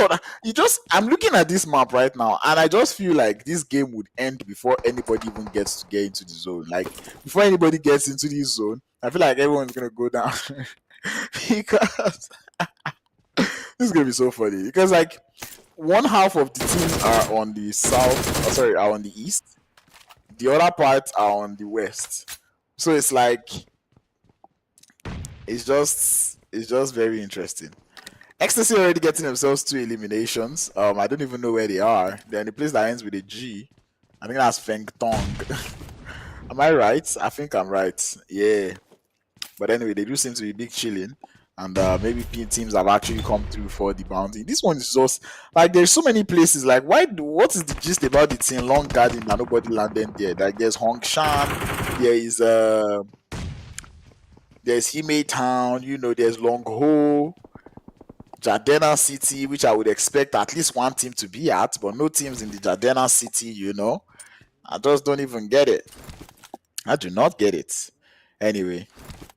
I'm looking at this map right now, and I just feel like this game would end before anybody even gets to get into the zone. Like before anybody gets into this zone, I feel like everyone's gonna go down because this is gonna be so funny. Because like one half of the teams are on the south, are on the east. The other parts are on the west. So it's like it's just very interesting. Ecstasy already getting themselves 2 eliminations. I don't even know where they are. They're in the place that ends with a G. I think that's Feng Tong. Am I right? I think I'm right. Yeah. But anyway, they do seem to be big chilling. And maybe teams have actually come through for the bounty. This one is just like there's so many places. Like what is the gist about the team Long Garden that nobody landed there? Like there's Hongshan, there's Hime Town, there's Long Ho. Jardena City, which I would expect at least one team to be at, but no teams in the Jardena City, I just don't even get it. I do not get it. Anyway,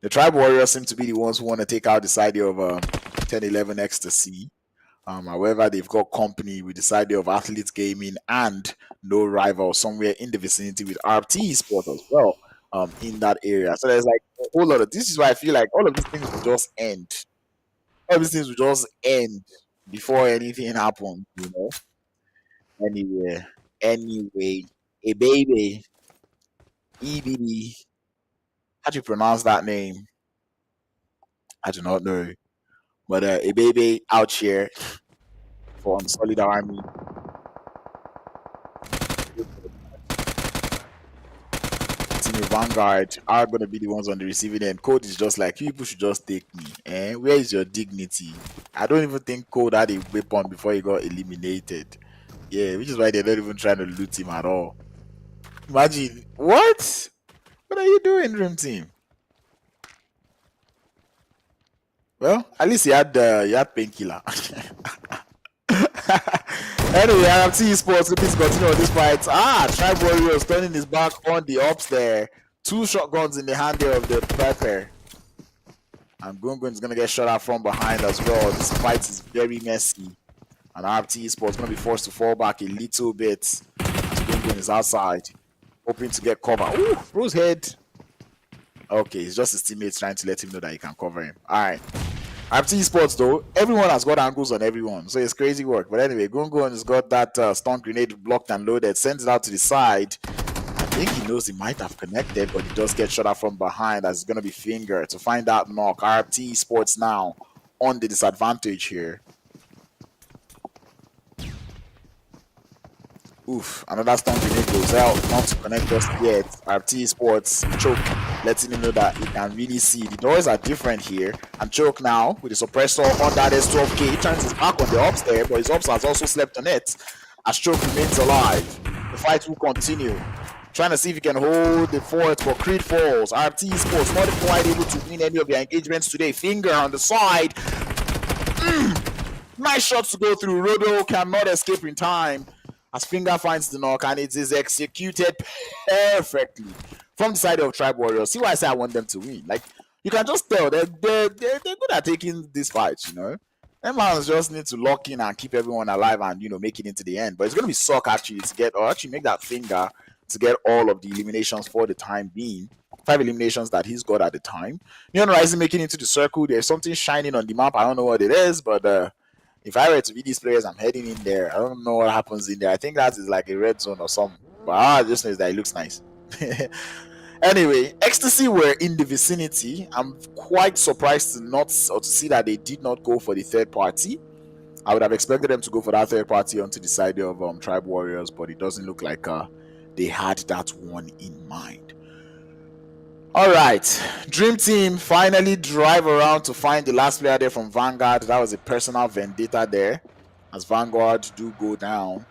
the Tribe Warriors seem to be the ones who want to take out the side of 10-11 Ecstasy. However, they've got company with the side of Athletes Gaming and No Rival somewhere in the vicinity with RT Sport as well in that area. So there's like a whole lot of this is why I feel like all of these things will just end. Everything will just end before anything happens, Anyway, a baby, EBB. How do you pronounce that name? I do not know. But a baby out here for Solid Army. Team Vanguard are going to be the ones on the receiving end. Code is just like, people should just take me. Where is your dignity? I don't even think Code had a weapon before he got eliminated. Yeah, which is why they're not even trying to loot him at all. Imagine. What? What are you doing, Dream Team? Well, at least he had painkiller. Anyway, RFT Sports looking to continue on this fight. Tribe Warriors turning his back on the ups there. 2 shotguns in the hand there of the Pepper. And Gungun is going to get shot out from behind as well. This fight is very messy. And RFT Sports going to be forced to fall back a little bit. Gungun is outside, hoping to get cover. Ooh, bro's head. Okay, it's just his teammates trying to let him know that he can cover him. All right. RFT Sports, though, everyone has got angles on everyone. So it's crazy work. But anyway, Gungun has got that stun grenade blocked and loaded. Sends it out to the side. I think he knows he might have connected, but he does get shot out from behind as it's going to be Finger to find out knock. RFT Sports now on the disadvantage here. Oof, another stun grenade goes out, not to connect us yet. RFT Sports choke, letting him know that he can really see. The doors are different here. And choke now with the suppressor on that S12K. He turns his back on the ups there, but his ups has also slept on it. As choke remains alive. The fight will continue. Trying to see if he can hold the fort for Creed Falls. RFT Sports not quite able to win any of their engagements today. Finger on the side. Nice shots to go through. Rodo cannot escape in time as Finger finds the knock, and it is executed perfectly from the side of Tribe Warriors. See why I say I want them to win. Like, you can just tell they're good at taking this fight, you know. Them mans just need to lock in and keep everyone alive and, you know, make it into the end. But it's going to be suck actually to get, or actually make that Finger to get all of the eliminations for the time being. 5 eliminations that he's got at the time. Neon Rising making it into the circle. There's something shining on the map. I don't know what it is, but if I were to be these players, I'm heading in there. I don't know what happens in there. I think that is like a red zone or something. But I just know that it looks nice. Anyway, Ecstasy were in the vicinity. I'm quite surprised to see that they did not go for the third party. I would have expected them to go for that third party onto the side of Tribe Warriors, but it doesn't look like they had that one in mind. All right, Dream Team finally drive around to find the last player there from Vanguard. That was a personal vendetta there, as Vanguard do go down.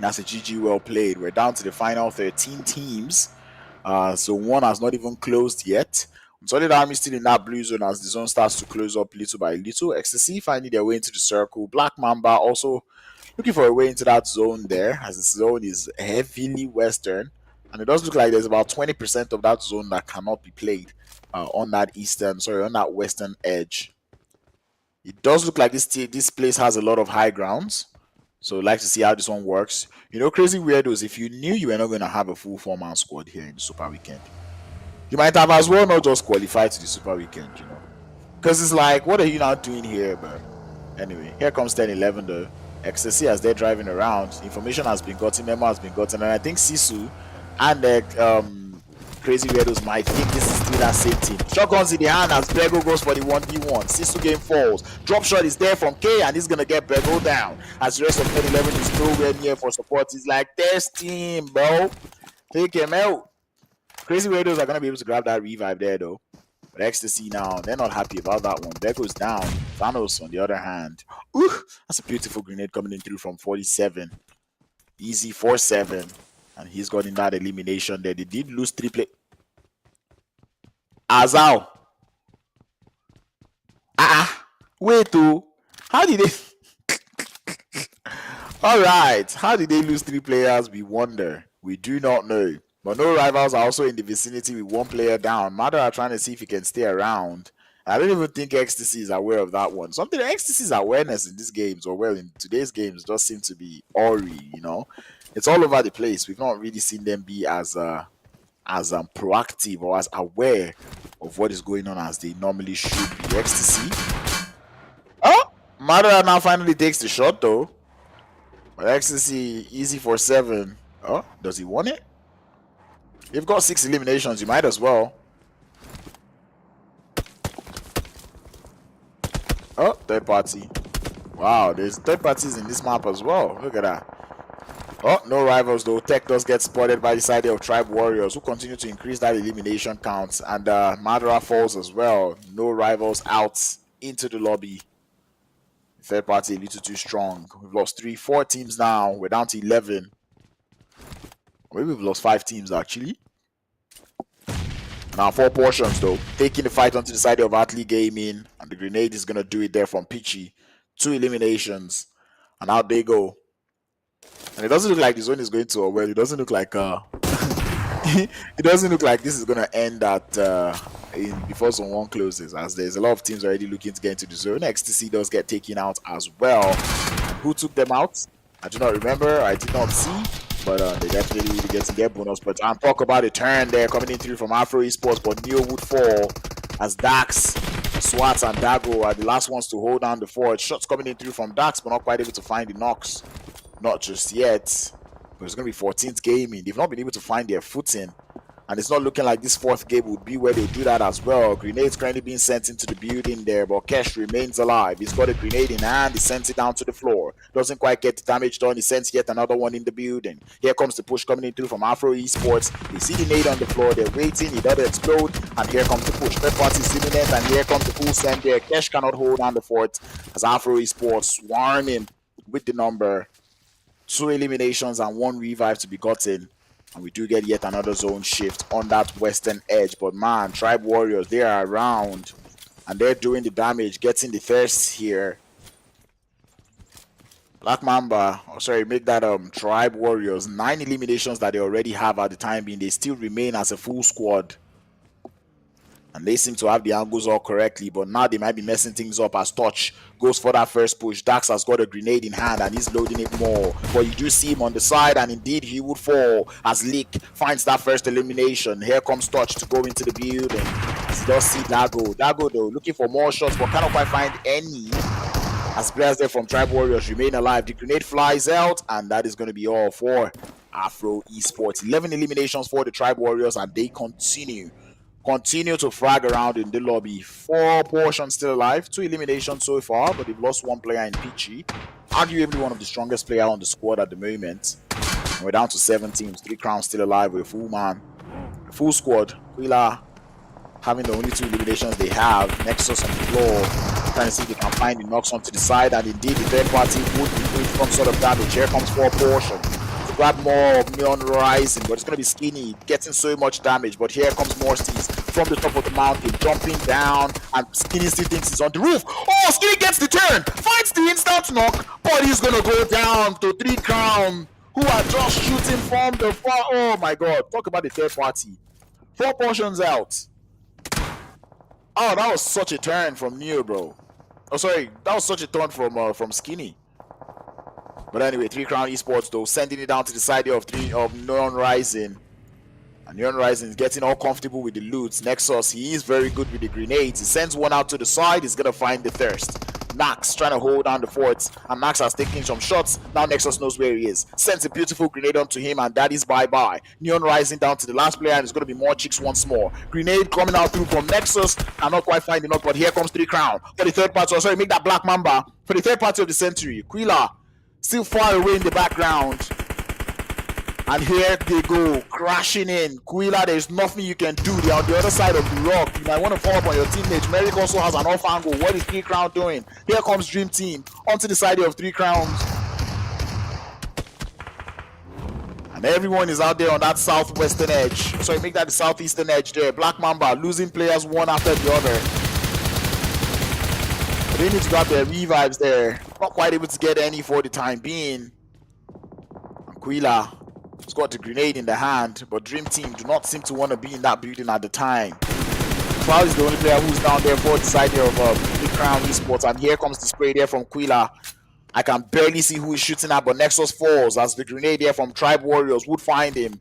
That's a GG well played. We're down to the final 13 teams, so one has not even closed yet. Solid Army still in that blue zone as the zone starts to close up little by little. Ecstasy finding their way into the circle. Black Mamba also looking for a way into that zone there, as the zone is heavily western. And it does look like there's about 20% of that zone that cannot be played on that western edge. It does look like this place has a lot of high grounds. So I'd like to see how this one works. You know, crazy weirdos, if you knew you were not going to have a full 4-man squad here in the Super Weekend, you might have as well not just qualified to the Super Weekend, you know. Because it's like, what are you now doing here, bro? Anyway, here comes 10-11 though. Ecstasy as they're driving around. Information has been gotten, memo has been gotten, and I think Sisu and Crazy Weirdos might think this is still that same team. Shotguns in the hand as Bego goes for the 1v1. Sisu game falls. Drop shot is there from K, and he's gonna get Bego down. As the rest of 10-11 is nowhere near for support. He's like, this team, bro. Take him out. Crazy Weirdos are gonna be able to grab that revive there though. But Ecstasy now, they're not happy about that one. Bego's down. Thanos on the other hand. Ooh, that's a beautiful grenade coming in through from 47. Easy 4-7. And he's got in that elimination there. They did lose 3 play. Azao. Wait, how did they? All right. How did they lose 3 players? We wonder. We do not know. But no rivals are also in the vicinity with 1 player down. Matter are trying to see if he can stay around. I don't even think Ecstasy is aware of that one. Something Ecstasy's awareness in these games, or well, in today's games, just seem to be awry, you know. It's all over the place. We've not really seen them be as proactive or as aware of what is going on as they normally should be. Ecstasy. Oh, Madara now finally takes the shot though. But Ecstasy easy for 7. Oh, does he want it? You've got 6 eliminations. You might as well. Oh, third party. Wow, there's third parties in this map as well. Look at that. Oh, no rivals though. Tech does get spotted by the side of Tribe Warriors, who continue to increase that elimination count. And Madara falls as well. No rivals out into the lobby. Third party a little too strong. We've lost 4 teams now. We're down to 11. Maybe we've lost 5 teams actually. Now 4 portions though. Taking the fight onto the side of Atlee Gaming. And the grenade is going to do it there from Peachy. 2 eliminations. And out they go. And it doesn't look like the zone is going to well. It doesn't look like it doesn't look like this is gonna end at before zone 1 closes, as there's a lot of teams already looking to get into the zone. XTC does get taken out as well. Who took them out? I do not remember. I did not see, but they definitely get to get bonus. But I'm talk about a turn there coming in through from Afro Esports, but Neo would fall as Dax, Swats, and Dago are the last ones to hold down the fort. Shots coming in through from Dax, but not quite able to find the knocks. Not just yet. But it's going to be 14th gaming. They've not been able to find their footing. And it's not looking like this 4th game would be where they do that as well. Grenades currently being sent into the building there, but Kesh remains alive. He's got a grenade in hand. He sends it down to the floor. Doesn't quite get the damage done. He sends yet another one in the building. Here comes the push coming in through from Afro Esports. They see the nade on the floor. They're waiting. He doesn't explode. And here comes the push. Third party is imminent. And here comes the full send there. Kesh cannot hold on the fort as Afro Esports swarming with the number. 2 eliminations and 1 revive to be gotten. And we do get yet another zone shift on that western edge. But man, Tribe Warriors, they are around. And they're doing the damage, getting the thirst here. Black Mamba, make that Tribe Warriors. 9 eliminations that they already have at the time being. They still remain as a full squad. And they seem to have the angles all correctly, but now they might be messing things up as Touch goes for that first push. Dax has got a grenade in hand and he's loading it more. But you do see him on the side, and indeed he would fall as Leak finds that first elimination. Here comes Touch to go into the building. As he does see Dago. Dago though, looking for more shots, but cannot quite find any. As players there from Tribe Warriors remain alive. The grenade flies out, and that is going to be all for Afro Esports. 11 eliminations for the Tribe Warriors, and they continue to frag around in the lobby. 4 portions still alive, 2 eliminations so far, but they've lost 1 player in Peachy. Arguably one of the strongest players on the squad at the moment. And we're down to 7 teams, 3 crowns still alive with a full man, a full squad. Quila having the only 2 eliminations they have. Nexus on the floor, trying to see if they can find the knocks onto the side, and indeed the third party would be doing some sort of damage. Here comes 4 portion. Grab more of Neon Rising, but it's going to be Skinny getting so much damage. But here comes Morstees from the top of the mountain, jumping down, and Skinny still thinks he's on the roof. Oh, Skinny gets the turn, finds the instant knock, but he's going to go down to 3 crown, who are just shooting from the far. Oh my god, talk about the third party. 4 portions out. Oh, that was such a turn from Neo, bro. Oh, sorry, that was such a turn from Skinny. But anyway, 3 Crown Esports though, sending it down to the side of Neon Rising. And Neon Rising is getting all comfortable with the loot. Nexus, he is very good with the grenades. He sends one out to the side, he's gonna find the thirst. Max trying to hold down the forts, and Max has taken some shots. Now Nexus knows where he is. Sends a beautiful grenade onto him, and that is bye-bye. Neon Rising down to the last player, and it's gonna be more chicks once more. Grenade coming out through from Nexus, and not quite finding up, but here comes 3 Crown. For the third party, make that Black Mamba. For the third party of the century, Quila. Still far away in the background. And here they go, crashing in. Quila, there's nothing you can do. They're on the other side of the rock. You might want to fall up on your teammates. Merrick also has an off angle. What is 3 Crown doing? Here comes Dream Team onto the side of 3 Crowns. And everyone is out there on that southwestern edge. So make that the southeastern edge there. Black Mamba losing players one after the other. They need to grab their revives there. Not quite able to get any for the time being. Aquila has got the grenade in the hand, but Dream Team do not seem to want to be in that building at the time. Cloud is the only player who's down there for the side of Big Crown Esports, and here comes the spray there from Quila. I can barely see who is shooting at, but Nexus falls as the grenade there from Tribe Warriors would find him.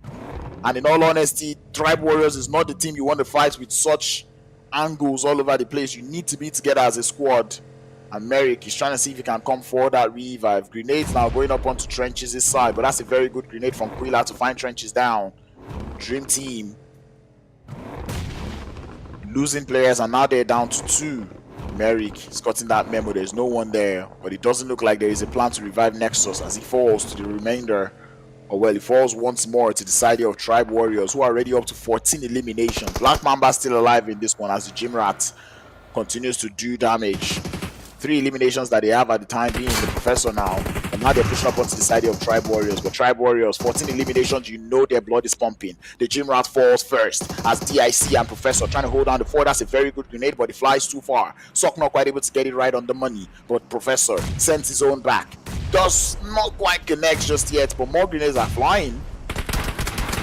And in all honesty, Tribe Warriors is not the team you want to fight with such angles all over the place. You need to be together as a squad. And Merrick is trying to see if he can come for that revive. Grenades now going up onto Trenches this side, but that's a very good grenade from Quila to find Trenches down. Dream Team losing players, and now they're down to 2. Merrick is cutting that memo. There's no one there, but it doesn't look like there is a plan to revive Nexus as he falls to the remainder. Or well, he falls once more to the side of Tribe Warriors, who are already up to 14 eliminations. Black Mamba still alive in this one as the Gym Rat continues to do damage. 3 eliminations that they have at the time being the Professor now. And now they're pushing up onto the side of Tribe Warriors. But Tribe Warriors, 14 eliminations, you know their blood is pumping. The Gym Rat falls first as DIC and Professor trying to hold down the fort. That's a very good grenade, but it flies too far. Sock not quite able to get it right on the money. But Professor sends his own back. does not quite connect just yet, but more grenades are flying.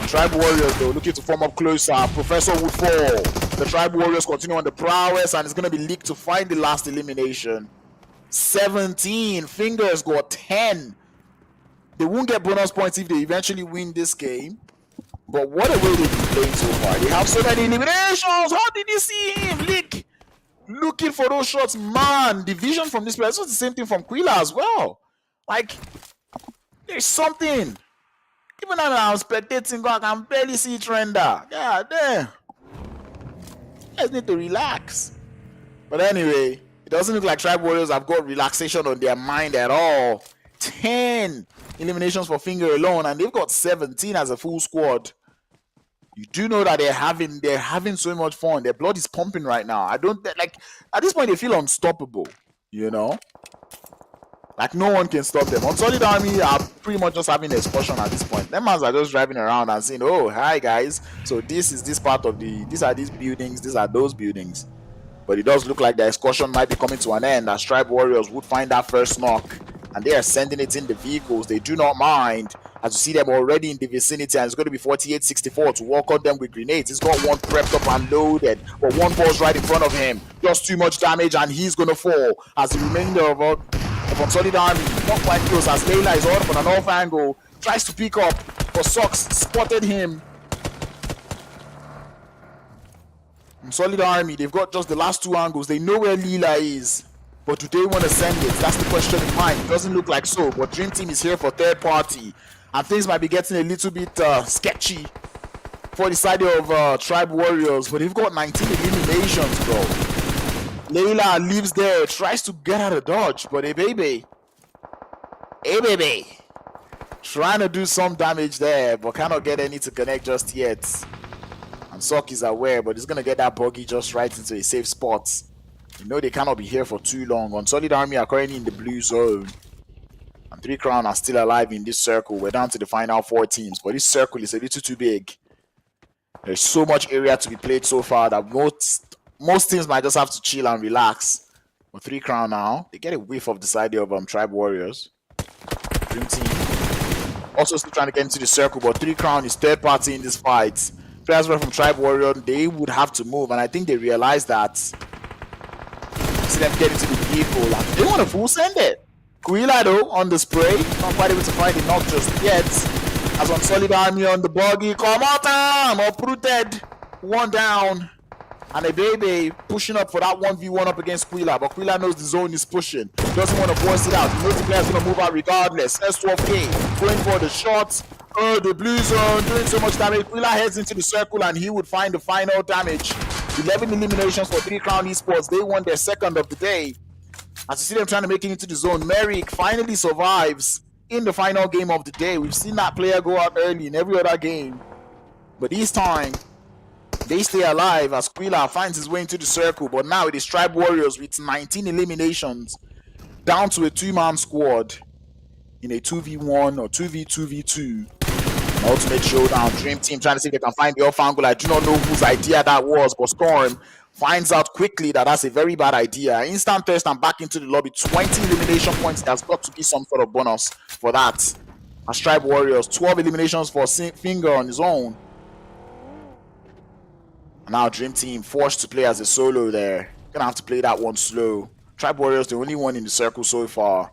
Tribe Warriors though looking to form up closer. Professor would fall. The Tribe Warriors continue on the prowess, and it's going to be leaked to find the last elimination. 17. Fingers got 10. They won't get bonus points if they eventually win this game. But what a way they've been playing so far. They have so many eliminations. How did you see him leak? Looking for those shots, man. The vision from this player. This was the same thing from Quila as well. Like, there's something. Even though I'm spectating, I can barely see Trender. Yeah, damn. You guys need to relax. But anyway, it doesn't look like Tribe Warriors have got relaxation on their mind at all. 10 eliminations for Finger alone, and they've got 17 as a full squad. You do know that they're having so much fun. Their blood is pumping right now. I don't like at this point they feel unstoppable, you know? Like no one can stop them. Unsolid Army are pretty much just having an explosion at this point. Them mans are just driving around and saying, oh, hi guys. So this is this part of these are these buildings, these are those buildings. But it does look like the excursion might be coming to an end as Tribe Warriors would find that first knock. And they are sending it in the vehicles. They do not mind. As you see them already in the vicinity, and it's going to be 48-64 to walk on them with grenades. He's got one prepped up and loaded, but one falls right in front of him. Just too much damage, and he's going to fall. As the remainder of Unsolid Army, not quite close, as Layla is on an off angle, tries to pick up, but Sox spotted him. Unsolid Army, they've got just the last two angles. They know where Leela is. But do they want to send it? That's the question in mind. It doesn't look like so, but Dream Team is here for third party. And things might be getting a little bit sketchy for the side of Tribe Warriors. But they've got 19 eliminations, bro. Layla lives there, tries to get out of dodge. But hey, baby. Trying to do some damage there, but cannot get any to connect just yet. And Sok is aware, but he's going to get that buggy just right into a safe spot. You know they cannot be here for too long. Unsolid Army are currently in the blue zone. And 3 Crown are still alive in this circle. We're down to the final 4 teams. But this circle is a little too big. There's so much area to be played so far that most teams might just have to chill and relax. But 3 Crown now, they get a whiff of the side of Tribe Warriors. Dream Team also still trying to get into the circle. But 3 Crown is third party in this fight. Players from Tribe Warrior, they would have to move. And I think they realize that. See them get into the vehicle. And they want to full send it. Quila though on the spray, not quite able to find it, not just yet. As Unsolid Army on the buggy, come on, uprooted, 1 down, and a baby pushing up for that 1v1 up against Quila, but Quila knows the zone is pushing, doesn't want to force it out. He knows the player's gonna move out regardless. S12K going for the shots. Oh, the blue zone doing so much damage. Quila heads into the circle and he would find the final damage. 11 eliminations for 3 Crown Esports. They won their second of the day. As you see them trying to make it into the zone, Merrick finally survives in the final game of the day. We've seen that player go out early in every other game. But this time, they stay alive as Quila finds his way into the circle. But now it is Tribe Warriors with 19 eliminations down to a 2-man squad in a 2v1 or 2v2v2. Ultimate showdown. Dream Team trying to see if they can find the off angle. I do not know whose idea that was, but Storm finds out quickly that that's a very bad idea. Instant thirst and back into the lobby. 20 elimination points. There's got to be some sort of bonus for that. As Tribe Warriors, 12 eliminations for Finger on his own. And now Dream Team forced to play as a solo there. Gonna have to play that one slow. Tribe Warriors, the only one in the circle so far.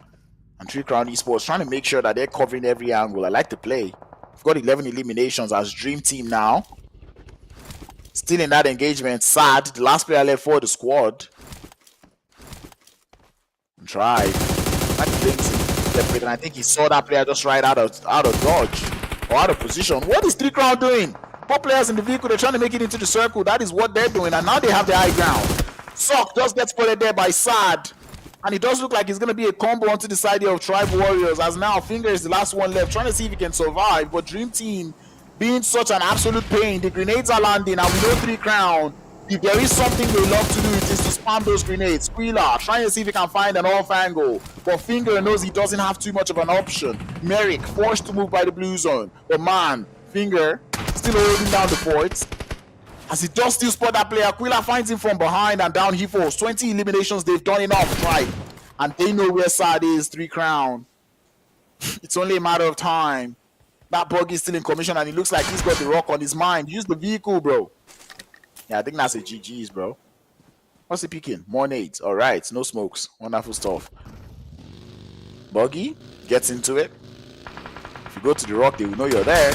And 3 Crown Esports trying to make sure that they're covering every angle. I like the play. We've got 11 eliminations as Dream Team now. Still in that engagement. Sad, the last player left for the squad. And tried. And I think he saw that player just right out of dodge. Or out of position. What is 3 Crown doing? 4 players in the vehicle. They're trying to make it into the circle. That is what they're doing. And now they have the high ground. Sok just gets spotted there by Sad. And it does look like it's going to be a combo onto the side of Tribe Warriors. As now Finger is the last one left. Trying to see if he can survive. But Dream Team being such an absolute pain. The grenades are landing. And we know 3 Crown. If there is something they love to do, it is to spam those grenades. Squealer trying to see if he can find an off angle. But Finger knows he doesn't have too much of an option. Merrick forced to move by the blue zone. But man, Finger still holding down the fort. As he does still spot that player, Quilla finds him from behind and down he falls. 20 eliminations, they've done enough, right? And they know where Sad is, 3 Crown. It's only a matter of time. That buggy is still in commission, and it looks like he's got the rock on his mind. Use the vehicle, bro. Yeah, I think that's a GG's, bro. What's he picking? More nades. All right, no smokes. Wonderful stuff. Buggy gets into it. If you go to the rock, they will know you're there.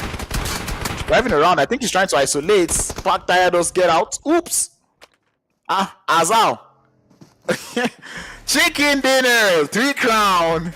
Driving around, I think he's trying to isolate. Park tire does get out. Oops. Azal. Chicken dinner, 3 crown.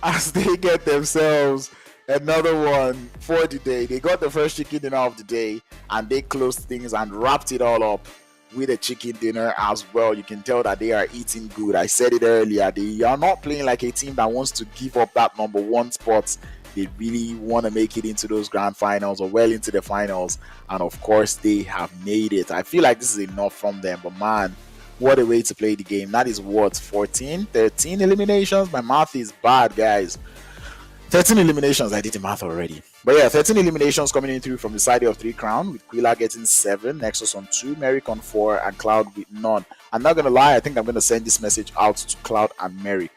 As they get themselves another one for the day. They got the first chicken dinner of the day, and they closed things and wrapped it all up with a chicken dinner as well. You can tell that they are eating good. I said it earlier. They are not playing like a team that wants to give up that number 1 spot. They really want to make it into those grand finals or well into the finals. And of course, they have made it. I feel like this is enough from them. But man, what a way to play the game. That is what, 14, 13 eliminations? My math is bad, guys. 13 eliminations. I did the math already. But yeah, 13 eliminations coming in through from the side of 3 crown, with Quila getting 7, Nexus on 2, Merrick on 4, and Cloud with none. I'm not going to lie, I think I'm going to send this message out to Cloud and Merrick.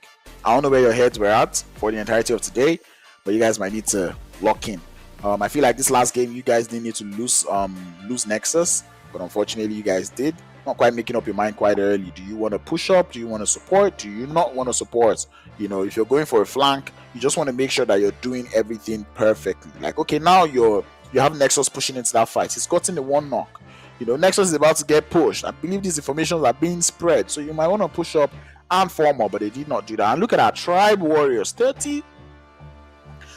I don't know where your heads were at for the entirety of today, but you guys might need to lock in. I feel like this last game, you guys didn't need to lose Nexus, but unfortunately, you guys did. Not quite making up your mind quite early. Do you want to push up? Do you want to support? Do you not want to support? You know, if you're going for a flank, you just want to make sure that you're doing everything perfectly. Like, okay, now you have Nexus pushing into that fight. He's gotten the 1 knock. You know, Nexus is about to get pushed. I believe these informations are being spread, so you might want to push up and form up, but they did not do that. And look at our Tribe Warriors, 30.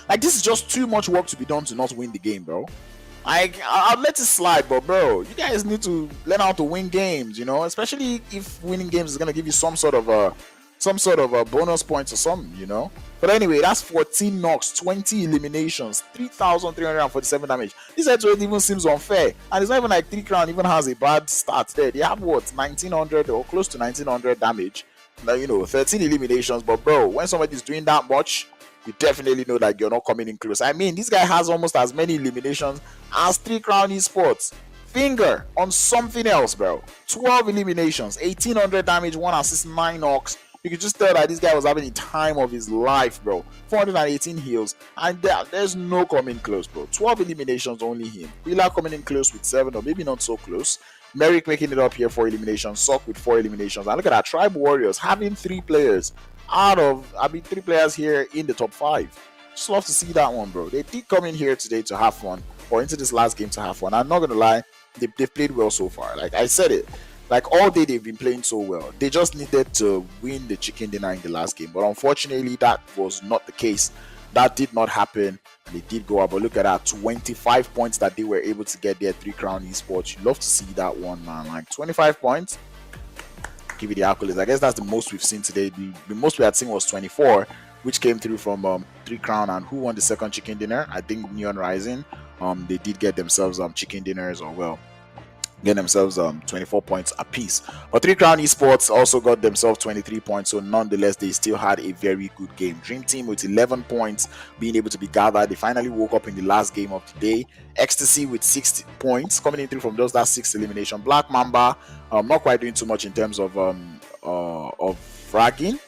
Like, this is just too much work to be done to not win the game, bro. I'll let it slide, but bro, you guys need to learn how to win games, you know, especially if winning games is gonna give you some sort of a bonus points or something, you know. But anyway, that's 14 knocks, 20 eliminations, 3,347 damage. This head-to-head even seems unfair, and it's not even like 3 crown even has a bad start there. They have what, 1,900 or close to 1,900 damage. Now, you know, 13 eliminations, but bro, when somebody's doing that much, you definitely know that you're not coming in close. I mean, this guy has almost as many eliminations as 3 crown esports. Finger on something else, bro. 12 eliminations, 1,800 damage, 1 assist, 9 knocks. You could just tell that this guy was having the time of his life, bro. 418 heals, and there's no coming close, bro. 12 eliminations, only him. Wheeler coming in close with 7, or maybe not so close. Merrick making it up here, 4 eliminations. Sock with 4 eliminations. And look at that, Tribe Warriors having 3 players three players here in the top 5. Just love to see that one, bro. They did come in here today to have fun, or into this last game to have fun. I'm not gonna lie, they've played well so far. Like I said it, like all day they've been playing so well. They just needed to win the chicken dinner in the last game, but unfortunately that was not the case. That did not happen, and they did go up. But look at that, 25 points that they were able to get there. 3 crown esports. You love to see that one, man. Like 25 points. Give you the accolades. I guess that's the most we've seen today. The most we had seen was 24, which came through from 3 crown. And who won the second chicken dinner? I think Neon Rising. They did get themselves chicken dinners, or well, get themselves 24 points apiece. But 3 crown esports also got themselves 23 points, so nonetheless they still had a very good game. Dream Team with 11 points being able to be gathered. They finally woke up in the last game of the day. Ecstasy with 60 points coming in through from those that 6th elimination. Black Mamba not quite doing too much in terms of fragging,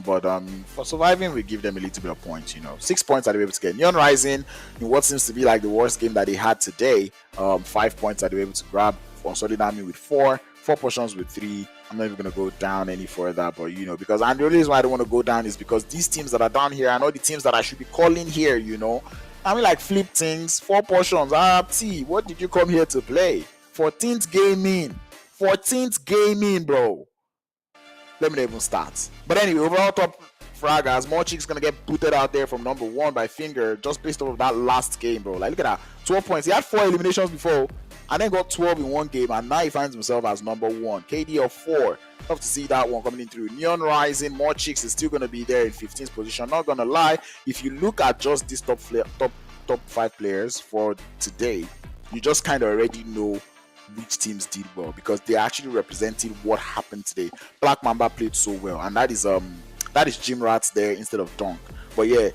but for surviving we give them a little bit of points, you know. 6 points that they were able to get. Neon Rising in what seems to be like the worst game that they had today, 5 points that they were able to grab. For Solid Army with 4 portions with 3. I'm not even going to go down any further, but you know, because, and the only reason why I don't want to go down is because these teams that are down here are not the teams that I should be calling here, you know. I mean, like flip things, 4 portions, RT, what did you come here to play? 14th gaming, bro. Let me not even start. But anyway, overall top fraggers, more chicks gonna get booted out there from number 1 by Finger, just based off of that last game, bro. Like, look at that, 12 points. He had 4 eliminations before, and then got 12 in one game, and now he finds himself as number 1. KD of 4. Love to see that one coming in through. Neon Rising, more chicks is still gonna be there in 15th position. Not gonna lie, if you look at just these top 5 players for today, you just kind of already know which teams did well, because they actually represented what happened today. Black Mamba played so well, and that is Jim Rats there instead of Dunk. But yeah,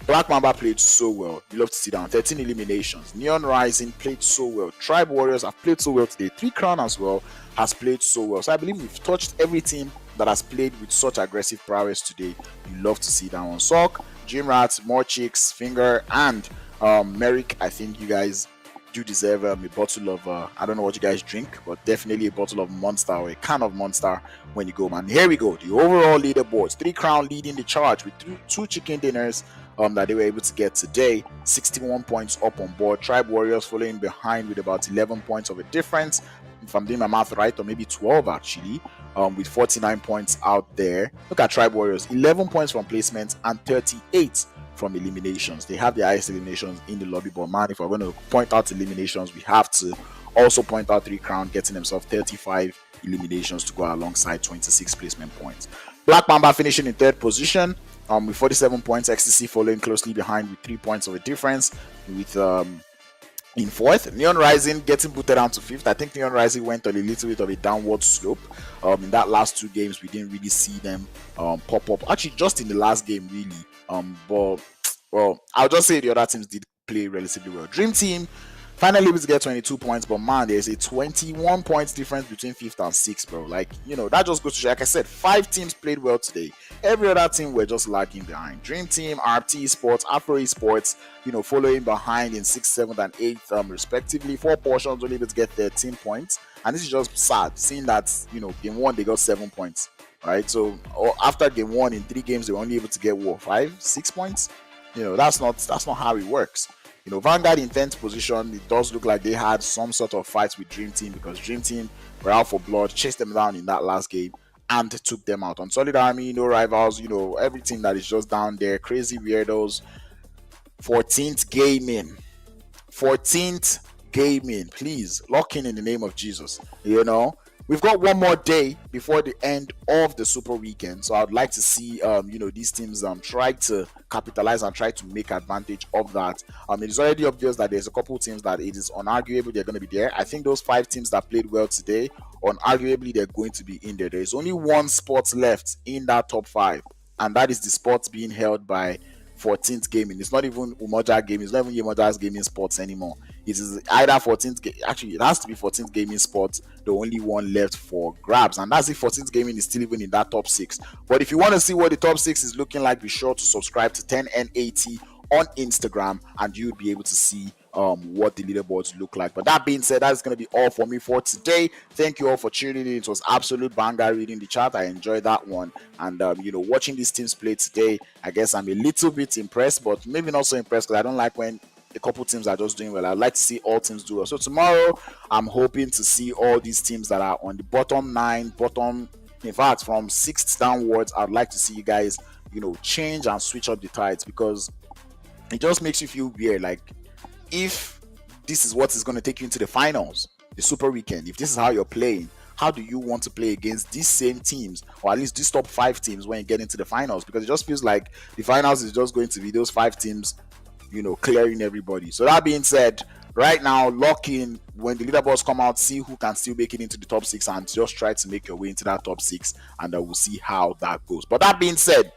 Black Mamba played so well. You love to see that. 13 eliminations. Neon Rising played so well. Tribe Warriors have played so well today. 3 crown as well has played so well. So I believe we've touched every team that has played with such aggressive prowess today. You love to see that one. Sock Gym Rats, More Chicks, Finger, and Merrick. I think you guys do deserve a bottle of I don't know what you guys drink, but definitely a bottle of Monster or a can of Monster when you go, man. Here we go. The overall leaderboards: 3 Crown leading the charge with 2 chicken dinners that they were able to get today. 61 points up on board. Tribe Warriors following behind with about 11 points of a difference, if I'm doing my math right, or maybe 12 actually, with 49 points out there. Look at Tribe Warriors: 11 points from placements and 38 from eliminations. They have the highest eliminations in the lobby, but man, if we're going to point out eliminations, we have to also point out 3 Crown getting himself 35 eliminations to go alongside 26 placement points. Black Mamba finishing in 3rd position with 47 points. XTC following closely behind with 3 points of a difference with in 4th. Neon Rising getting booted down to 5th. I think Neon Rising went on a little bit of a downward slope. In that last 2 games, we didn't really see them pop up. Actually, just in the last game, really. But well, I'll just say the other teams did play relatively well. Dream Team finally able to get 22 points, but man, there's a 21 points difference between 5th and 6th, bro. Like, you know, that just goes to show, like I said, 5 teams played well today. Every other team were just lagging behind. Dream Team, RT Sports, Afro Esports, you know, following behind in 6th, 7th, and 8th, respectively. 4 portions only able to get 13 points, and this is just sad, seeing that, you know, game 1 they got 7 points, right? So after game 1 in 3 games, they were only able to get what, 5, 6 points? You know, that's not how it works. You know, Vanguard in 10th position, it does look like they had some sort of fight with Dream Team, because Dream Team were out for blood, chased them down in that last game and took them out. On Solid Army, no rivals, you know, everything that is just down there. Crazy Weirdos. 14th gaming, please lock in the name of Jesus. You know, we've got one more day before the end of the Super Weekend, so I'd like to see you know, these teams try to capitalize and try to make advantage of that. It is already obvious that there's a couple teams that it is unarguable they're going to be there. I think those 5 teams that played well today, unarguably they're going to be in there. There's only one spot left in that top 5, and that is the spot being held by 14th Gaming. It's not even Umoja Gaming, it's not even Umoja's Gaming Sports anymore. It is either 14th, actually it has to be 14th Gaming Sports, the only one left for grabs, and that's if 14th Gaming is still even in that top 6. But if you want to see what the top 6 is looking like, be sure to subscribe to 10N80 on Instagram, and you'll be able to see what the leaderboards look like. But that being said, that's going to be all for me for today. Thank you all for tuning in. It was absolute banger reading the chat. I enjoyed that one, and you know, watching these teams play today, I guess I'm a little bit impressed, but maybe not so impressed, because I don't like when a couple teams are just doing well. I'd like to see all teams do well. So tomorrow I'm hoping to see all these teams that are on the bottom 9, in fact from 6th downwards. I'd like to see you guys, you know, change and switch up the tides, because it just makes you feel weird. Like, if this is what is going to take you into the finals, the Super Weekend, if this is how you're playing, how do you want to play against these same teams, or at least these top 5 teams, when you get into the finals? Because it just feels like the finals is just going to be those 5 teams, you know, clearing everybody. So that being said, right now, lock in. When the leaderboards come out, see who can still make it into the top 6, and just try to make your way into that top 6, and we'll see how that goes. But that being said,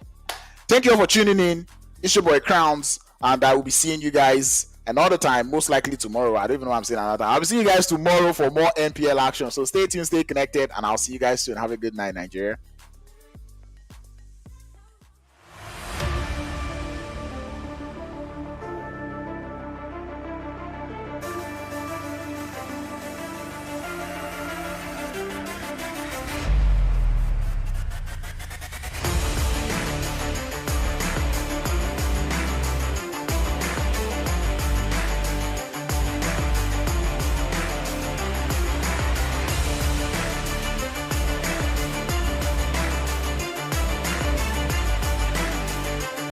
thank you all for tuning in. It's your boy Crowns, and I will be seeing you guys another time, most likely tomorrow. I don't even know what I'm saying another time. I'll be seeing you guys tomorrow for more NPL action. So stay tuned, stay connected, and I'll see you guys soon. Have a good night, Nigeria.